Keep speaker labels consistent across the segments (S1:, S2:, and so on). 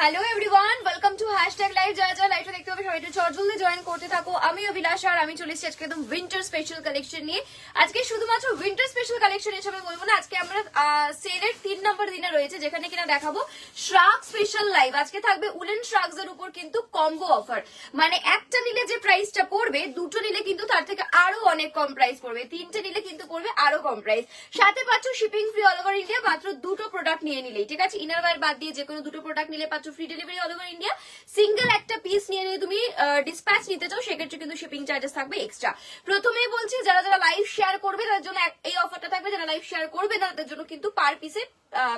S1: Hello everyone, welcome to #live. যারা যারা লাইভটা দেখতে হবে সবাই একটু চটজলদি জয়েন করতে থাকো। আমি অভিলাষা আর আমি চলে এসেছি আজকে একদম উইন্টার স্পেশাল কালেকশন নিয়ে। আজকে শুধুমাত্র উইন্টার স্পেশাল কালেকশন হিসেবে বলবো না, আজকে আমরা সেলের 3 নম্বর দিনে রয়েছে, যেখানে কিনা দেখাবো শ্রাগ স্পেশাল লাইভ। আজকে থাকবে উলেন শ্রাগস এর উপর কিন্তু কম্বো অফার, মানে একটা নিলে যে প্রাইসটা পড়বে, দুটো নিলে কিন্তু তার থেকে আরো অনেক কম প্রাইস পড়বে, তিনটে নিলে কিন্তু পড়বে আরো কম প্রাইস। সাথে পাচ্ছ shipping free all over India, মাত্র দুটো প্রোডাক্ট নিয়ে নিলেই, ঠিক আছে? ইনার ওয়্যার বাদ দিয়ে যে কোনো দুটো প্রোডাক্ট নিলে পাচ্ছ free delivery all over India. Single একটা পিস নিয়ে নিয়ে তুমি ডিসপ্যাচ নিতে চাও, সেক্ষেত্রে কিন্তু শিপিং চার্জেস থাকবে এক্সট্রা। প্রথমেই বলছি, যারা যারা লাইভ শেয়ার করবে তাদের জন্য এই অফারটা থাকবে, যারা লাইভ শেয়ার করবে না তাদের জন্য কিন্তু পার পিসে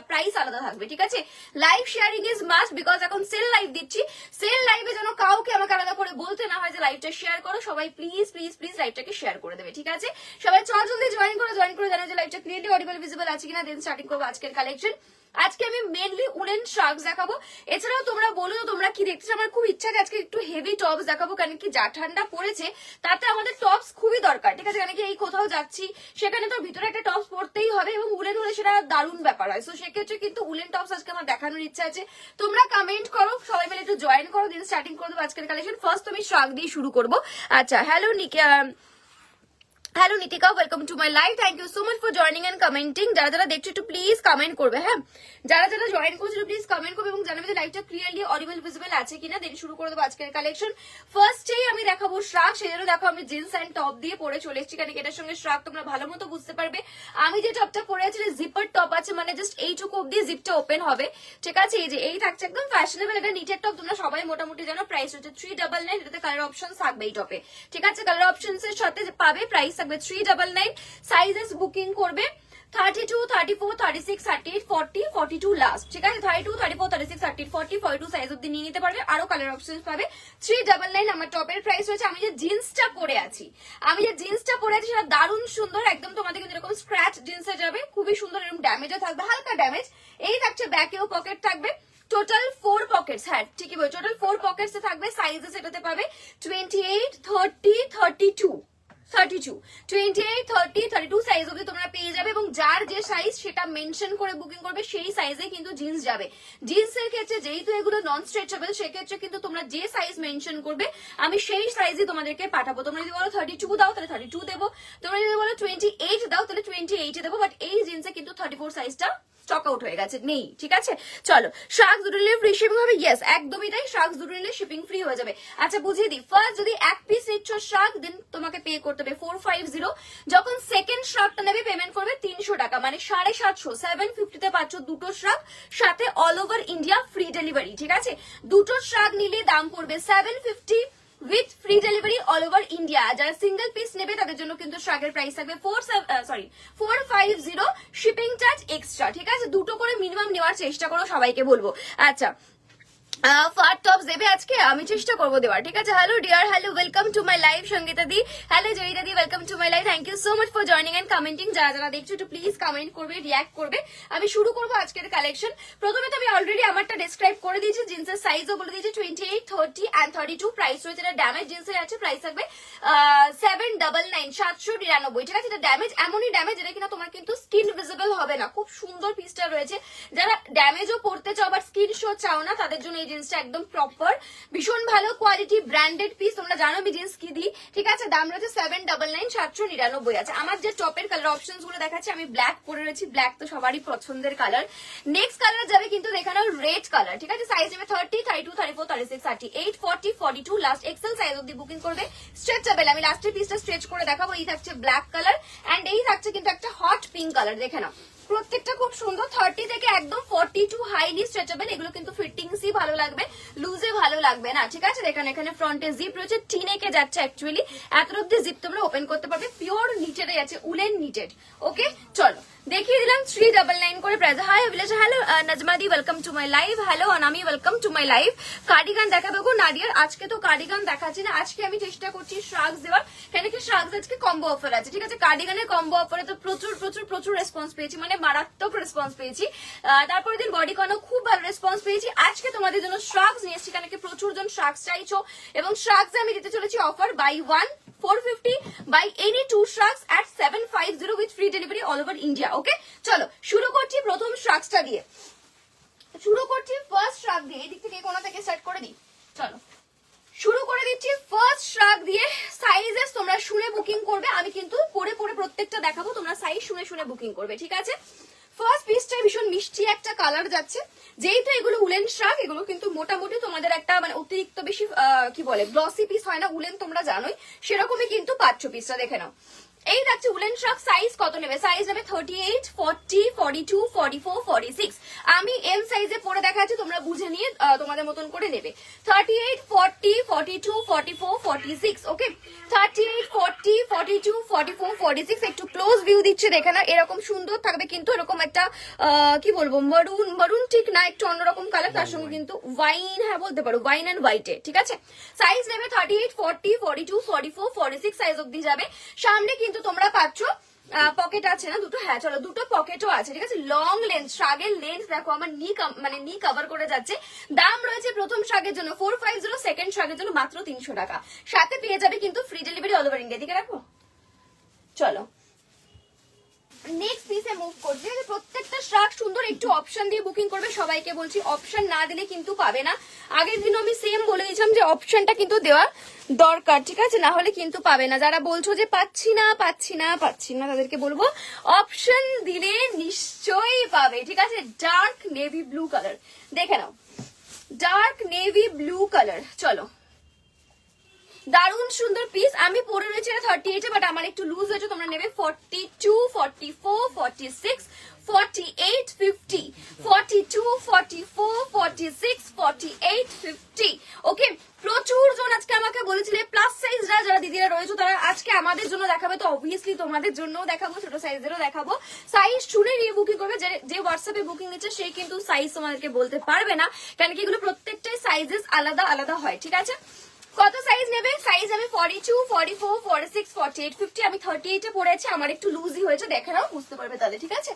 S1: প্রাইস আলাদা থাকবে, ঠিক আছে? Live sharing is must, because এখন সেল লাইভ দিচ্ছি। সেল লাইভে যেন কাউকে আমাকে আলাদা করে বলতে না হয় যে লাইভটা শেয়ার করো। সবাই প্লিজ প্লিজ প্লিজ লাইভটাকে শেয়ার করে দেবে, ঠিক আছে? সবাই জলদি জয়েন করে জানো যে লাইভটা ক্লিয়ারলি অডিবল ভিজিবল আছে কিনা। দেন স্টার্টিং করবো আজকের কালেকশন। আজকে আমি মেনলি উলেন শ্রাগস দেখাবো। এছাড়াও তোমরা বলো তোমরা কি দেখছো, আমার খুব ইচ্ছা যে আজকে একটু হেভি টপস দেখাবো, কারণ কি যা ঠান্ডা পড়েছে তাতে আমাদের টপস খুবই দরকার, ঠিক আছে? কারণ কি এই কোথাও যাচ্ছি সেখানে তো ভিতরে একটা টপস পরতেই হবে, এবং উলেন হলে সেটা দারুণ ব্যাপার হয়। তো সেক্ষেত্রে কিন্তু উলেন টপস আজকে আমার দেখানোর ইচ্ছা আছে। তোমরা কমেন্ট করো, সবাই মিলে একটু জয়েন করো, দিন স্টার্টিং করে দেবো আজকের কালেকশন। ফার্স্ট তুমি শ্রাগ দিয়ে শুরু করবো। আচ্ছা, hello Nitika, welcome to my live. Thank you so much for joining and commenting. যারা যারা দেখছো একটু প্লিজ কমেন্ট করবে, হ্যাঁ? যারা যারা জয়েন করছো প্লিজ কমেন্ট করবে এবং জানাবে যে লাইভটা ক্লিয়ারলি অডিবল ভিজিবল আছে কিনা। দেন শুরু করে দেবো আজকের কালেকশন। ফার্স্টেই আমি দেখাবো শ্রাগ। সেই জন্য দেখো আমি জিন্স অ্যান্ড টপ দিয়ে পরে চলে এসেছি, কারণ এটার সঙ্গে শ্রাগ তোমরা ভালো মতো বুঝতে পারবে। আমি যে টপটা পরে আছি জিপার টপ আছে, মানে জাস্ট এইটুকু অব্দি জিপটা ওপেন হবে, ঠিক আছে? এই যে এই থাকছে একদম ফ্যাশনেবল এটা নিটের টপ। তোমরা সবাই মোটামুটি জানো প্রাইস হচ্ছে 399। এটাতে কালার অপশন থাকবে এই টপে, ঠিক আছে? কালার অপশনস এর সাথে পাবে, প্রাইস থাকবে 399। সাইজেস বুকিং করবে 32, 34, 36, 38, 40, 42 লাস্ট, ঠিক আছে? 32, 34, 36, 38, 40, 42 সাইজ অব্দি নিয়ে নিতে পারবে। আরো কালার অপশন পাবে। 399 আমার টপের প্রাইস রয়েছে। আমি যে জিন্সটা পরে আছি সেটা দারুণ সুন্দর, একদম তোমাদের কিন্তু এরকম স্ক্র্যাচ জিন্সে যাবে, খুবই সুন্দর, এরকম ড্যামেজও থাকবে, হালকা ড্যামেজ। এই থাকছে ব্যাকেও পকেট থাকবে, টোটাল 4 পকেটস, হ্যাঁ ঠিকই বল, টোটাল 4 পকেটস থাকবে। সাইজেস এটাতে পাবে 28, 30, 32, 28, 30, 32 সাইজ অবধি তোমরা পেয়ে যাবে, এবং যার যে সাইজ সেটা মেনশন করে বুকিং করবে, সেই সাইজে কিন্তু জিন্স যাবে। জিন্সের ক্ষেত্রে যেহেতু এগুলো নন স্ট্রেচেবল, সেক্ষেত্রে কিন্তু তোমরা যে সাইজ মেনশন করবে আমি সেই সাইজই তোমাদেরকে পাঠাবো। তোমরা যদি বলো 32 দাও তাহলে 32 দেবো, তোমরা যদি বলো 28 দাও তাহলে 28 দেবো। বাট এই জিন্সে কিন্তু 34 সাইজটা স্টক আউট হয়ে গেছে, নেই, ঠিক আছে? চলো, শ্রাগস দুটো নিলে ফ্রি শিপিং হবে। ইয়েস, একদমই তাই, শ্রাগস দুটো নিলে শিপিং ফ্রি হয়ে যাবে। আচ্ছা বুঝিয়ে দিই, ফার্স্ট যদি এক পিস নিচ্ছ শ্রাগ, দেন তোমাকে পে করতে হবে 450। যখন সেকেন্ড শ্রাগটা নেবে পেমেন্ট করবে 300 টাকা, মানে 750, 750 তে পাচ্ছ দুটো শ্রাগ, সাথে all over India free delivery, ঠিক আছে? দুটো শ্রাগ নিলে দাম পড়বে 750 with free delivery all over India. যারা সিঙ্গেল পিস নেবে তাদের জন্য কিন্তু শ্রাগের প্রাইস থাকবে 450 শিপিং চার্জ এক্সট্রা, ঠিক আছে? দুটো করে মিনিমাম নেওয়ার চেষ্টা করো, সবাইকে বলবো। আচ্ছা, ফার টপস দেবে আজকে, আমি চেষ্টা করবো দেওয়ার, ঠিক আছে? Hello dear, hello, welcome to my live. Sangita di, hello Joyita di, welcome to my live. Thank you so much for joining and commenting. যারা যারা দেখছো একটু প্লিজ কমেন্ট করবে, রিয়াক্ট করবে। আমি শুরু করবো আজকের কালেকশন। প্রথমে তো আমি অলরেডি আমারটা ডিসক্রাইব করে দিয়েছি, জিন্সের সাইজও বলে দিয়েছি 28, 30 and 32। প্রাইস রয়েছে, এটা ড্যামেজ জিন্সের আছে, প্রাইস থাকবে 799, 799, ঠিক আছে? এটা ড্যামেজ, এমনই ড্যামেজ যেটা কিনা তোমার কিন্তু স্কিন ভিজিবল হবে না। খুব সুন্দর পিসটা রয়েছে। যারা ড্যামেজও পড়তে চাও বাট স্কিন শো চাও না, তাদের জন্য এই জিন্সটা একদম প্রপার, ভীষণ ভালো কোয়ালিটি, ব্র্যান্ডেড পিস। তোমরা জানো আমি জিন্স কি দিই, ঠিক আছে? দাম রয়েছে 799, 799 আছে। আমার যে টপের কালার অপশনস গুলো দেখাচ্ছি, আমি ব্ল্যাক পরে রয়েছি, ব্ল্যাক তো সবারই পছন্দের কালার। নেক্সট কালার যাবে কিন্তু দেখানো রেড কালার, ঠিক আছে? সাইজ যাবে 30, 32, 34, 36, 38, 40, 42 লাস্ট এক্সেল সাইজ অব্দি বুকিং করবে। স্ট্রেচেবল, আমি লাস্টের পিসটা স্ট্রেচ করে দেখাবো। এই থাকছে ব্ল্যাক কালার, এন্ড এই থাকছে কিন্তু একটা হট পিঙ্ক কালার, দেখে নাও। প্রত্যেকটা খুব সুন্দর, 30 থেকে একদম 42 হাইলি স্ট্রেচেবল। এগুলো কিন্তু ফিটিংসই ভালো লাগবে, লুজে ভালো লাগবে না, ঠিক আছে? দেখেন এখানে ফ্রন্টে জিপ রয়েছে, টিনেকে যাচ্ছে অ্যাকচুয়ালি, এত অব্দি জিপ তোমরা ওপেন করতে পারবে। পিওর নিটেড আছে, উলেন নিটেড। ওকে, চলো দেখিয়ে দিলাম 399 করে প্রাইস। হাই অভিলাষ, হ্যালো নাজমাদি, welcome to my live. Hello Anami, welcome to my live. Cardigan দেখাবো গো নাদিয়ার। আজকে তো কার্ডিগান দেখাচ্ছি না, আজকে আমি চেষ্টা করছি শ্রাগস দেওয়ার, কেন কি শ্রাগস আজকে কম্বো অফার আছে, ঠিক আছে? কার্ডিগানের কম্বো অফারে তো প্রচুর প্রচুর প্রচুর রেসপন্স পেয়েছি, মানে মারাত্মক রেসপন্স পেয়েছি। তারপরে দিন বডিকনও খুব ভালো রেসপন্স পেয়েছি। আজকে তোমাদের জন্য শ্রাগস নিয়ে এসেছি, কেন কি প্রচুর জন শ্রাগস চাইছো, এবং শ্রাগসে আমি দিতে চলেছি offer buy 1 450 buy any 2 shrugs at 750 with free delivery all over India. ওকে, চলো শুরু করছি প্রথম শ্রাগসটা দিয়ে। শুরু করছি ফার্স্ট শ্রাগ দিয়ে, এই দিক থেকে কোনা থেকে স্টার্ট করে দিই। চলো শুরু করে দিচ্ছি ফার্স্ট শ্রাগ দিয়ে। সাইজেস তোমরা শুনে বুকিং করবে, আমি কিন্তু পরে পরে প্রত্যেকটা দেখাবো, তোমরা সাইজ শুনে শুনে বুকিং করবে, ঠিক আছে। ফার্স্ট পিসটা ভীষণ মিষ্টি একটা কালার যাচ্ছে, যেহেতু এগুলো উলেন শ্রাগ, এগুলো কিন্তু মোটামুটি তোমাদের একটা মানে অতিরিক্ত বেশি কি বলে গ্লসি পিস হয় না, উলেন তোমরা জানোই, সেরকমই কিন্তু পাচ্ছ পিসটা, দেখে নাও। এই থাকছে উলেন শ্রাগ। সাইজ কত নেবে? সাইজ নেবে 38, 40, 42, 44, 46। আমি এম সাইজে পরে দেখাচ্ছি, তোমরা বুঝে নিয়ে তোমাদের মতন করে নেবে। 38, 40, 42, 44, 46। ওকে, 38, 40, 42, 44, 46। একটু ক্লোজ ভিউ দিচ্ছি, দেখে না, এরকম সুন্দর থাকবে কিন্তু, এরকম একটা কি বলবো মারুন ঠিক না, একটু অন্যরকম কালার, তার সঙ্গে কিন্তু ওয়াইন, হ্যাঁ বলতে পারো ওয়াইন এন্ড হোয়াইটে, ঠিক আছে। সাইজ নেবে 38, 40, 42, 44, 46 সাইজ অব্দি যাবে। সামনে কিন্তু তোমরা পাচ্ছ পকেট আছে না দুটো, হ্যাঁ চলো দুটো পকেটও আছে, ঠিক আছে। লং লেন্থ, শ্রাগের লেন্থ দেখো আমার নি কভার করে যাচ্ছে। দাম রয়েছে প্রথম শ্রাগের জন্য 450, সেকেন্ড শ্রাগের জন্য মাত্র 300 টাকা। সাথে পেয়ে যাবে কিন্তু free delivery all over India. দিকে রাখবো, চলো নেক্সট পিসে মুভ করছি। প্রত্যেকটা শ্রাগ সুন্দর, একটু অপশন দিয়ে বুকিং করবে, সবাইকে বলছি অপশন না দিলে কিন্তু পাবে না। আগের দিন আমি সেম বলে দিয়েছিলাম যে অপশনটা কিন্তু দেওয়া দরকার, ঠিক আছে, না হলে কিন্তু পাবে না। যারা বলছো যে পাচ্ছি না তাদেরকে বলবো অপশন দিলে নিশ্চয়ই পাবে, ঠিক আছে। ডার্ক নেভি ব্লু কালার, দেখে নাও, ডার্ক নেভি ব্লু কালার। চলো দারুণ সুন্দর পিস। আমি পরে রয়েছে 38, বাট আমার একটু লুজ হয়েছে, তোমরা নেবে 42, 44, 46, 48, 50, 42, 44, 46, 48, 50। ওকে, প্রচুর জন আজকে আমাকে বলেছিলে প্লাস সাইজরা যারা দিদিরা রয়েছে তারা আজকে আমাদের জন্য দেখাবে, তো অবভিয়াসলি তোমাদের জন্যও দেখাবো, ছোট সাইজেরও দেখাবো। সাইজ শুনে নিয়ে বুকিং করবে, যে হোয়াটসঅ্যাপে বুকিং নিচ্ছে সে কিন্তু সাইজ তোমাদেরকে বলতে পারবে না, কারণ কি এগুলো প্রত্যেকটাই সাইজেস আলাদা আলাদা হয়, ঠিক আছে। কত সাইজ নেবে? সাইজ আমি 42, 44, 46, 48, 50। আমি 38 এ পড়েছি, আমার একটু লুজই হয়েছে, দেখে নাও বুঝতে পারবে তাহলে, ঠিক আছে।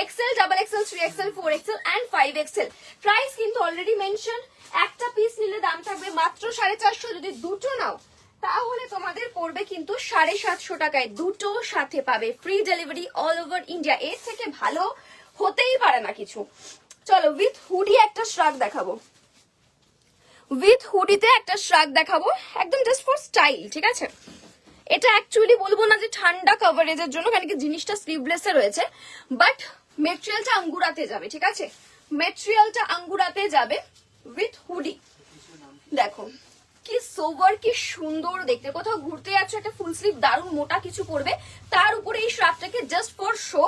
S1: XL, double XL, 3XL, 4XL and 5XL। Price কিন্তু অলরেডি মেনশন। একটা পিস নিলে দাম থাকবে মাত্র 450, যদি দুটো নাও তাহলে তোমাদের পড়বে কিন্তু 750 টাকায়। দুটো সাথে পাবে free delivery all over India, এর থেকে ভালো হতেই পারে না কিছু। চলো উইথ হুডি একটা শ্রাগ দেখাবো, উইথ হুডিতে একটা শ্রাগ দেখাবো, একদম জাস্ট ফর স্টাইল, ঠিক আছে। এটা অ্যাকচুয়ালি বলবো না যে ঠান্ডা কভারেজের জন্য, কারণ কি জিনিসটা স্লিভলেসে রয়েছে, বাট মেটেরিয়ালটা আঙ্গুরাতে যাবে, ঠিক আছে, মেটেরিয়ালটা আঙ্গুরাতে যাবে উইথ হুডি। দেখো কি সোভার, কি সুন্দর দেখতে। কোথাও ঘুরতে যাচ্ছ, একটা ফুল স্লিভ দারুণ মোটা কিছু পড়বে, তার উপরে এই শ্রাগটাকে জাস্ট ফর শো।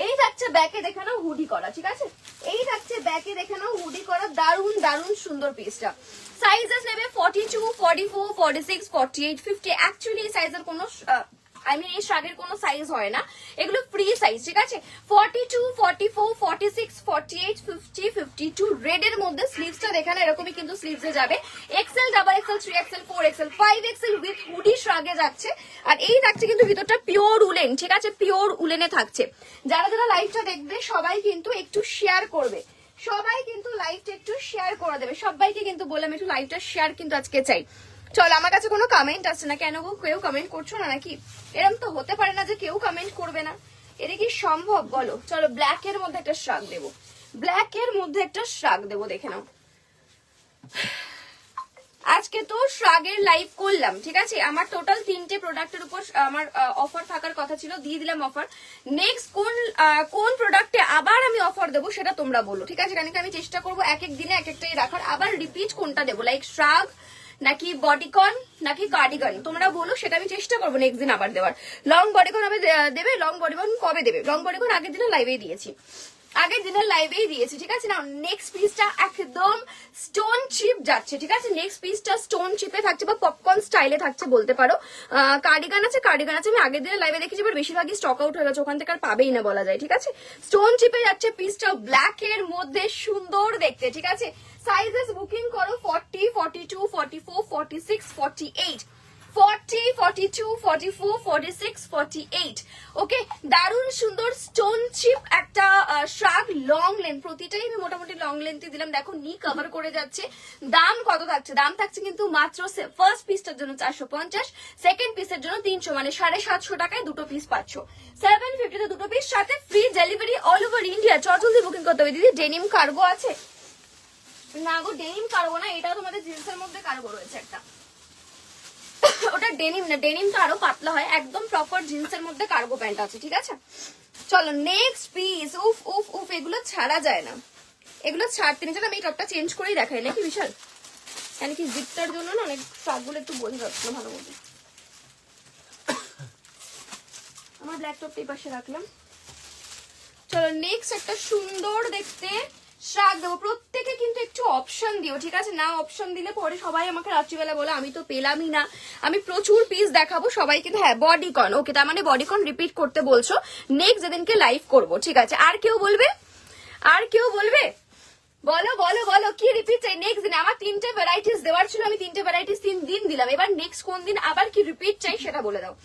S1: এই থাকছে ব্যাকে, দেখে নাও হুডি করা, ঠিক আছে। এই থাকছে ব্যাকে, দেখে নাও হুডি করা, দারুণ দারুণ সুন্দর পিসটা। সাইজেস নেবে 42, 44, 46, 48, 50। অ্যাকচুয়ালি এই সাইজের কোনো এই শ্রাগের কোনো সাইজ হয় না, এগুলো ফ্রি সাইজ, ঠিক আছে। 42, 44, 46, 48, 50, 52। রেড এর মধ্যে স্লিভসটা দেখানো এরকমই কিন্তু স্লিভসে যাবে। XL, double XL, 3XL, 4XL, 5XL with hoodie শ্রাগে যাচ্ছে। আর এই থাকছে কিন্তু ভিতরটা পিওর উলেন, ঠিক আছে, পিওর উলেনে থাকছে। যারা যারা লাইভটা দেখবে সবাই কিন্তু একটু শেয়ার করবে, সবাই কিন্তু লাইভটা একটু শেয়ার করে দেবে, সবাইকে কিন্তু বললাম একটু লাইভটা শেয়ার কিন্তু আজকে চাই। চল, আমার কাছে কোনো কমেন্ট আসছে না, কেন গো কেউ কমেন্ট করছো না নাকি? এরকম তো হতে পারে না যে কেউ কমেন্ট করবে না, এটা কি সম্ভব বলো? চলো ব্ল্যাক এর মধ্যে একটা শ্রাগ দেবো, ব্ল্যাক এর মধ্যে একটা শ্রাগ দেবো, দেখে নাও। আজকে তো শ্রাগের লাইভ করলাম, ঠিক আছে। আমার টোটাল 3টে প্রোডাক্টের উপর আমার অফার থাকার কথা ছিল, দিয়ে দিলাম অফার। নেক্সট কোন প্রোডাক্টে আবার আমি অফার দেবো সেটা তোমরা বলো, ঠিক আছে, কারণ আমি চেষ্টা করবো এক এক দিনে এক একটাই রাখার। আবার রিপিট কোনটা দেবো, লাইক শ্রাগ নাকি বডিকন নাকি কার্ডিগান, তোমরা বলো, সেটা আমি চেষ্টা করবো নেক্সট দিন আবার দেওয়ার। লং বডিকন হবে দেবে, লং বডিকন কবে দেবে? লং বডিকন আগের দিনে লাইভেই দিয়েছি, ঠিক আছে। না নেক্সট পিসটা একদম স্টোন চিপ যাচ্ছে, ঠিক আছে। নেক্সট পিসটা স্টোন চিপে থাকছে বা পপকর্ন স্টাইলে থাকছে বলতে পারো। কার্ডিগান আছে, আমি আগের দিনে লাইভে দেখেছি, বাট বেশিরভাগই স্টক আউট হয়ে গেছে, ওখান থেকে আর পাবেই না বলা যায়, ঠিক আছে। স্টোন চিপে যাচ্ছে পিসটা, ব্ল্যাক এর মধ্যে সুন্দর দেখতে, ঠিক আছে। সাইজেস বুকিং করো 40, 42, 44, 46, 48, 40, 42, 44, 46, 48। ওকে, দারুণ সুন্দর স্টোন চিপ একটা শ্রাগ, লং লেন্থ, প্রতিটাই আমি মোটামুটি লং লেন্থই দিলাম। দেখো নি কভার করে যাচ্ছে। দাম কত থাকছে? দাম থাকছে কিন্তু মাত্র ফার্স্ট পিসটার জন্য 450, সেকেন্ড পিসের জন্য 300, মানে 750 টাকায় দুটো পিস পাচ্ছ। 750 তে দুটো পিস, সাথে free delivery all over India. চট জলদি বুকিং করতে হবে দিদি। ডেনিম কার্গো আছে, না গো ডেনিম কারবো না, এটা তোমাদের জিন্সের মধ্যে কারবো রয়েছে একটা। ওটা ডেনিম না, ডেনিম তো আরো পাতলা হয়, একদম প্রপার জিন্সের মধ্যে কার্গো প্যান্ট আছে, ঠিক আছে। চলো নেক্সট পিস। উফ উফ উফ, এগুলো ছাড়া যায় না, এগুলো ছাড়তে নিচে। আমি এই টপটা চেঞ্জ করেই দেখাই নাকি বিশাল, কেন কি জিপটার জন্য না অনেক টপগুলো একটু বোঝা যাচ্ছে না ভালো মতো। আমার ব্ল্যাক টপটা এই পাশে রাখলাম। চলো নেক্সট একটা সুন্দর দেখতে শ্রাগ দেবো। প্রত্যেকে কিন্তু একটু অপশন দিও, ঠিক আছে, না অপশন দিলে পরে সবাই আমাকে রাত্রিবেলা বলে আমি তো পেলামই না। আমি প্রচুর পিস দেখাবো সবাই, কিন্তু হ্যাঁ বডিকন, ওকে তার মানে বডিকন রিপিট করতে বলছো নেক্সট যেদিনকে লাইভ করবো, ঠিক আছে। আর কেউ বলবে, আর কেউ বলবে, বলো বলো বলো কি রিপিট চাই নেক্সট দিন। আমার 3টে ভ্যারাইটিস দেওয়ার ছিল, আমি 3টে ভ্যারাইটিস 3 দিন দিলাম, এবার নেক্সট কোন দিন আবার কি রিপিট চাই সেটা বলে দাও।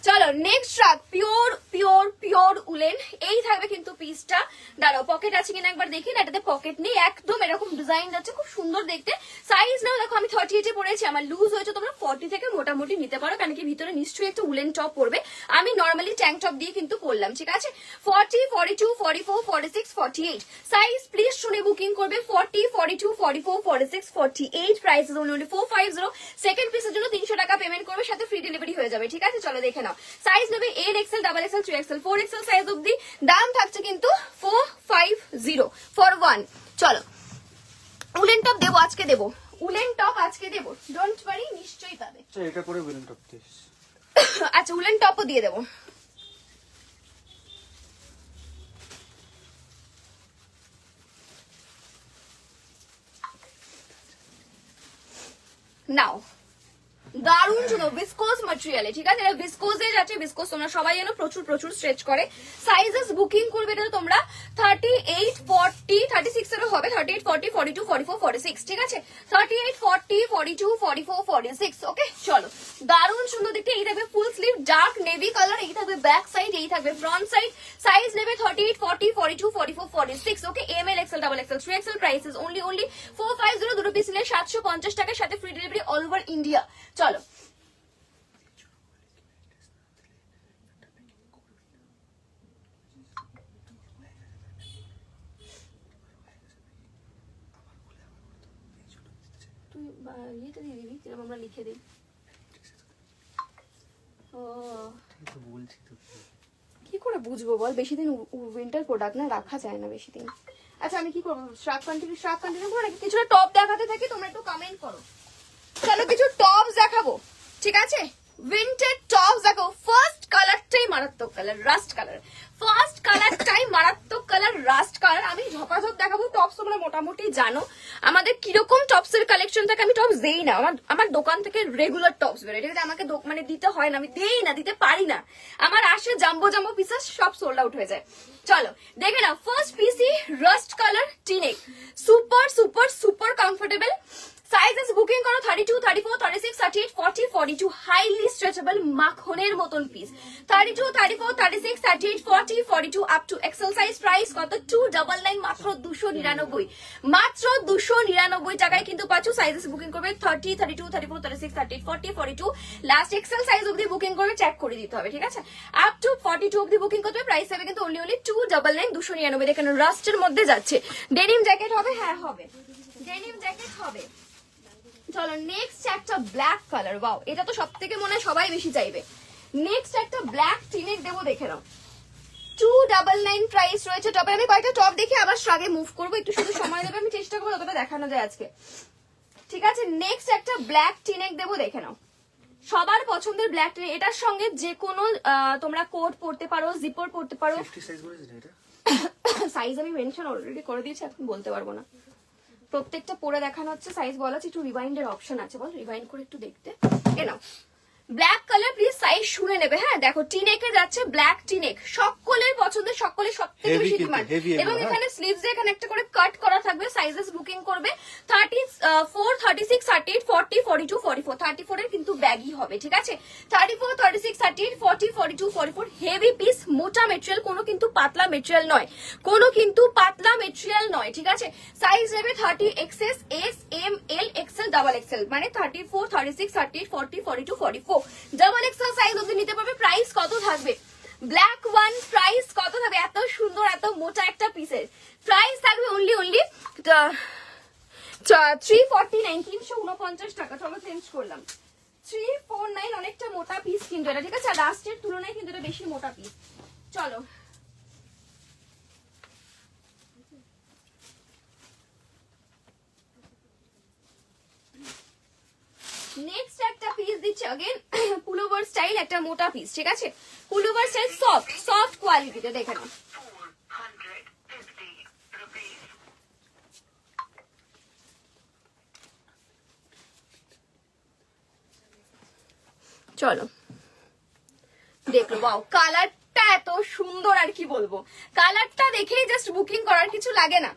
S1: চলো নেক্সট রাগ, পিওর পিওর পিওর উলেন, এই থাকবে কিন্তু পিসটা। দাঁড়াও পকেট আছে কিনা একবার দেখি না, এটাতে পকেট নেই, একদম এরকম ডিজাইন যাচ্ছে, খুব সুন্দর দেখতে। সাইজ নাও দেখো, আমি 38 এ পড়েছি, আমার লুজ হয়েছে, তোমরা 40 থেকে মোটামুটি নিতে পারো, কারণ কি ভিতরে নিশ্চয়ই একটা উলেন টপ পড়বে। আমি নর্মালি ট্যাঙ্ক টপ দিয়ে কিন্তু পরলাম, ঠিক আছে। 40, 42, 44, 46, 48 সাইজ প্লিজ শুনে বুকিং করবে। 40, 42, 44, 46, 48 প্রাইস অনলি 450। সেকেন্ড পিসের জন্য 300 টাকা পেমেন্ট করবে, সাথে ফ্রি ডেলিভারি হয়ে যাবে, ঠিক আছে। চলো দেখে নাও, সাইজ নেবে 8XL, XXL, 3XL, 4XL size অবধি। দাম থাকছে কিন্তু 450 ফর 1। চলো উলেন টপ দেবো আজকে, দেবো উলেন টপ আজকে দেবো, ডোন্ট ওয়ারি, নিশ্চয়ই পাবে।
S2: এটা করে উলেন টপ দিস।
S1: আচ্ছা উলেন টপও দিয়ে দেবো। নাও দারুন শুনো, ভিসকোজ ম্যাটেরিয়ালে, ঠিক আছে, এটা ভিসকোজে যাচ্ছে। ভিসকোজ তোমরা সবাই জানো প্রচুর প্রচুর স্ট্রেচ করে। সাইজেস বুকিং করবে এটা তোমরা 38, 40, 36 এরও হবে, 38, 40, 42, 44, 46, ঠিক আছে। 38, 40, 42, 44, 46, ওকে। চলো দারুন সুন্দর দেখতে, এই থাকবে full sleeve dark navy colour, এই থাকবে ব্যাক সাইড, এই থাকবে ফ্রন্ট সাইড। সাইজ নেবে 38, 40, 42, 44, 46, ওকে। ML, XL, XXL, 3XL prices only 450। দুটো পিস নিলে 750 টাকার সাথে free delivery all over India. চলো তুই ইয়েটা দিয়ে দিবি, যেরকম আমরা লিখে দিই। ও
S2: বলছি তো
S1: কি করে বুঝবো বল, বেশি দিন উইন্টার প্রোডাক্ট না রাখা যায় না বেশি দিন। আচ্ছা আমি কি করবো, শ্রাগ কন্টিনিউ করবো নাকি কিছুটা টপ দেখাতে থাকি, তোমরা একটু কমেন্ট করো। চলো কিছু টপস দেখাবো, ঠিক আছে, উইন্টার টপস দেখাবো। ফার্স্ট কালারটাই মারাত্মক কালার, রাস্ট কালার। ফার্স্ট কালারটাই মারাত্মক কালার, রাস্ট কালার। আমি ঝপাঝপ দেখাবো টপস, তোমরা মোটামুটি জানো আমাদের কিরকম টপসের কালেকশন থাকে। আমি টপস দেই না, আমার দোকান থেকে রেগুলার টপস বেরোয়, ঠিক আছে, আমাকে মানে দিতে হয় না, আমি দেই না, দিতে পারি না। আমার আসে জাম্বো জাম্বো পিসেস, সব সোল্ড আউট হয়ে যায়। চলো দেখে নাও, first piece rust colour T neck, super super super comfortable. Sizes booking করো 32, 34, 36, 38, 40, 42 হাইলি স্ট্রেচেবল মাখনের মতন piece. 32, 34, 36, 38, 40, 42 up to XL size. Price কত 299, মাত্র 299, মাত্র 299 টাকায় কিন্তু পাচ্ছ। সাইজেস বুকিং করবে 30, 32, 34, 36, 38, 40, 42 লাস্ট এক্সেল সাইজ অবধি বুকিং করবে, চেক করে দিতে হবে, ঠিক আছে। আপ টু 42 অবধি বুকিং করতে হবে। প্রাইস হবে কিন্তু অনলি 299, 299। দেখেন রাস্টের মধ্যে যাচ্ছে। ডেনিম জ্যাকেট হবে, হ্যাঁ হবে, ডেনিম জ্যাকেট হবে। চলো নেক্সট একটা ব্ল্যাক কালার, ওয়াও এটা তো সবথেকে মনে হয় সবাই বেশি চাইবে। নেক্সট একটা ব্ল্যাক টিনেক দেবো, দেখে নাও 299 প্রাইস রয়েছে টপে। আমি কয়েকটা টপ দেখে আবার শ্রাগে মুভ করবো, একটু শুধু সময় দেবে, আমি চেষ্টা করবো যতটা দেখানো যায় আজকে, ঠিক আছে। নেক্সট একটা ব্ল্যাক টিনেক দেবো, দেখে নাও সবার পছন্দের ব্ল্যাক টিনেক। এটার সঙ্গে যে কোনো তোমরা কোট পরতে পারো, জিপার পরতে পারো।
S2: 50 সাইজ বলেছে এটা,
S1: সাইজ আমি মেনশন অলরেডি করে দিয়েছি, এখন বলতে পারবো না, প্রত্যেকটা পরে দেখানো হচ্ছে। সাইজ বলা আছে, একটু রিভাইন্ডের অপশন আছে, বল রিভাইন্ড করে একটু দেখতে। এ নাও ব্ল্যাক কালার, প্লিজ সাইজ শুনে নেবে, হ্যাঁ দেখো টিনেকে যাচ্ছে, ব্ল্যাক টিনেক সকলের পছন্দের, সকলের সবথেকে বেশি ডিমান্ড। এবং এখানে স্লিভস এখানে একটা করে কাট করা থাকবে। সাইজেস বুকিং করবে 34, 36, 38, 40, 42, 44, 34 এর কিন্তু ব্যাগই হবে, ঠিক আছে। 34, 36, 38, 40, 42, 44 হেভি পিস, মোটা মেটেরিয়াল, কোনো কিন্তু পাতলা মেটেরিয়াল নয়, কোনো কিন্তু পাতলা মেটেরিয়াল নয়, ঠিক আছে। সাইজ নেবে 30 XS, S, M, L, XL, XXL, মানে 34, 36, 38, 40, 42, 44 ডাবল এক্সেল সাইজ অবধি নিতে পারবে। প্রাইস কত থাকবে ব্ল্যাক ওয়ান, প্রাইস কত থাকবে এত সুন্দর এত মোটা একটা পিসের? প্রাইস থাকবে অনলি 349 349 টাকা। চলো চেঞ্জ করলাম। 349 অনেকটা মোটা পিস কিন্তু এটা, ঠিক আছে? আর লাস্টের তুলনায় কিন্তু এটা বেশি মোটা পিস। চলো নেক্সট একটা পিস দিচ্ছে अगेन পুলোভার স্টাইল, একটা মোটা পিস, ঠিক আছে? পুলোভার স্টাইল সফট সফট কোয়ালিটিতে, দেখে নাও। চলো দেখো, ওয়াও কালারটা এত সুন্দর, আর কি বলবো, কালারটা দেখেই জাস্ট বুকিং করার কিছু লাগে না।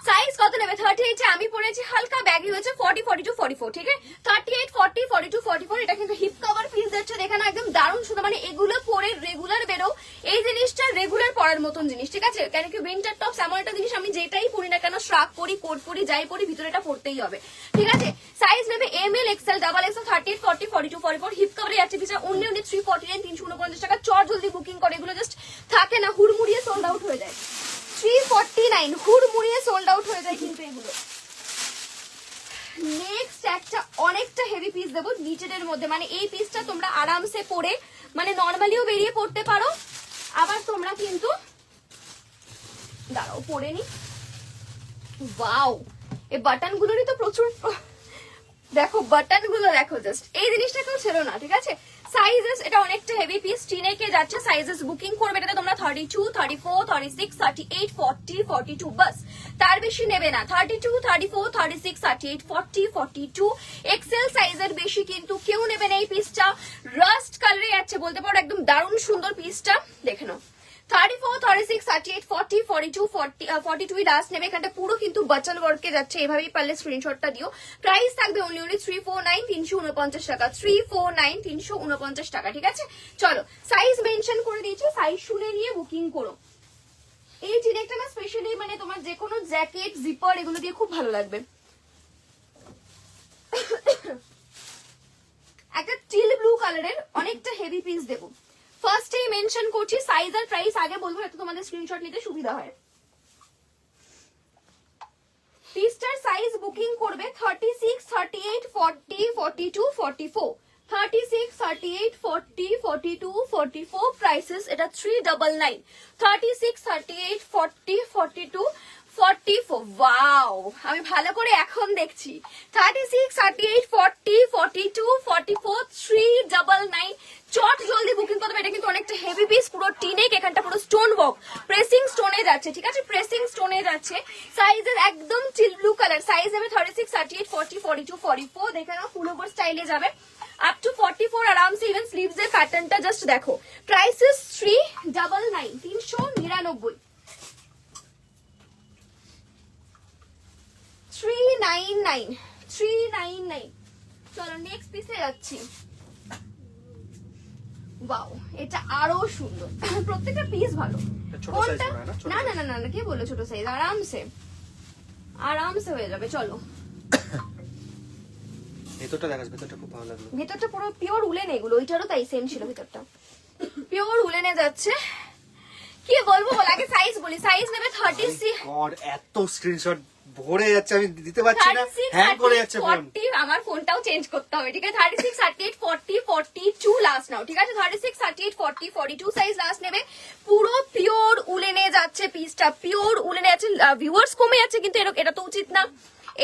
S1: সাইজ কত নেবে? 38 এ আমি পরেছি, হালকা ব্যাগি হয়েছে 40 42 44, ঠিক আছে? 38 40 42 44, এটা কিন্তু হিপ কভার পিস যাচ্ছে, দেখে না, একদম দারুণ সুন্দর। মানে এগুলো পরে রেগুলার বেরো, এই জিনিসটা রেগুলার পরার মতন জিনিস, ঠিক আছে? কেন কি উইন্টার টপস এমন একটা জিনিস, আমি যেটাই পরি না কেন, শ্রাক পরি, কোট পরি, যাই পরি, ভিতরে এটা পরতেই হবে, ঠিক আছে? সাইজ নেবে M L XL double XL 38 40 42 44, hip কভারে যাচ্ছে পিছনে অনলি 349 349 টাকা। চট জলদি বুকিং করে, এগুলো জাস্ট থাকে না, হুড়মুড়িয়ে সোল্ড আউট হয়ে যায়। 349 হুড়মুড়িয়ে সোল্ড আউট হয়ে যায় কিন্তু এগুলো। নেক্সট একটা অনেকটা হেভি পিস দেবো নিচের মধ্যে, মানে এই পিসটা তোমরা আরামসে পরে মানে নর্মালিও বেরিয়ে পড়তে পারো, আবার তোমরা কিন্তু দাঁড়াও পরে নি। ওয়াও, এই বাটন গুলোরই তো প্রচুর, দেখো বাটন গুলো দেখো, জাস্ট এই জিনিসটা কেউ ছিল না, ঠিক আছে? সাইজেস এটা অনেকটা হেভি পিস, টিনেকে যাচ্ছে। সাইজেস বুকিং করবে এটাতে তোমরা 32 34 36 38 40 42, বাস তার বেশি নেবে না। 32 34 36 38 40 42, এক্সেল সাইজের বেশি কিন্তু কেউ নেবে না এই পিসটা। রাস্ট কালারে যাচ্ছে বলতে পারো, একদম দারুণ সুন্দর পিসটা, দেখে নাও। 34 36 38 40 42 42 লাস্ট নেবে। এখানটা পুরো কিন্তু বাটন ওয়ার্কে যাচ্ছে, এভাবেই পারলে স্ক্রিনশটটা দিও। প্রাইস থাকবে অনলি 349 349 টাকা, 349 349 টাকা, ঠিক আছে? চলো সাইজ মেনশন করে দিয়েছি, সাইজ শুনে নিয়ে বুকিং করো। এই জিনিসটা না স্পেশালি মানে তোমার যে কোনো জ্যাকেট জিপার এগুলো দিয়ে খুব ভালো লাগবে। একটা টিল ব্লু কালারের অনেকটা হেভি পিস দেবো। ফার্স্টেই মেনশন করছি, সাইজ আর প্রাইস আগে বলবো, এত তোমাদের স্ক্রিনশট নিতে সুবিধা হয়। পিসটার সাইজ বুকিং করবে 36 38 40 42 44, 36 38 40 42 44, প্রাইসেস এটা 399, 36 38 40 42 44। ওয়াও, আমি ভালো করে এখন দেখছি। 36 38 40 42 44, 399। চট জলদি বুকিং করতে হবে। এটা কিন্তু অনেকটা হেভি পিস, পুরো টিনেক, এখানটা পুরো স্টোন ওয়ার্ক, প্রেসিং স্টোনে যাচ্ছে, ঠিক আছে? প্রেসিং স্টোনে যাচ্ছে। সাইজের একদম চিল ব্লু কালার, সাইজ হবে 36 38 40 42 44, দেখে নাও ফুল ওভার স্টাইলে যাবে আপ টু 44 আরামসে। ইভেন স্লিভস এর প্যাটার্নটা জাস্ট দেখো। Price is 399 399 399 399। চলো নেক্সট পিসে যাচ্ছি। ওয়াও, এটা আরো সুন্দর, প্রত্যেকটা পিস ভালো। কোনটা? না না না না না, কে বললো ছোট সাইজ? আরামসে আরামসে হয়ে যাবে। চলো
S2: ভেতরটা দেখাস, ভেতরটা খুব ভালো লাগলো।
S1: ভেতরটা পুরো পিওর উলেন, এগুলো ওইটারও তাই সেম ছিল, ভেতরটা পিওর উলেনে যাচ্ছে। কি বলবো বল, আগে সাইজ বলি। সাইজ নেবে 36
S2: গড, এত স্ক্রিনশট ভরে যাচ্ছে, আমি দিতে পারছি না, হ্যাং করে যাচ্ছে ফোন।
S1: 40, আমার ফোনটাও চেঞ্জ করতে হবে, ঠিক আছে? 36 38 40 42 লাস্ট নাও, ঠিক আছে? 36 38 40 42 সাইজ লাস্ট নেবে। পুরো পিওর উলেনে যাচ্ছে পিসটা, পিওর উলেনে যাচ্ছে। ভিউয়ার্স কমে যাচ্ছে কিন্তু এটা তো উচিত না।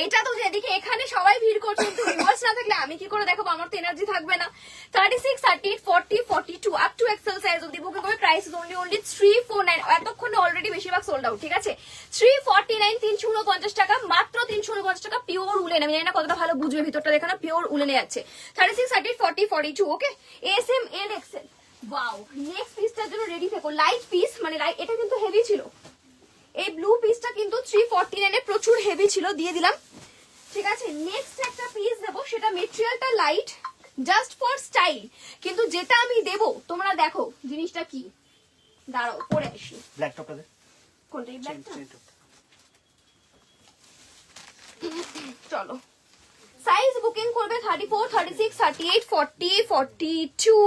S1: এটা তো যেদিকে এখানে সবাই ভিড় করছে, কিন্তু ভিউয়ার্স না থাকলে আমি কি করে দেখাবো? আমার তো এনার্জি থাকবে না। 36 38 40 42 আপ টু এক্সেল সাইজ অবধি বুকিং করে। Price only 349। এতক্ষণে অলরেডি বেশিরভাগ সোল্ড আউট, ঠিক আছে? 349 349 টাকা, মাত্র 349 টাকা। পিওর উলেন, আমি জানি না কতটা ভালো বুঝবে, ভিতরটা দেখো না, পিওর উলেনে যাচ্ছে। 36 38 40 42, okay? S M L XL. Wow, next পিসটার জন্য রেডি থেকো। লাইট পিস, মানে এটা কিন্তু হেভি ছিল। এই ব্লু পিসটা কিন্তু 349 এ প্রচুর হেভি ছিল, দিয়ে দিলাম, ঠিক আছে? নেক্সট একটা পিস দেবো, সেটা মেটেরিয়ালটা লাইট, জাস্ট ফর স্টাইল, কিন্তু যেটা আমি দেবো তোমরা দেখো জিনিসটা কি। দাঁড়াও পরে আসি।
S2: ব্ল্যাক টপটা দে।
S1: কোনটা? এই ব্ল্যাকটা? চলো সাইজ বুকিং করবে 34 36 38 40 42,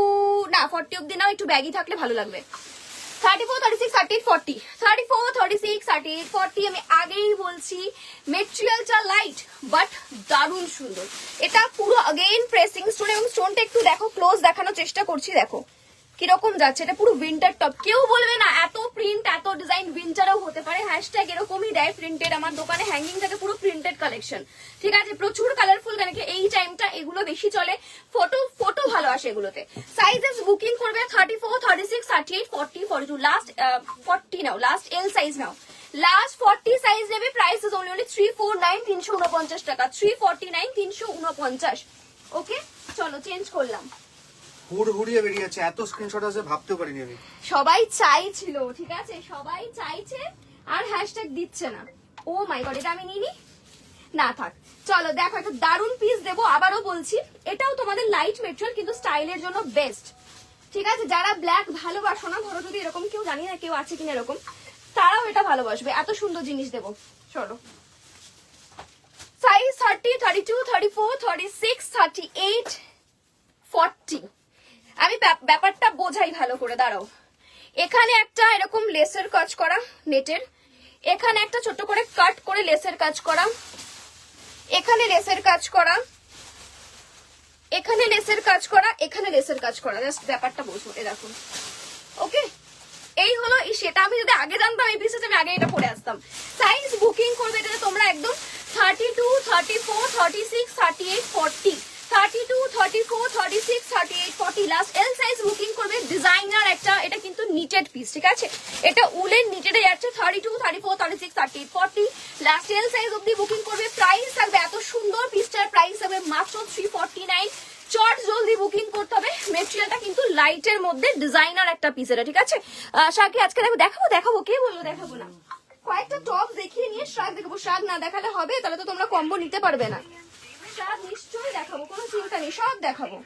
S1: না 40 অব্দি নাও, একটু ব্যাগি থাকলে ভালো লাগবে। 34, 36, 38, 40, 34, 36, 38, 40 আমি আগেই বলছি মেটেরিয়ালটা লাইট বাট দারুণ সুন্দর। এটা পুরো अगेन প্রেসিং স্টোন এবং স্টোনটা একটু দেখো, ক্লোজ দেখানোর চেষ্টা করছি, দেখো কিরকম যাচ্ছে। এটা পুরো উইন্টার টপ, কেউ বলবে না এত প্রিন্ট এত ডিজাইন উইন্টারও হতে পারে। হ্যাশট্যাগ এরকমই দেয় প্রিন্টেড, আমার দোকানে হ্যাঙ্গিং থাকে পুরো প্রিন্টেড কালেকশন, ঠিক আছে, প্রচুর কালারফুল, কারণ এই টাইমটা এগুলো বেশি চলে, ফটো ভালো আসে এগুলোতে। সাইজেস বুকিং করবে 34, 36, 38, 40, 42, লাস্ট 40 নাও, লাস্ট এল সাইজ নাও, লাস্ট 40 সাইজ নেবে। প্রাইস ইজ অনলি 349, 349 টাকা, 349, 349। ওকে চলো চেঞ্জ করলাম।
S2: হুড়হুড়িয়ে বেরিয়ে যাচ্ছে, এত স্ক্রিনশট আছে ভাবতেও পারিনি আমি।
S1: সবাই চাইছিল, ঠিক আছে, সবাই চাইছে আর হ্যাশট্যাগ দিচ্ছে না। ও মাই গড, এটা আমি নিইনি, না থাক। চলো দেখো একটা দারুন পিস দেবো, আবারও বলছি এটাও তোমাদের লাইট মেটেরিয়াল কিন্তু স্টাইলের জন্য বেস্ট, ঠিক আছে। যারা ব্ল্যাক ভালোবাসো না, ধরো যদি এরকম কেউ, জানি না কেউ আছে কিনা এরকম, তারাও এটা ভালোবাসবে, এত সুন্দর জিনিস দেবো। চলো সাইজ 30, 32, 34, 36, 38, 40। আমি ব্যাপারটা বোঝাই ভালো করে, দাঁড়াও। এখানে একটা এরকম লেসের কাজ করা নেটের, এখানে একটা ছোট করে কাট করে লেসের কাজ করা, এখানে লেসের কাজ করা, এখানে লেসের কাজ করা, এখানে লেসের কাজ করা, জাস্ট ব্যাপারটা বোঝো। এ দেখো, ওকে এই হলো সেটা। আমি যদি আগে জানতাম এই পিসটা, আমি আগে এটা পরে আসতাম। সাইজ বুকিং করবে এটা তোমরা একদম 32, 34, 36, 38, 40, 32, 34, 36, 38, 40, লাস্ট এল সাইজ বুকিং করবে। ডিজাইনার একটা, এটা কিন্তু নিটেড পিস, ঠিক আছে, এটা উলেন নিটেডে যাচ্ছে। 32, 34, 36, 38, 40, লাস্ট এল সাইজ অবধি বুকিং করবে। প্রাইস থাকবে, এত সুন্দর পিসটার প্রাইস হবে মাত্র 349। চট জলদি বুকিং করতে হবে। মেটেরিয়ালটা কিন্তু লাইটের মধ্যে ডিজাইনার একটা পিস এটা, ঠিক আছে। শাকে আজকে দেখাবো, কে বললো দেখাবো না, কয়েকটা টপ দেখিয়ে নিয়ে শাক দেখাবো। শাক না দেখালে হবে, তাহলে তো তোমরা কম্বো নিতে পারবে না। শাক নিশ্চয়ই দেখাবো, কোনো চিন্তা নেই, সব দেখাবো।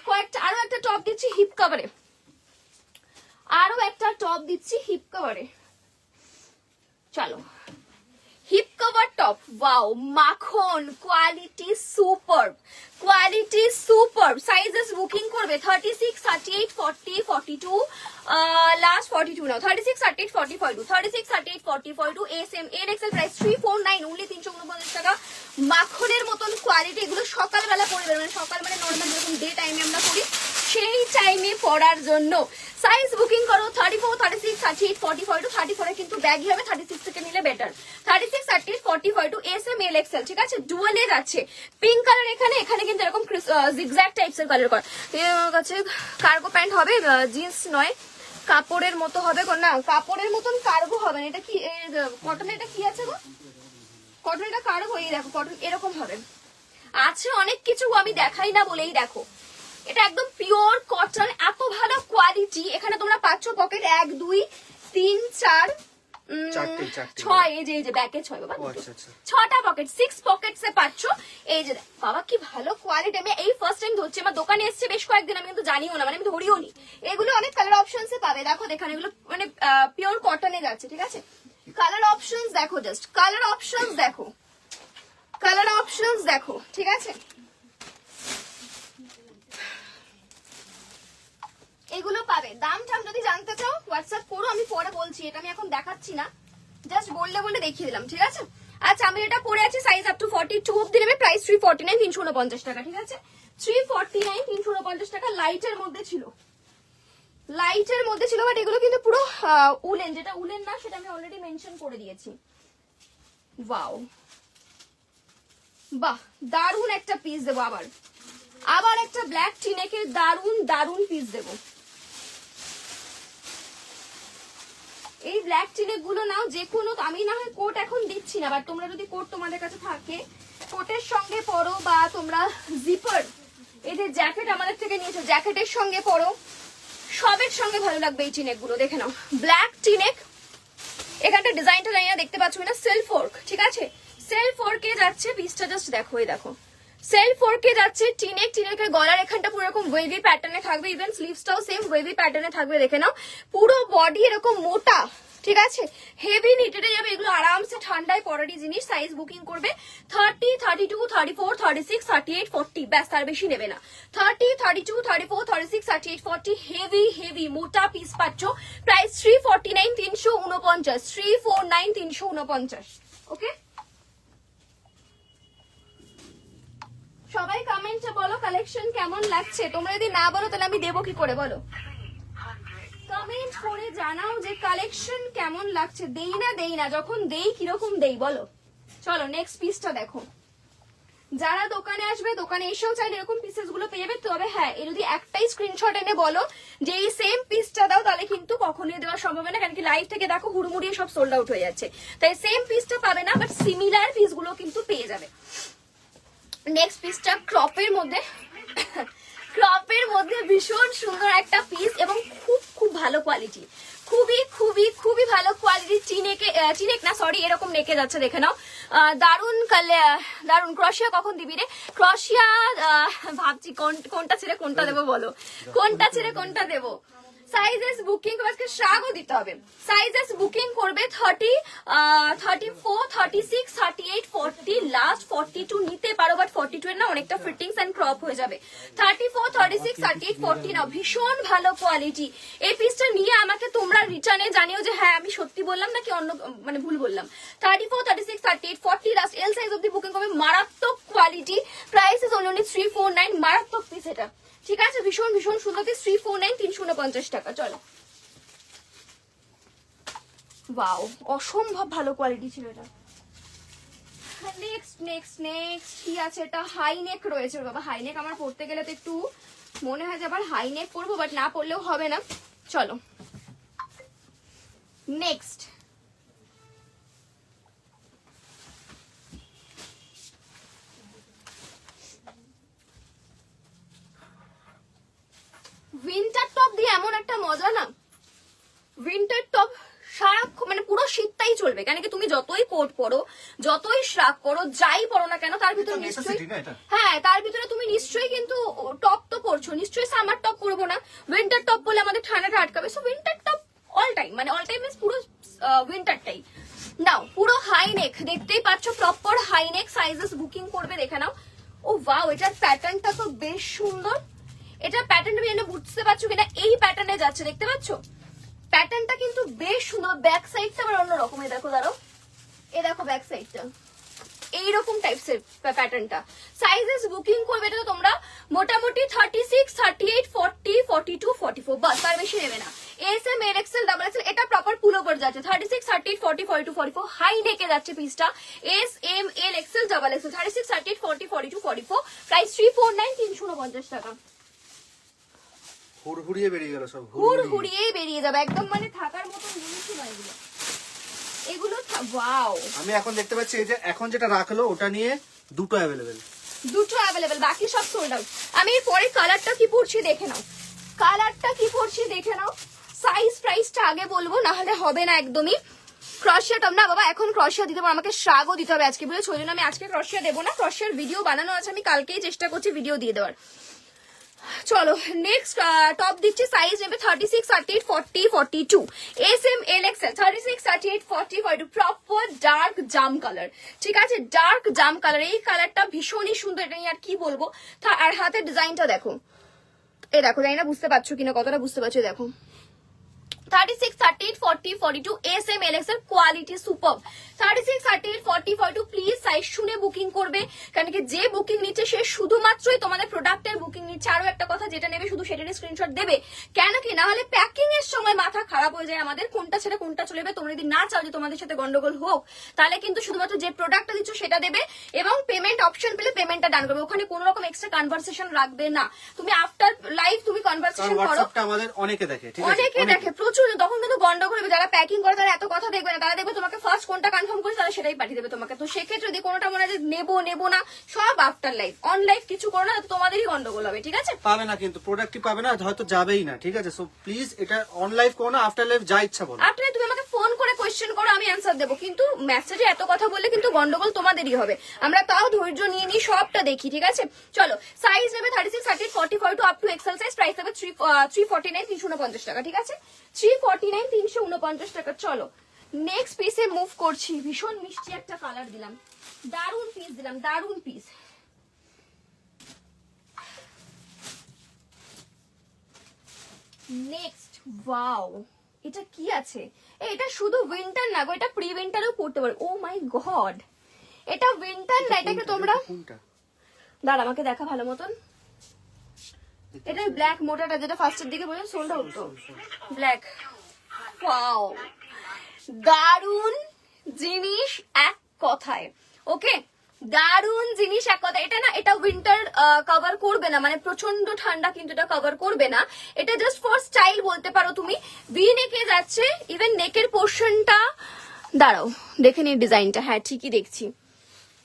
S1: কয়েকটা আরো একটা টপ দিচ্ছি হিপ কভারে, আরো একটা টপ দিচ্ছি হিপ কভারে। চলো হিপ কভার টপ, ওয়াও মাখন, কোয়ালিটি সুপারব, কোয়ালিটি সুপারব। সাইজেস বুকিং করবে 36, 38, 40, 42, লাস্ট 42 নাও, 36, 38, 40, 42, 36, 38, 40, 42, এস এম এর এক্সেল প্রাইস 349, অনলি 349 টাকা। মাখনের মতন কোয়ালিটি, এগুলো সকালবেলা পরে বেরোবে, সকাল মানে নর্মাল যেরকম ডে টাইমে আমরা পরি সেই টাইমে পরার জন্য। সাইজ বুকিং করো 34, 36, 38, 40, 42, 34 কিন্তু ব্যাগই হবে, 36 থেকে নিলে better. 36, 38, 40, 42, S M L XL, ঠিক আছে, ডুয়ালে যাচ্ছে। পিঙ্ক কালার এখানে, এখানে কিন্তু এরকম জিগজ্যাগ টাইপস এর কালার করা। এর কাছে কার্গো প্যান্ট হবে, জিন্স নয়, কাপড়ের মতো হবে না, কাপড়ের মতন কার্গো হবে না। এটা কি কটন, এটা কি আছে গো, কটন, এটা কার্গো, এই দেখো কটন এরকম হবে। আছে অনেক কিছু আমি দেখাই না বলেই দেখো, এটা একদম পিওর কটন, এত ভালো কোয়ালিটি। এখানে তোমরা পাচ্ছ পকেট 1, 2, 3, 4, 6, এই যে ব্যাকে 6 বাবা, 6টা পকেট, 6 পকেটস এ পাচ্ছ। এই যে বাবা কি ভালো কোয়ালিটি, আমি এই ফার্স্ট টাইম ধরছি, আমার দোকানে এসছে বেশ কয়েকদিন, আমি কিন্তু জানিও না, মানে আমি ধরিও নি। এগুলো অনেক কালার অপশনস এ পাবে, দেখো দেখান, এগুলো মানে পিওর কটনে যাচ্ছে, ঠিক আছে। কালার অপশনস দেখো, জাস্ট কালার অপশনস দেখো, কালার অপশনস দেখো, ঠিক আছে। এগুলো পাবে। দাম টাম যদি জানতে চাও হোয়াটসঅ্যাপ করো, আমি পরে বলছি, এটা আমি এখন দেখাচ্ছি না, জাস্ট বললে দেখিয়ে দিলাম, ঠিক আছে। আচ্ছা আমি এটা পরে আছি, সাইজ আপ টু 42 অবধি নেবে, প্রাইস 349, 349 টাকা, ঠিক আছে, 349, 349 টাকা। লাইটের মধ্যে ছিল, লাইটের মধ্যে ছিল, বাট এগুলো কিন্তু পুরো উলেন, যেটা উলেন না সেটা আমি অলরেডি মেনশন করে দিয়েছি। ওয়াও, বাহ, দারুন একটা পিস দেবো। আবার একটা ব্ল্যাক টিনেকের দারুন পিস দেবো। এই ব্ল্যাক টিনেক গুলো নাও, যে কোনো, আমি না হয় কোট এখন দিচ্ছি না, বাট তোমরা যদি কোট তোমাদের কাছে থাকে কোটের সঙ্গে পরো, বা তোমরা জিপার, এই যে জ্যাকেট আমাদের থেকে নিয়েছো, জ্যাকেটের সঙ্গে পরো, সবের সঙ্গে ভালো লাগবে এই টিনেক গুলো। দেখে নাও, ব্ল্যাক টিনেক, এখানটা ডিজাইনটা জানি না দেখতে পাচ্ছ না, সেলফ ওয়ার্ক, ঠিক আছে, সেলফ ওয়ার্কে যাচ্ছে পিসটা, জাস্ট দেখো, এই দেখো সেলফ ওয়ার্কে যাচ্ছে। টিনেকের গলার এখানটা পুরো এরকম ওয়েভি প্যাটার্নে থাকবে, ইভেন স্লিভসটাও সেম ওয়েভি প্যাটার্নে থাকবে, দেখে নাও। পুরো বডি এরকম মোটা, ঠিক আছে, হেভি নিটেডে যাবে এগুলো, আরামসে ঠান্ডায় পরারই জিনিস। সাইজ বুকিং করবে 30, 32, 34, 36, 38, 40, ব্যাস তার বেশি নেবে না। 30, 32, 34, 36, 38, 40, হেভি হেভি মোটা পিস পাচ্ছ। প্রাইস 349, 349, 349, 349। ওকে, সবাই কমেন্টে বলো কালেকশন কেমন লাগছে। তোমরা যদি না বলো তাহলে আমি দেবো কি করে, বলো কমেন্ট করে জানাও যে কালেকশন কেমন লাগছে। দেই না, যখন দেই কিরকম দেই বলো। চলো নেক্সট পিসটা দেখো। যারা দোকানে আসবে, দোকানে এসেও চাইলে এরকম পিসেস গুলো পেয়ে যাবে। তবে হ্যাঁ, এর যদি একটাই স্ক্রিনশট এনে বলো যে এই সেম পিসটা দাও, তাহলে কিন্তু কখনোই দেওয়া সম্ভব না, কারণ কি লাইভ থেকে দেখো হুড়মুড়িয়ে সব সোল্ড আউট হয়ে যাচ্ছে। তাই সেম পিসটা পাবে না, বাট সিমিলার পিস গুলো কিন্তু পেয়ে যাবে। নেক্সট পিসটা ক্রপের মধ্যে, ক্রপের মধ্যে ভীষণ সুন্দর একটা পিস এবং খুব খুব ভালো কোয়ালিটি, খুবই খুবই খুবই ভালো কোয়ালিটি। চিনেক না, সরি, এরকম নেকে যাচ্ছে, দেখে নাও। দারুন দারুন। ক্রশিয়া কখন দিবি রে? ক্রশিয়া ভাবছি কোনটা ছেড়ে কোনটা দেবো, বলো কোনটা ছেড়ে কোনটা দেবো। সাইজেস বুকিং আজকে শ্রাগও দিতে হবে। সাইজেস বুকিং করবে 30, 34, 36, 38, 40, লাস্ট 42 নিতে পারো, বাট 42 এর না অনেকটা ফিটিংস এন্ড ক্রপ হয়ে যাবে। 34, 36, 38, 40 নাও, ভীষণ ভালো কোয়ালিটি। এই পিসটা নিয়ে আমাকে তোমরা রিটার্নে জানিও যে হ্যাঁ আমি সত্যি বললাম নাকি অন্য মানে ভুল বললাম। 34, 36, 38, 40 লাস্ট এল সাইজ অব্দি বুকিং করবে। মারাত্মক কোয়ালিটি। প্রাইস ইজ অনলি 349, মারাত্মক পিস এটা, ঠিক আছে, ভীষণ ভীষণ সুন্দর পিস। 349, 349 টাকা। চলো, ওয়াও, অসম্ভব ভালো কোয়ালিটি ছিল এটা। নেক্সট নেক্সট নেক্সট কি আছে? এটা হাই নেক রয়েছে। বাবা, হাই নেক আমার পড়তে গেলে তো একটু মনে হয় যে আবার হাই নেক পরবো, বাট না পরলেও হবে না। চলো নেক্সট, উইন্টার টপ দিয়ে এমন একটা মজা না, উইন্টার টপ সারাক্ষণ মানে পুরো শীতটাই চলবে, কেন কি তুমি যতই কোট পরো, যতই শ্রাক করো, যাই পরো না কেন, তার ভিতরে নিশ্চয়ই, হ্যাঁ তার ভিতরে তুমি নিশ্চয়ই কিন্তু টপ তো পরছো, নিশ্চয়ই সামার টপ পরবো না, উইন্টার টপ বলে আমাদের ঠান্ডাটা আটকাবে। So winter top all time, মানে অল টাইম মিন্স পুরো উইন্টারটাই নাও। পুরো হাই নেক দেখতেই পাচ্ছ, proper high neck. Sizes booking করবে, দেখে নাও। ও ওয়াও, এটার প্যাটার্নটা তো বেশ সুন্দর। এটা প্যাটার্নটা আমি বুঝতে পারছো কিনা, এই প্যাটার্নে যাচ্ছে, দেখতে পাচ্ছ প্যাটার্নটা কিন্তু বেশ সুন্দর। ব্যাক সাইডটা আবার অন্য রকমের, দেখো দাঁড়ো, এ দেখো ব্যাক সাইডটা এইরকম টাইপসের প্যাটার্নটা। সাইজেস বুকিং করবে এটা তো তোমরা মোটামুটি 36, 38, 40, 42, 44, বাস তার বেশি নেবে না। S M, L XL, double XL, এটা প্রপার পুল ওভার যাচ্ছে। 36, 38, 40, 42, 44 হাই নেকে যাচ্ছে পিসটা। S M, L XL, double XL, 36, 38, 40, 42, 44, price 349, 349 টাকা।
S2: হুড়হুড়িয়ে বেরিয়ে গেল সব,
S1: হুড়হুড়িয়েই বেরিয়ে যাবে একদম, মানে থাকার মতন জিনিসই নয় এগুলো। এগুলো ওয়াও,
S2: আমি এখন দেখতে পাচ্ছি এই যে এখন যেটা রাখলো ওটা নিয়ে দুটো অ্যাভেলেবেল,
S1: বাকি সব সোল্ড আউট। আমি পরে কালারটা কি পড়ছি দেখে নাও, কালারটা কি পড়ছি দেখে নাও। সাইজ প্রাইসটা আগে বলবো, না হলে হবে না একদমই। ক্রশিয়া টপ না বাবা, এখন ক্রশিয়া দিতে হবে, আমাকে শ্রাগও দিতে হবে আজকে বলে, ওই জন্য আমি আজকে ক্রশিয়া দেবো না। ক্রশিয়ার ভিডিও বানানো আছে, আমি কালকেই চেষ্টা করছি ভিডিও দিয়ে দেওয়ার। চলো নেক্সট টপ দিচ্ছি। সাইজ নেবে 36, 38, 40, 42, S M, L XL, 36, 38, 40, 42, proper dark jam colour, ঠিক আছে, ডার্ক জাম কালার। এই কালারটা ভীষণই সুন্দর, এটা নিয়ে আর কি বলবো। আর হাতের ডিজাইনটা দেখো, এই দেখো, জানি না বুঝতে পারছো কিনা, কতটা বুঝতে পারছো দেখো। 36, 38, 40, 42, S M, L XL, quality super. 36, 38, 40, 42 please size শুনে বুকিং করবে, কারণ কি যে বুকিং নিচ্ছে সে শুধুমাত্রই তোমাদের প্রোডাক্টের বুকিং নিচ্ছে। আরো একটা কথা, যেটা নেবে শুধু সেটারই স্ক্রিনশট দেবে, কেন কি না হলে প্যাকিং এর সময় মাথা খারাপ হয়ে যায় আমাদের, কোনটা ছেড়ে কোনটা চলে যাবে। তোমরা যদি না চাও যে তোমাদের সাথে গন্ডগোল হোক, তাহলে কিন্তু শুধুমাত্র যে প্রোডাক্টটা দিচ্ছ সেটা দেবে, এবং পেমেন্ট অপশন পেলে পেমেন্টটা ডান করবে, ওখানে কোনো রকম এক্সট্রা কনভারসেশন রাখবে না। তুমি আফটার লাইভ তুমি কনভারসেশন করো,
S2: আমাদের অনেকে দেখে, ঠিক আছে,
S1: অনেকে দেখে প্রচুর, তখন কিন্তু গন্ডগোল হবে। যারা প্যাকিং করে তারা এত কথা দেখবে না, তারা দেখবে তোমাকে ফার্স্ট কোনটা কনফার্ম করে তারা সেটাই পাঠিয়ে দেবে তোমাকে। তো সেক্ষেত্রে যদি কোনোটা মনে হয় যে নেবো না, সব আফটার লাইভ, অন লাইভ কিছু করো না, তোমাদেরই গন্ডগোল হবে, ঠিক আছে।
S2: পাবে না কিন্তু প্রোডাক্টই পাবে না, হয়তো যাবেই না, ঠিক আছে। সো প্লিজ এটা অন লাইভ করো না, আফটার লাইভ যা ইচ্ছা বলো।
S1: আপনি তুমি আমাকে ফোন করে কোয়েশ্চেন কোয়েশ্চেন করো, আমি অ্যান্সার দেবো, কিন্তু মেসেজে এত কথা বললে কিন্তু গন্ডগোল তোমাদেরই হবে। আমরা তাও ধৈর্য নিয়ে নিই, সবটা দেখি, ঠিক আছে? চলো, সাইজ নেবে 36, 38, 44 to up to XL size. Price নেবে 349, 349 টাকা, ঠিক আছে? 349, 349 টাকা। চলো নেক্সট পিসে মুভ করছি। ভীষণ মিষ্টি একটা কালার দিলাম, দারুন পিস দিলাম, দারুন পিস। নেক্সট, ওয়াও, এটা কি আছে? এটা শুধু উইন্টার না গো, এটা প্রি উইন্টারও পড়তে পারো। ও মাই গড, এটা উইন্টার না, এটাকে তোমরা দাঁড়া আমাকে দেখা ভালো মতন। এটা ব্ল্যাক মোটাটা যেটা ফার্স্টের দিকে বলে সোল্ড আউট, তো ব্ল্যাক। ওয়াও, দারুন জিনিস এক কথায়। ওকে, দারুন জিনিস এক কথা। এটা না, এটা উইন্টার কভার করবে না, মানে প্রচন্ড ঠান্ডা কিন্তু এটা কভার করবে না। এটা জাস্ট ফর স্টাইল বলতে পারো তুমি। ভি নেকে যাচ্ছে, ইভেন নেকের পোর্শনটা, দাঁড়াও দেখে নি ডিজাইনটা। হ্যাঁ ঠিকই দেখছি,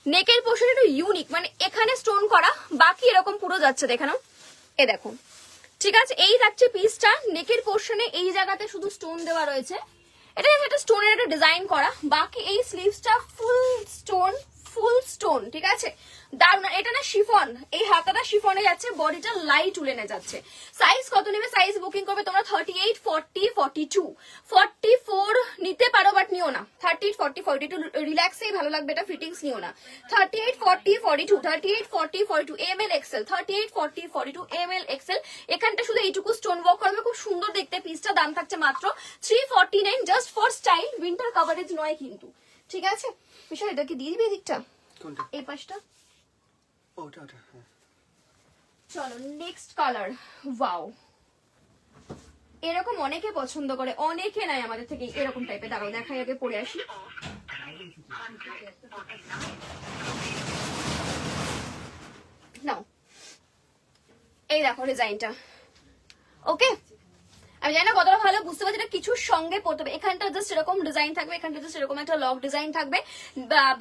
S1: নেকের পোর্শন একটু ইউনিক, মানে এখানে স্টোন করা, বাকি এরকম পুরো যাচ্ছে, দেখানো এ দেখো, ঠিক আছে? এই থাকছে পিসটা, নেকের পোর্শনে এই জায়গাতে শুধু স্টোন দেওয়া রয়েছে। এটা একটা স্টোনের একটা ডিজাইন করা, বাকি এই স্লিভসটা ফুল স্টোন, ফুল স্টোন, ঠিক আছে? দারুণ। এটা না শিফন, এই হাতাটা শিফনে যাচ্ছে, বডিটা লাইট উলেনে যাচ্ছে। সাইজ কত নেবে? সাইজ বুকিং করবে তোমরা 38, 40, 42, 44 নিতে পারো, বাট নিও না। 38, 40, 42 রিল্যাক্সেই ভালো লাগবে, এটা ফিটিংস নিও না। 38, 40, 42, 38, 40, 42 ml এক্সেল, 38, 40, 42 ml এক্সেল। এখানটা শুধু এইটুকু স্টোন ওয়ার্ক করবে, খুব সুন্দর দেখতে পিসটা। দাম থাকছে মাত্র 349, just for style, winter coverage নয় কিন্তু, ঠিক আছে? বিশাল, এটা কি দিয়ে দিবি দিকটা, এই পাশটা?
S2: ওটা ওটা, হ্যাঁ।
S1: চলো নেক্সট কালার। ওয়াও, এরকম অনেকে পছন্দ করে, অনেকে নাই আমাদের থেকে এরকম টাইপের। দাঁড়াও দেখাই, আগে পরে আসি। নাও, এই দেখো ডিজাইনটা। ওকে, আমি জানি না কতটা ভালো বুঝতে পারছি, এটা কিছুর সঙ্গে পড়তে হবে। এখানটা জাস্ট এরকম ডিজাইন থাকবে, এখানটা জাস্ট এরকম একটা লক ডিজাইন থাকবে,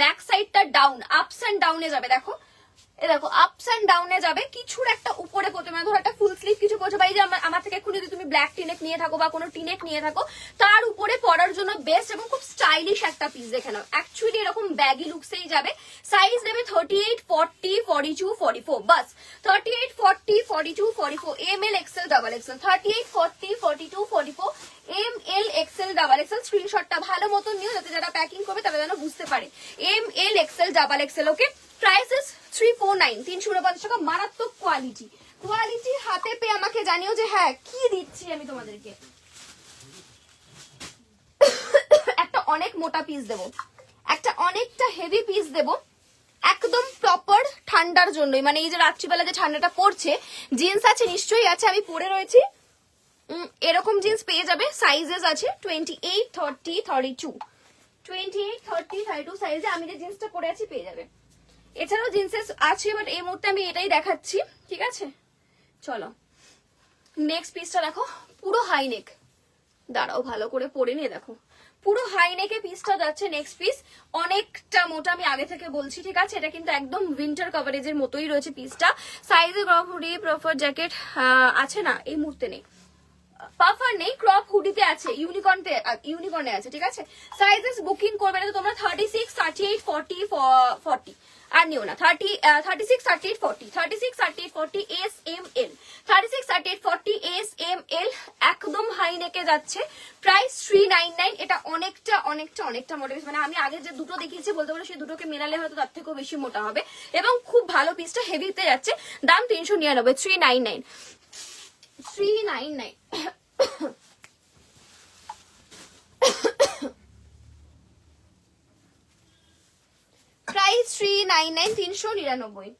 S1: ব্যাক সাইডটা ডাউন, আপস এন্ড ডাউনে যাবে। দেখো এ দেখো, আপস এন্ড ডাউনে যাবে, কিছুর একটা উপরে পড়তে, মানে ধরো একটা ফুল স্লিভ কিছু পড়ছো, বা এই যে আমার থেকে এখন যদি তুমি ব্ল্যাক টিনেক নিয়ে থাকো বা কোনো টিনেক নিয়ে থাকো, তার উপরে পরার জন্য বেস্ট এবং খুব স্টাইলিশ একটা পিস। দেখে নাও, অ্যাকচুয়ালি এরকম ব্যাগি লুকসেই যাবে। সাইজ নেবে 38, 40, 42, 44, বাস 38, 40, 42, 44 ml XL, double XL. 38, 40, 42, 44 ml XL, double XL. স্ক্রিনশটটা ভালো মতন নিও, যাতে যারা প্যাকিং করবে তারা যেন বুঝতে পারে। ml XL, double XL. Okay, prices 349, 349 টাকা। মারাত্মক কোয়ালিটি, কোয়ালিটি হাতে পেয়ে আমাকে জানিও যে হ্যাঁ কি দিচ্ছি আমি তোমাদেরকে। একটা অনেক মোটা পিস দেবো, একটা অনেকটা হেভি পিস দেবো, একদম প্রপার ঠান্ডার জন্যই। মানে এই যে রাত্রিবেলা যে ঠান্ডাটা পড়ছে, জিন্স আছে নিশ্চয়ই আছে, আমি পরে রয়েছি, এরকম জিন্স পেয়ে যাবে। সাইজেস আছে 28, 30, 32, 28, 30, 32 সাইজে আমি যে জিন্সটা পরে আছি পেয়ে যাবে। এছাড়াও জিন্সেস আছে, বাট এই মুহূর্তে আমি এটাই দেখাচ্ছি, ঠিক আছে? চলো নেক্সট পিসটা দেখো, পুরো হাই নেক। দাঁড়াও ভালো করে পরে নিয়ে দেখো, পুরো হাই নেকে পিসটা যাচ্ছে। নেক্সট পিস অনেকটা মোটা, আমি আগে থেকে বলছি, ঠিক আছে? এটা কিন্তু একদম উইন্টার কভারেজের মতোই রয়েছে পিসটা। সাইজে ক্রপ হুডি, প্রপার জ্যাকেট আছে না, এই মুহূর্তে নেই। পাফার নেই, ক্রপ হুডিতে আছে, ইউনিকর্নে আছে, ঠিক আছে? সাইজেস বুকিং করবে না তো তোমরা 36, 38, 40, 40 আর নিও না। 36, 38, 40, 36, 38, 40 S M L, 36, 38, 40 S M L, একদম হাই নেকে যাচ্ছে। প্রাইস 399। এটা অনেকটা অনেকটা অনেকটা মোটা পিস, মানে আমি আগে যে দুটো দেখিয়েছি বলতে পারো সেই দুটোকে মেলালে হয়তো তার থেকেও বেশি মোটা হবে, এবং খুব ভালো পিসটা হেভিতে যাচ্ছে। দাম 399, 399, 399। প্রাইস 399, 399।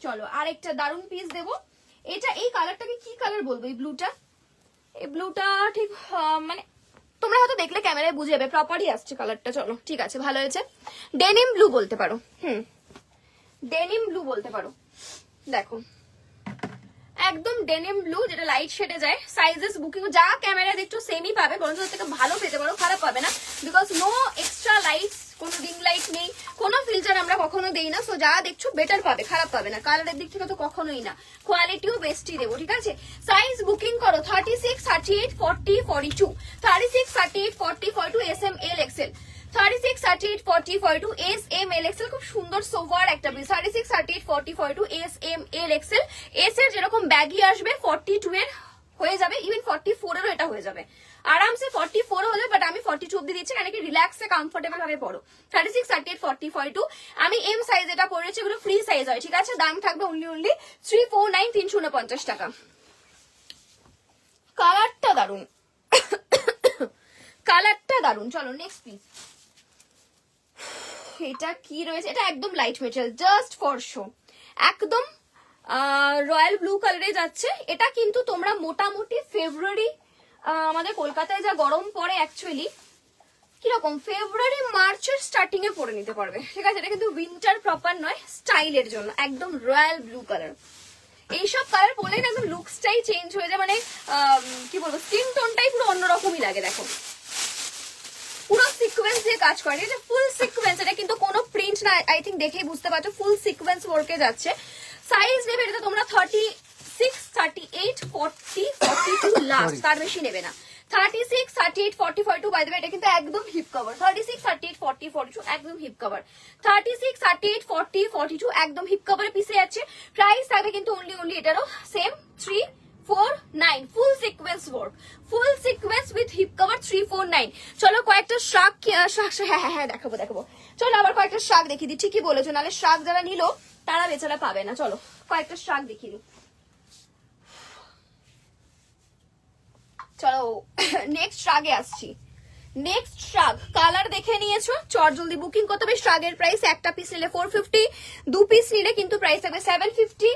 S1: চলো আরেকটা দারুন পিস দেবো। এটা এই কালারটাকে কি কালার বলবো? এই ব্লুটা, এই ব্লুটা ঠিক মানে তোমরা হয়তো দেখলে ক্যামেরায় বুঝে যাবে, প্রপারই আসছে কালারটা। চলো ঠিক আছে, ভালো হয়েছে। ডেনিম ব্লু বলতে পারো, ডেনিম ব্লু বলতে পারো। দেখো একদম ডেনিম ব্লু, যেটা লাইট শেডে যায়। সাইজেস বুকিং যা ক্যামেরা দেখছো সেমই পাবে, বরঞ্চ থেকে ভালো পেতে পারো, খারাপ পাবে না, বিকজ নো এক্সট্রা লাইটস, কোনো রিং লাইট নেই, কোনো ফিল্টার আমরা কখনো দেই না। সো যা দেখছো বেটার পাবে, খারাপ পাবে না। কালারের দিক থেকে তো কখনোই না, কোয়ালিটিও বেস্টই দেবো, ঠিক আছে? সাইজ বুকিং করো 36, 38, 40, 42, 36, 38, 40, 42, SM, L, XL, 36, 38, 40, 42, SM, L, XL, খুব সুন্দর সোভার একটা piece. 36, 38, 40, 42, SM, L, XL, S এর যেরকম ব্যাগি আসবে 42 এর হয়ে যাবে, ইভেন 44 এরও এটা হয়ে যাবে আরামসে। 44 হলে, বাট আমি 42 অব্দি দিচ্ছি কারণ কি রিল্যাক্সে কমফোর্টেবল ভাবে পড়ো। 36, 38, 40, 42 আমি এম সাইজ এটা পড়েছি, এগুলো ফ্রি সাইজ হয়, ঠিক আছে। দাম থাকবে অনলি 349, 349 টাকা। কালারটা দারুন, কালারটা দারুন। চলো নেক্সট পিস। এটা কি রয়েছে, এটা একদম light material, just for show, একদম রয়্যাল ব্লু কালারে যাচ্ছে। এটা কিন্তু তোমরা মোটামুটি ফেব্রুয়ারি, আমাদের কলকাতায় যা গরম পড়ে অ্যাকচুয়ালি, কিরকম ফেব্রুয়ারি মার্চের স্টার্টিং এ পরে নিতে পারবে, ঠিক আছে। এটা কিন্তু উইন্টার প্রপার নয়, স্টাইলের জন্য একদম রয়্যাল ব্লু কালার। এইসব কালার পরলে না একদম লুকসটাই চেঞ্জ হয়ে যায়, মানে কি বলবো, স্কিন টোনটাই পুরো অন্যরকমই লাগে। দেখো পুরো সিকোয়েন্স দিয়ে কাজ করে, এটা ফুল সিকোয়েন্স, এটা কিন্তু কোনো প্রিন্ট না, আই থিঙ্ক দেখেই বুঝতে পারছো ফুল সিকোয়েন্স ওয়ার্কে যাচ্ছে। সাইজ নেবে এটা তোমরা 36, 38, 40, 42 লাস্ট, তার বেশি নেবে না। 36, 38, 40, 42 বাই দ্য ওয়ে এটা কিন্তু একদম হিপ কভার। 36, 38, 40, 42 একদম হিপ কভার। 36, 38, 40, 42 একদম হিপ কভারে পিসে যাচ্ছে। প্রাইস থাকবে কিন্তু অনলি এটারও same 349, full sequence work, full sequence with hip cover 349। চলো কয়েকটা শাক, হ্যাঁ দেখাবো। চলো আবার কয়েকটা শাক দেখিয়ে দিই, ঠিকই বলেছো, নাহলে শাক যারা নিল তারা বেচারা পাবে না। চলো কয়েকটা শাক দেখিয়ে দিই। চলো নেক্সট শাগে আসছি। নেক্সট শাগ কালার দেখে নিয়েছো, চট জলদি বুকিং করতে হবে। শাগের প্রাইস একটা পিস নিলে 450, 2 পিস নিলে কিন্তু প্রাইস থাকবে 750।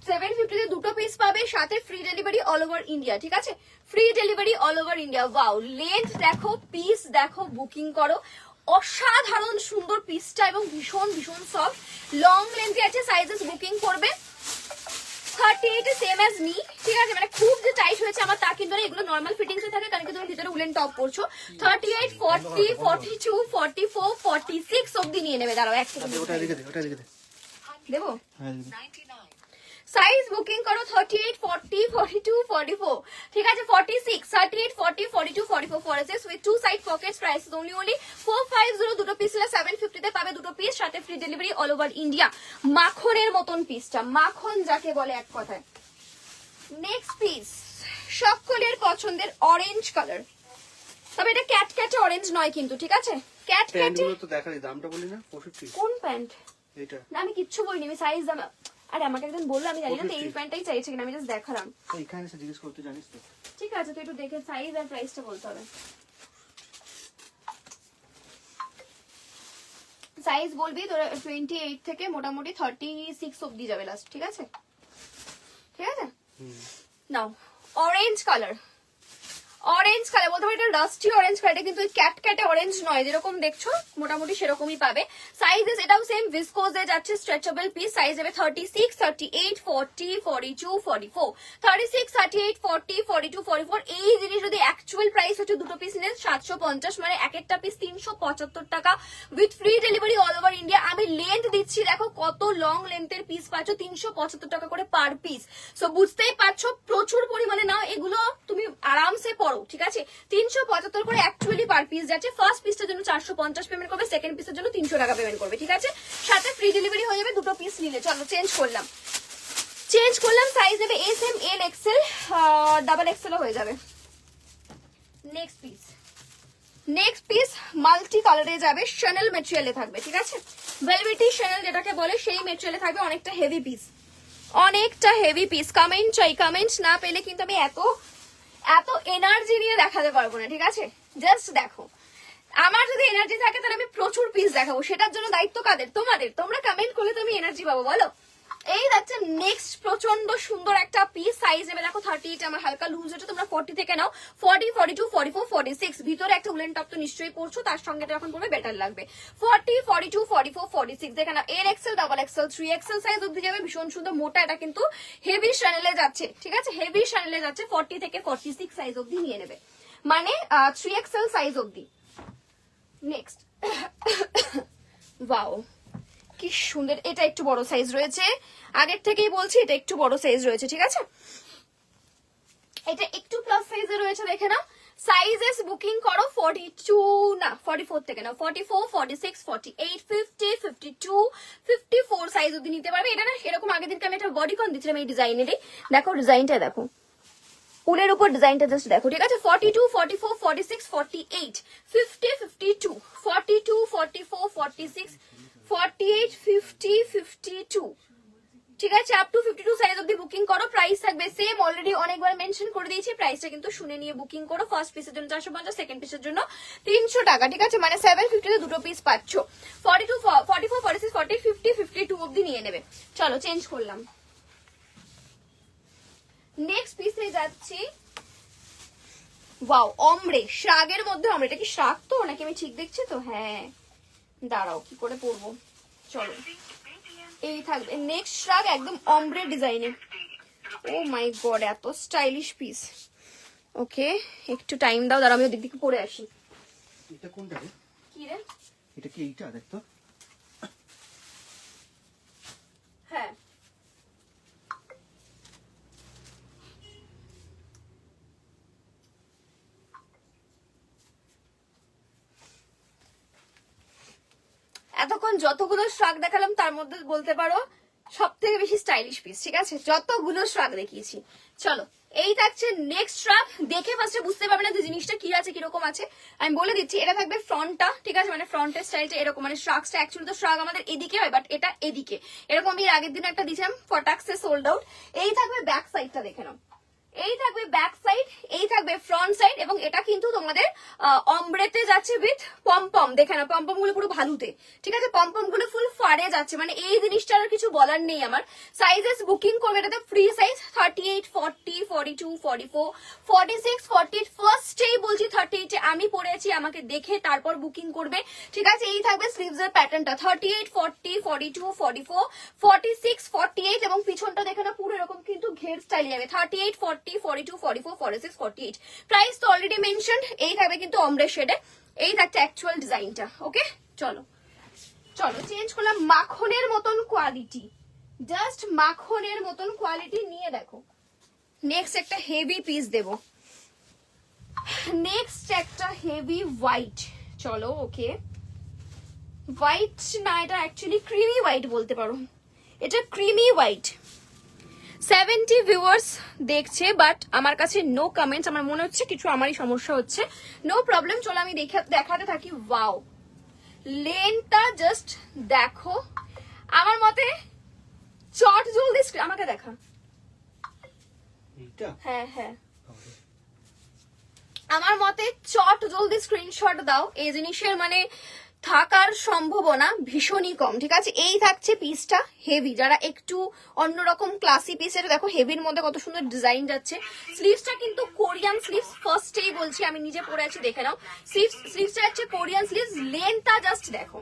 S1: 750 তে দুটো পিস পাবে, সাথে free delivery all over India, ঠিক আছে, free delivery all over India. Wow, length দেখো, পিস দেখো, বুকিং করো। অসাধারণ সুন্দর পিসটা এবং ভীষণ ভীষণ সফট, লং লেন্থে আছে। সাইজেস বুকিং করবে 38 সেম অ্যাজ মি, ঠিক আছে, মানে খুব যে টাইট হয়েছে আমার তা কিন্তু না, এগুলো নরমাল ফিটিংসে থাকে কারণ কি তুমি ভিতরে উলেন টপ পরছো। 38, 40, 42, 44, 46 অবধি নিয়ে নেবে। দাঁড়াও এক সেকেন্ড দেবো। সাইজ বুকিং করো 38, 40, 42, 44, ঠিক আছে, 46, 38, 40, 42, 44, 46 with 2 side Pockets. Price only 450, দুটো পিস নিলে 750 তে পাবে দুটো পিস, সাথে free delivery all over India. মাখনের মতন পিসটা, মাখন যাকে বলে এক কথায়। নেক্সট পিস সকলের পছন্দের অরেঞ্জ কালার, তবে এটা ক্যাটে অরেঞ্জ নয় কিন্তু, ঠিক আছে, ক্যাটে।
S2: প্যান্টগুলো তো দেখালি, দামটা বলি না 65।
S1: কোন প্যান্ট?
S2: এটা
S1: না আমি কিচ্ছু বলিনি, আমি সাইজ দাম, আরে আমাকে একদিন বললো, আমি জানি না তো এই প্যান্টটাই চাইছে কিনা, আমি জাস্ট দেখালাম।
S2: এখানে এসে জিজ্ঞেস করতে জানিস তো,
S1: ঠিক আছে, তো একটু দেখে সাইজ আর প্রাইসটা বলতে হবে। সাইজ বলবি তোর 28 থেকে মোটামুটি 36 অবধি যাবে লাস্ট, ঠিক আছে, ঠিক আছে। নাও অরেঞ্জ কালার, অরেঞ্জ কালার বলতে পারি, এটা রাস্টি অরেঞ্জ কালার, এটা কিন্তু ক্যাটে অরেঞ্জ নয়, যেরকম দেখছো মোটামুটি সেরকমই পাবে। সাইজেস এটাও সেম ভিসকোজে যাচ্ছে, স্ট্রেচেবল পিস। সাইজ যাবে 36, 38, 40, 42, 44, 36, 38, 40, 42, 44। এই জিনিস যদি অ্যাকচুয়াল প্রাইস হচ্ছে দুটো পিস নিলে 750, মানে এক একটা পিস 375 টাকা with free delivery all over India. আমি লেন্থ দিচ্ছি, দেখো কত লং লেন্থের পিস পাচ্ছ, 375 টাকা করে পার পিস। সো বুঝতেই পারছো প্রচুর পরিমাণে নাও, এগুলো তুমি আরামসে পড়ো, ঠিক আছে। 375 করে অ্যাকচুয়ালি পার পিস যাচ্ছে। ফার্স্ট পিসটার জন্য 450 পেমেন্ট করবে, সেকেন্ড পিসের জন্য 300 টাকা পেমেন্ট করবে, ঠিক আছে, সাথে ফ্রি ডেলিভারি হয়ে যাবে দুটো পিস নিলে। চলো চেঞ্জ করলাম, সাইজ নেবে S M L XL, double এক্সেলও হয়ে যাবে। নেক্সট পিস মাল্টি কালারে যাবে, শ্যানেল ম্যাটেরিয়ালে থাকবে, ঠিক আছে, ভেলভেটি শ্যানেল যেটাকে বলে সেই ম্যাটেরিয়ালে থাকবে। অনেকটা হেভি পিস, কমেন্ট চাই, কমেন্ট না পেলে কিন্তু আমি এত এনার্জি নিয়ে দেখাতে পারবো না, ঠিক আছে। জাস্ট দেখো, আমার যদি এনার্জি থাকে তাহলে আমি প্রচুর পিস দেখাবো, সেটার জন্য দায়িত্ব কাদের? তোমাদের। তোমরা কমেন্ট করলে তুমি এনার্জি পাবো, বলো। এই যাচ্ছে নেক্সট প্রচন্ড সুন্দর একটা পিস। সাইজ নেবে দেখো 38, আমার হালকা লুজ হচ্ছে, তোমরা 40 থেকে নাও। 40, 42, 44, 46 ভিতরে একটা উলেন টপ তো নিশ্চয়ই পড়ছো, তার সঙ্গে এটা যখন পড়বে বেটার লাগবে। 40, 42, 44, 46 দেখে নাও। এর Excel, double XL, 3XL size অব্দি যাবে, ভীষণ সুন্দর মোটা। এটা কিন্তু হেভি শ্যানেলে যাচ্ছে, ঠিক আছে, হেভি শ্যানেলে যাচ্ছে। 40 থেকে 46 সাইজ অব্দি নিয়ে নেবে, মানে 3XL সাইজ অব্দি। নেক্সট ওয়াও কি সুন্দর, এটা একটু বড় সাইজ রয়েছে, আগের থেকেই বলছি এটা একটু বড় সাইজ রয়েছে, ঠিক আছে, এটা একটু প্লাস সাইজে রয়েছে, দেখে নাও। সাইজেস বুকিং করো 42 না 44 থেকে না 44 46 48 50 52 54 সাইজ অবধি নিতে পারবে। এটা না এরকম আগের দিনকে আমি একটা বডিকন দিচ্ছিলাম এই ডিজাইনেরই, দেখো ডিজাইনটা দেখো, উলের উপর ডিজাইনটা জাস্ট দেখো, ঠিক আছে। 42 44 46 48 50 52 42 44 46 48 50 52, ঠিক আছে, আপ টু 52 সাইজ অবধি বুকিং করো। প্রাইস থাকবে সেম, অলরেডি অনেকবার মেনশন করে দিয়েছি, প্রাইসটা কিন্তু শুনে নিয়ে বুকিং করো। ফার্স্ট পিসের জন্য 450, সেকেন্ড পিসের জন্য 300 টাকা, ঠিক আছে, মানে 750 তে দুটো পিস পাচ্ছ। 42 44 46 48 50 52 অবধি নিয়ে নেবে। চলো চেঞ্জ করলাম, নেক্সট পিসে যাচ্ছি। ওয়াও, অমরে, শ্রাগের মধ্যে অমরে, এটা কি শ্রাগ তো নাকি আমি ঠিক দেখছি তো? হ্যাঁ, দাঁড়াও কি করে পরবো, চলো এই থাকবে নেক্সট শ্রাগ, একদম অমরে ডিজাইনে। ও মাই গড, এত স্টাইলিশ পিস। ওকে, একটু টাইম দাও, দাঁড়াও আমি ওদিক দিকে পরে আসি।
S2: এটা কোনটা রে?
S1: কি রে?
S2: এটা কি এইটা দেখতো?
S1: হ্যাঁ, এতক্ষণ যতগুলো শ্রাগ দেখালাম তার মধ্যে বলতে পারো সব থেকে বেশি স্টাইলিশ পিস, ঠিক আছে, যতগুলো শ্রাগ দেখিয়েছি। চলো এই থাকছে নেক্সট শ্রাগ, দেখে ফার্স্টে বুঝতে পারবে না যে জিনিসটা কি আছে কিরকম আছে, আমি বলে দিচ্ছি। এটা থাকবে ফ্রন্টটা, ঠিক আছে, মানে ফ্রন্টের স্টাইলটা এরকম, মানে শ্রাগটা অ্যাকচুয়ালি তো শ্রাগ আমাদের এদিকে হয়, বাট এটা এদিকে এরকম। আমি আগের দিন একটা দিয়েছিলাম ফটাক্সে সোল্ড আউট। এই থাকবে ব্যাক সাইডটা, দেখে নাও, এই থাকবে ব্যাক সাইড, এই থাকবে ফ্রন্ট সাইড, এবং এটা কিন্তু তোমাদের অমব্রেতে যাচ্ছে উইথ পমপম, দেখে না পমপম গুলো পুরো ভালুতে, ঠিক আছে, পমপম গুলো ফুল ফাড়ে যাচ্ছে, মানে এই জিনিসটার আর কিছু বলার নেই আমার। সাইজেস বুকিং করবে, এটাতে ফ্রি সাইজ 38 40 42 44 46 48, ফার্স্টেই বলছি 38 আমি পরেছি, আমাকে দেখে তারপর বুকিং করবে, ঠিক আছে। এই থাকবে স্লিভস এর প্যাটার্নটা 38 40 42 44 46 48, এবং পিছনটা দেখে না পুরো এরকম কিন্তু ঘের স্টাইল যাবে 38 40 42 44 46 48। প্রাইস তো অলরেডি মেনশন। এই থাকবে কিন্তু অমরে শেডে, এই থাকছে অ্যাকচুয়াল ডিজাইনটা। ওকে, চলো চলো চেঞ্জ করলাম। মাখনের মতন কোয়ালিটি, জাস্ট মাখনের মতন কোয়ালিটি নিয়ে দেখো। নেক্সট একটা হেভি পিস দেব, নেক্সট একটা হেভি হোয়াইট। চলো, ওকে, হোয়াইট না, এটা অ্যাকচুয়ালি ক্রিমি হোয়াইট বলতে পারো, এটা ক্রিমি হোয়াইট। 70 ভিউয়ার্স দেখছে, বাট আমার কাছে নো কমেন্টস, আমার মনে হচ্ছে কিছু আমারই সমস্যা হচ্ছে, নো প্রবলেম। চলো আমি দেখাতে থাকি। ওয়াও, লেনটা জাস্ট দেখো, আমার মতে চট জলদি আমাকে দেখা।
S2: এইটা?
S1: হ্যাঁ হ্যাঁ, আমার মতে চট জলদি স্ক্রিনশট দাও, এই জিনিসের মানে থাকার সম্ভাবনা ভীষণই কম, ঠিক আছে। এই থাকছে পিসটা হেভি, যারা একটু অন্যরকম ক্লাসি পিসের, দেখো হেভির মধ্যে কত সুন্দর ডিজাইন যাচ্ছে। স্লিভসটা কিন্তু কোরিয়ান স্লিভস, ফার্স্টেই বলছি, আমি নিজে পরে আছি, দেখে নাও। স্লিভসটা হচ্ছে কোরিয়ান স্লিভস। লেন্থটা জাস্ট দেখো,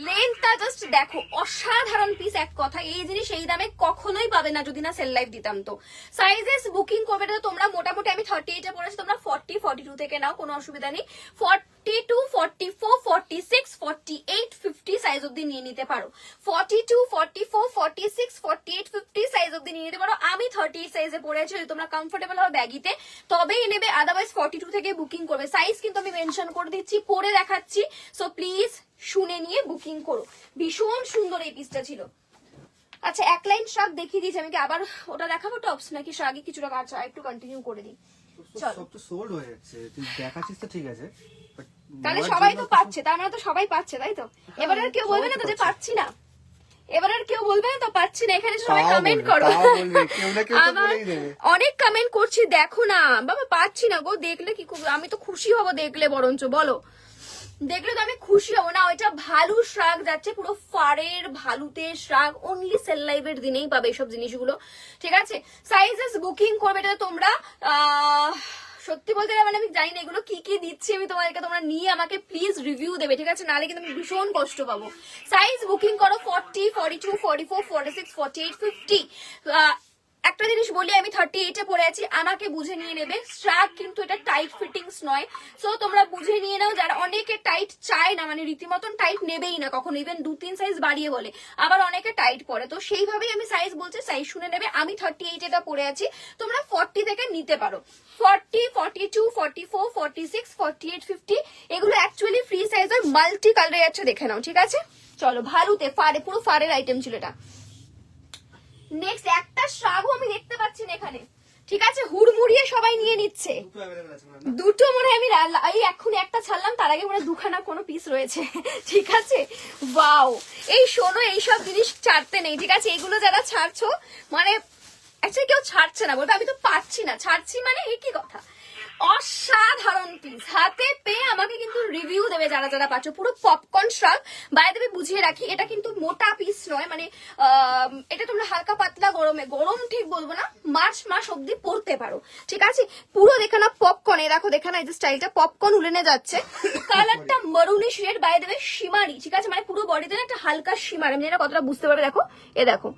S1: লেন্থটা জাস্ট দেখো, অসাধারণ পিস। এক কথা, এই জিনিস এই দামে কখনোই পাবে না যদি না সেল লাইফ দিতাম তো। সাইজেস বুকিং করবে তো তোমরা, মোটামুটি আমি 38 এ পড়েছি, তোমরা 40 42 থেকে নাও, কোনো অসুবিধা নেই। 42 44 46 48 50 সাইজ অবধি নিয়ে নিতে পারো। 42 44 46 48 50 সাইজ অবধি নিয়ে নিতে পারো। আমি 38 সাইজে পড়েছি, যদি তোমরা কমফোর্টেবল হবে ব্যাগিতে তবেই নেবে, আদারওয়াইজ 42 থেকে বুকিং করবে। সাইজ কিন্তু আমি মেনশন করে দিচ্ছি, পরে দেখাচ্ছি, সো প্লিজ শুনে নিয়ে বুকিং করো। ভীষণ সুন্দর এই পিসটা ছিল। আচ্ছা, এক লাইন শ্রাগ দেখিয়ে দিয়েছি, আমি কি আবার ওটা দেখাবো টপস, নাকি শ্রাগে কিছুটা কাজ একটু কন্টিনিউ করে দিই? চলো,
S2: সব তো সোল্ড হয়ে যাচ্ছে, তুই দেখাচ্ছিস তো ঠিক আছে, but
S1: তাহলে
S2: নেওয়ার
S1: সবাই
S2: জন্য
S1: তো পাচ্ছে, তার মানে তো সবাই পাচ্ছে, তাই তো? এবার আর কেউ বলবে না তো যে পাচ্ছি না, এবার আর কেউ বলবে না তো পাচ্ছি না, এখানে সবাই
S2: তাও
S1: কমেন্ট
S2: বলবে,
S1: করো।
S2: তাও বলবে, কেউ না কেউ তো
S1: আমার
S2: বলেই দেবে।
S1: অনেক কমেন্ট করছি, দেখো না বাবা, পাচ্ছি না গো, দেখলে কি আমি তো খুশি হব, দেখলে বরঞ্চ বলো, দেখলে তো আমি খুশি হব না। ওইটা ভালু শ্রাগ যাচ্ছে, পুরো ফাড়ের ভালুতে শ্রাগ, অনলি সেল লাইভের দিনেই পাবে এইসব জিনিসগুলো, ঠিক আছে। সাইজেস বুকিং করবে এটা তোমরা, সত্যি বলতে গেলে মানে আমি জানি না এগুলো কি কি দিচ্ছি আমি তোমাদেরকে, তোমরা নিয়ে আমাকে প্লিজ রিভিউ দেবে, ঠিক আছে, নাহলে কিন্তু আমি ভীষণ কষ্ট পাবো। সাইজ বুকিং করো 40 42 44 46 48 50। একটা জিনিস বলি, আমি 38 এ পরে আছি, আমাকে বুঝে নিয়ে নেবে। স্ট্র্যাপ কিন্তু এটা টাইট ফিটিংস নয়, সো তোমরা বুঝে নিয়ে নাও। যারা অনেকে টাইট চায় না, মানে রীতিমতন টাইট নেবেই না কখনো, ইভেন 2-3 সাইজ বাড়িয়ে বলে, আবার অনেকে টাইট পরে, তো সেইভাবেই আমি সাইজ বলছি, সাইজ শুনে নেবে। আমি 38 এটা পরে আছি, তোমরা 40 থেকে নিতে পারো। 40, 42, 44, 46, 48, 50 এগুলো অ্যাকচুয়ালি ফ্রি সাইজ আর মাল্টি কালারে আছে, দেখে নাও, ঠিক আছে? চলো, ভালুতে ফারে, পুরো ফারের আইটেম ছিল এটা। নেক্সট একটা শ্রাগও আমি দেখতে পাচ্ছি না এখানে, ঠিক আছে? হুড়মুড়িয়ে সবাই নিয়ে নিচ্ছে। দুটো মনে হয় আমি এই এখন একটা ছাড়লাম, তার আগে মনে হয় দুখানা কোনো পিস রয়েছে, ঠিক আছে? ওয়াও, এই শোনো, এইসব জিনিস ছাড়তে নেই, ঠিক আছে? এগুলো যারা ছাড়ছো, মানে অ্যাকচুয়ালি কেউ ছাড়ছে না, বলবে আমি তো পাচ্ছি না, ছাড়ছি মানে এই কি কথা? অসাধারণ পিস হাতে পেয়ে আমাকে কিন্তু রিভিউ দেবে যারা যারা পাচ্ছ। পুরো পপকর্ন শ্রাগ, বাইরে দেবে বুঝিয়ে রাখি, এটা কিন্তু মোটা পিস নয়, মানে এটা তোমরা হালকা পাতলা গরমে, গরম ঠিক বলবো না, মার্চ মাস অব্দি পরতে পারো, ঠিক আছে? পুরো দেখে না পপকর্ন, এ দেখো, দেখে না এই যে স্টাইলটা পপকর্ন উলেনে যাচ্ছে, কালারটা মারুনিশ রেড, বাইরে দেবে শিমারি, ঠিক আছে? মানে পুরো বডিতে না একটা হালকা শিমার, আমি এটা কতটা বুঝতে পারবে দেখো, এ দেখো,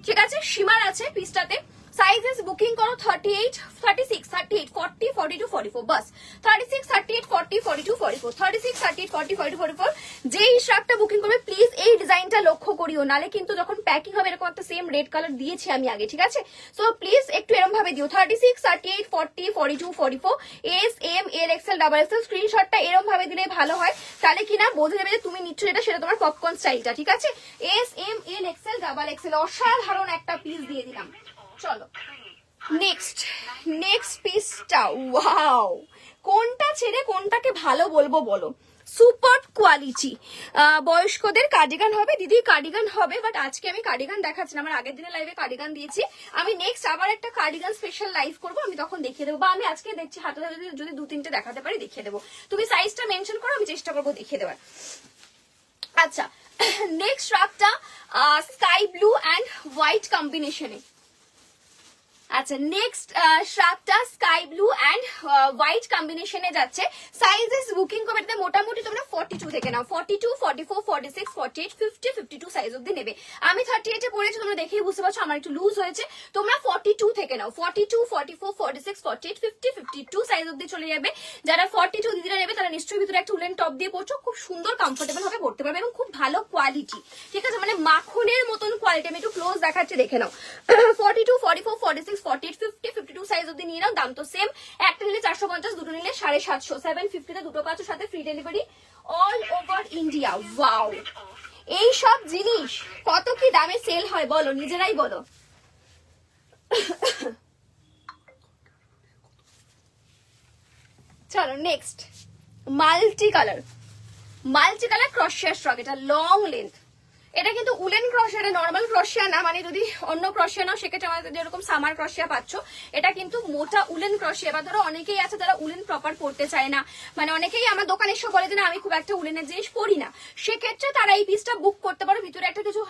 S1: ঠিক আছে? শিমার আছে পিসটাতে। সাইজেস বুকিং করো 38, 36, 38, 40, 42, 44, বাস 36, 38, 40, 42, 44, 36, 38, 40, 42, 44। যেই শ্রাগটা বুকিং করবে প্লিজ এই ডিজাইনটা লক্ষ্য করিও, নালে কিন্তু যখন প্যাকিং হবে এরকম একটা সেম রেড কালার দিয়েছি আমি আগে, ঠিক আছে? সো প্লিজ একটু এরকম ভাবে দিও। 36, 38, 40, 42, 44, S M L XL double XL. স্ক্রিনশটটা এরকম ভাবে দিলে ভালো হয়, তাহলে কিনা বোঝা যাবে যে তুমি নিচ্ছ যেটা সেটা তোমার পপকর্ন স্টাইলটা, ঠিক আছে? S M L XL double XL, অসাধারণ একটা পিস দিয়ে দিলাম। চলো নেক্সট পিসটা, ওয়াও, কোনটা ছেড়ে কোনটাকে ভালো বলবো বলো? সুপার কোয়ালিটি, বয়স্কদের কার্ডিগান হবে দিদি, কার্ডিগান হবে, বাট আজকে আমি কার্ডিগান দেখাচ্ছি না, আমার আগের দিনে লাইভে কার্ডিগান দিয়েছি। আমি নেক্সট আবার একটা কার্ডিগান স্পেশাল লাইভ করবো, আমি তখন দেখিয়ে দেবো, বা আমি আজকে দেখছি হাতে যদি 2-3টে দেখাতে পারি দেখিয়ে দেবো। তুমি সাইজটা মেনশন করো, আমি চেষ্টা করবো দেখিয়ে দেওয়ার। আচ্ছা, নেক্সট শ্রাগটা স্কাই ব্লু অ্যান্ড হোয়াইট কম্বিনেশনে। আচ্ছা, নেক্সট শ্রাগটা স্কাই ব্লু অ্যান্ড হোয়াইট কম্বিনেশনে যাচ্ছে। সাইজেস বুকিং করবে মোটামুটি তোমরা 42 থেকে নাও, 42, 44, 46, 48, 50, 52 সাইজ অব্দি নেবে। আমি 38 এ পড়েছি, তোমরা দেখেই বুঝতে পারছো আমার একটু লুজ হয়েছে। তোমরা 42 থেকে নাও, 42, 44, 46, 48, 50, 52 সাইজ অব্দি চলে যাবে। যারা 42 দিদিরা নেবে তারা নিশ্চয়ই ভিতরে একটা উলেন টপ দিয়ে পড়ছো, খুব সুন্দর কমফোর্টেবল হবে, পড়তে পারবে এবং খুব ভালো কোয়ালিটি, ঠিক আছে? মানে মাখনের মতন কোয়ালিটি। আমি একটু ক্লোজ দেখাচ্ছি, দেখে নাও। 42, 44, 46, 48, 50, 52 সাইজ অব্দি নিয়ে নাও। দাম তো সেম, একটা নিলে 450, দুটো নিলে 750, 750 তে দুটো পাচ্ছ, সাথে free delivery all over India. Wow, এই সব জিনিস কত কি দামে সেল হয় বলো, নিজেরাই বলো। চলো নেক্সট, মাল্টি কালার ক্রশিয়া শ্রাগ, এটা লং লেন্থ, এটা কিন্তু উলেন ক্রশিয়া, এটা নর্মাল ক্রশিয়া না, মানে যদি অন্য ক্রশিয়া নাও সেক্ষেত্রে আমাদের যেরকম সামার ক্রশিয়া পাচ্ছ, এটা কিন্তু মোটা উলেন ক্রশিয়া। এবার ধরো অনেকেই আছে যারা উলেন প্রপার পড়তে চায় না, মানে অনেকেই আমার দোকানে এসে বলে যে না আমি খুব একটা উলেনের জিনিস পরি না, সেক্ষেত্রে তারা এই পিসটা বুক করতে পারো। ভিতরে একটা কিছু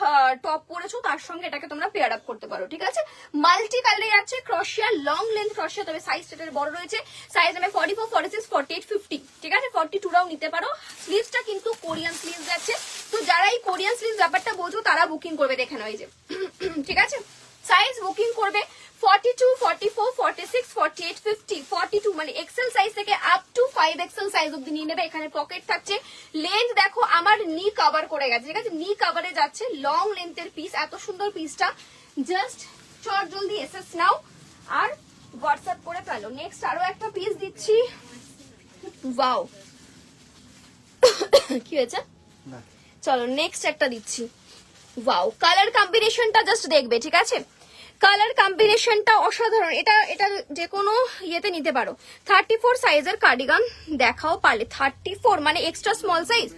S1: টপ পরেছো, তার সঙ্গে এটাকে তোমরা পেয়ার আপ করতে পারো, ঠিক আছে? মাল্টি কালারে আছে ক্রশিয়া, লং লেন্থ ক্রশিয়া, তবে সাইজ এটার বড় রয়েছে। সাইজ আমি 44, 46, 48, 50, ঠিক আছে? 42রাও নিতে পারো। স্লিভসটা কিন্তু কোরিয়ান স্লিভস যাচ্ছে, তো যারা এই কোরিয়ান স্লিভস ব্যাপারটা বোঝো তারা বুকিং করবে, দেখে নাও এই যে, ঠিক আছে? সাইজ বুকিং করবে 42, 44, 46, 48, 50, 42 মানে এক্সেল সাইজ থেকে আপ টু 5XL সাইজ অব্দি নিয়ে নেবে। এখানে পকেট থাকছে, লেন্থ দেখো আমার নি কভার করে গেছে, ঠিক আছে? নি কভারে যাচ্ছে, লং লেন্থের পিস, এত সুন্দর পিসটা, জাস্ট চট জলদি এসএস নাও আর হোয়াটসঅ্যাপ করে ফেলো। নেক্সট আরো একটা পিস দিচ্ছি, ওয়াও, কি হয়েছে? চলো নেক্সট একটা দিচ্ছি, ওয়াও, কালার কম্বিনেশনটা জাস্ট দেখবে, ঠিক আছে? কালার কম্বিনেশনটা অসাধারণ, এটা যে কোনো ইয়েতে নিতে পারো। 34 সাইজের কার্ডিগান দেখাও পারলে, 34 মানে এক্সট্রা স্মল সাইজ,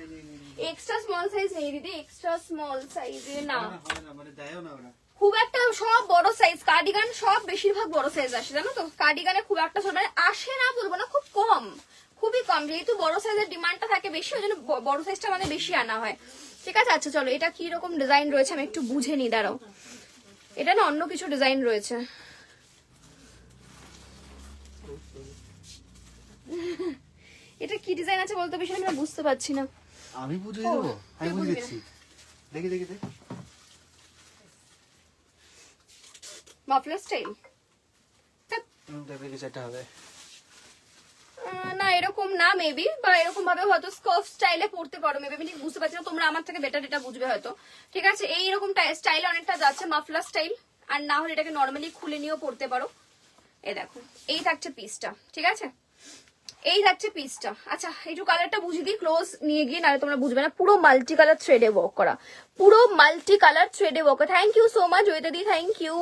S1: নেই দিদি, এক্সট্রা স্মল সাইজে না, খুব একটা সব বড় সাইজ কার্ডিগান, সব বেশিরভাগ বড় সাইজ আসে, জানো তো? কার্ডিগানে খুব একটা ছোট মানে আসে না বলবো না, খুব কম, খুবই কম, যেহেতু বড় সাইজের ডিমান্ডটা থাকে বেশি, ওই জন্য বড় সাইজটা আমাদের বেশি আনা হয়, ঠিক আছে? আচ্ছা চলো, এটা কি রকম ডিজাইন রয়েছে আমি একটু বুঝে নি, দাঁড়াও, এটা না অন্য কিছু ডিজাইন রয়েছে। এটা কি ডিজাইন আছে বলতে বেশি আমি বুঝতে পারছি না।
S2: আমি বুঝে দেবো, আমি বুঝে দিচ্ছি, দেখি
S1: মাফলার স্টাইল
S2: যেটা হবে
S1: না এরকম না মেবি, বা এরকম ভাবে হয়তো স্কার্ফ স্টাইলে পড়তে পারো মেবি, আমি ঠিক বুঝতে পারছি না, তোমরা আমার থেকে বেটার এটা বুঝবে হয়তো। ঠিক আছে, এইরকম স্টাইলে অনেকটা যাচ্ছে মাফলার স্টাইল, আর না হলে এটাকে নর্মালি খুলে নিয়েও পড়তে পারো। এই দেখো এই থাকছে পিসটা, ঠিক আছে, এই থাকছে পিসটা। আচ্ছা একটু কালারটা বুঝিয়ে দিই ক্লোজ নিয়ে গিয়ে, নাহলে তোমরা বুঝবে না। পুরো মাল্টি কালার থ্রেডে ওয়ার্ক করা, পুরো মাল্টি কালার থ্রেডে ওয়ার্ক করা। Thank you so much Joyita di, thank you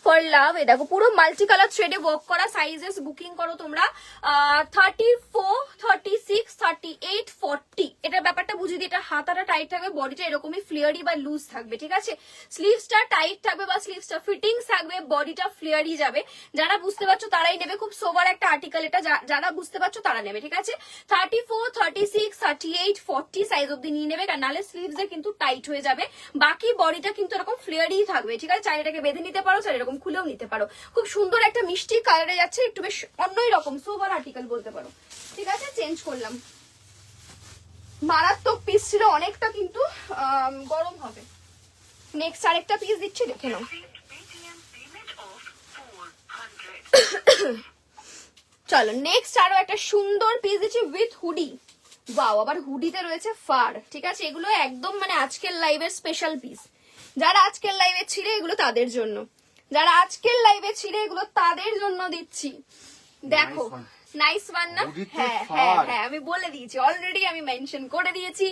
S1: for love. এই দেখো পুরো মাল্টি কালার থ্রেডে ওয়ার্ক করা। সাইজেস বুকিং করো তোমরা 34, 36, 38, 40। এটার ব্যাপারটা বুঝিয়ে দিই, এটা হাতাটা টাইট থাকবে, বডিটা এরকমই ফ্লেয়ারি বা লুজ থাকবে, ঠিক আছে। স্লিভসটা টাইট থাকবে বা স্লিভসটা ফিটিংস থাকবে, বডিটা ফ্লেয়ারি যাবে। যারা বুঝতে পারছো তারাই নেবে, খুব সোবার একটা আর্টিকেল এটা, যারা বুঝতে পারছো তারা নেবে, ঠিক আছে। 34, 36, 38, 40 সাইজ অব্দি নিয়ে নেবে, কারণ নাহলে স্লিভস এ কিন্তু টাইট হয়ে যাবে। বাকি বডিটা কিন্তু এরকম ফ্লেয়ারি থাকবে, ঠিক আছে। চাইলে এটাকে বেঁধে নিতে পারো, চাইলে এরকম খুলেও নিতে পারো। খুব সুন্দর একটা মিষ্টি কালারে যাচ্ছে, একটু বেশ অন্যই রকম সোবার আর্টিকেল বলতে পারো, ঠিক আছে। চেঞ্জ করলাম, মারাত্মক পিস ছিল অনেকটা, কিন্তু গরম হবে। নেক্সট আরেকটা পিস দিচ্ছি, দেখে নাও। চলো নেক্সট আরো একটা সুন্দর পিস দিচ্ছি উইথ হুডি। বাও, আবার হুডিতে রয়েছে ফার, ঠিক আছে। এগুলো একদম মানে আজকের লাইভের স্পেশাল পিস। যারা আজকের লাইভে ছিল এগুলো তাদের জন্য, যারা আজকের লাইভে ছিল এগুলো তাদের জন্য দিচ্ছি। দেখো নাইস ওয়ান না? হ্যাঁ হ্যাঁ হ্যাঁ, আমি বলে দিয়েছি অলরেডি, আমি মেনশন করে দিয়েছি।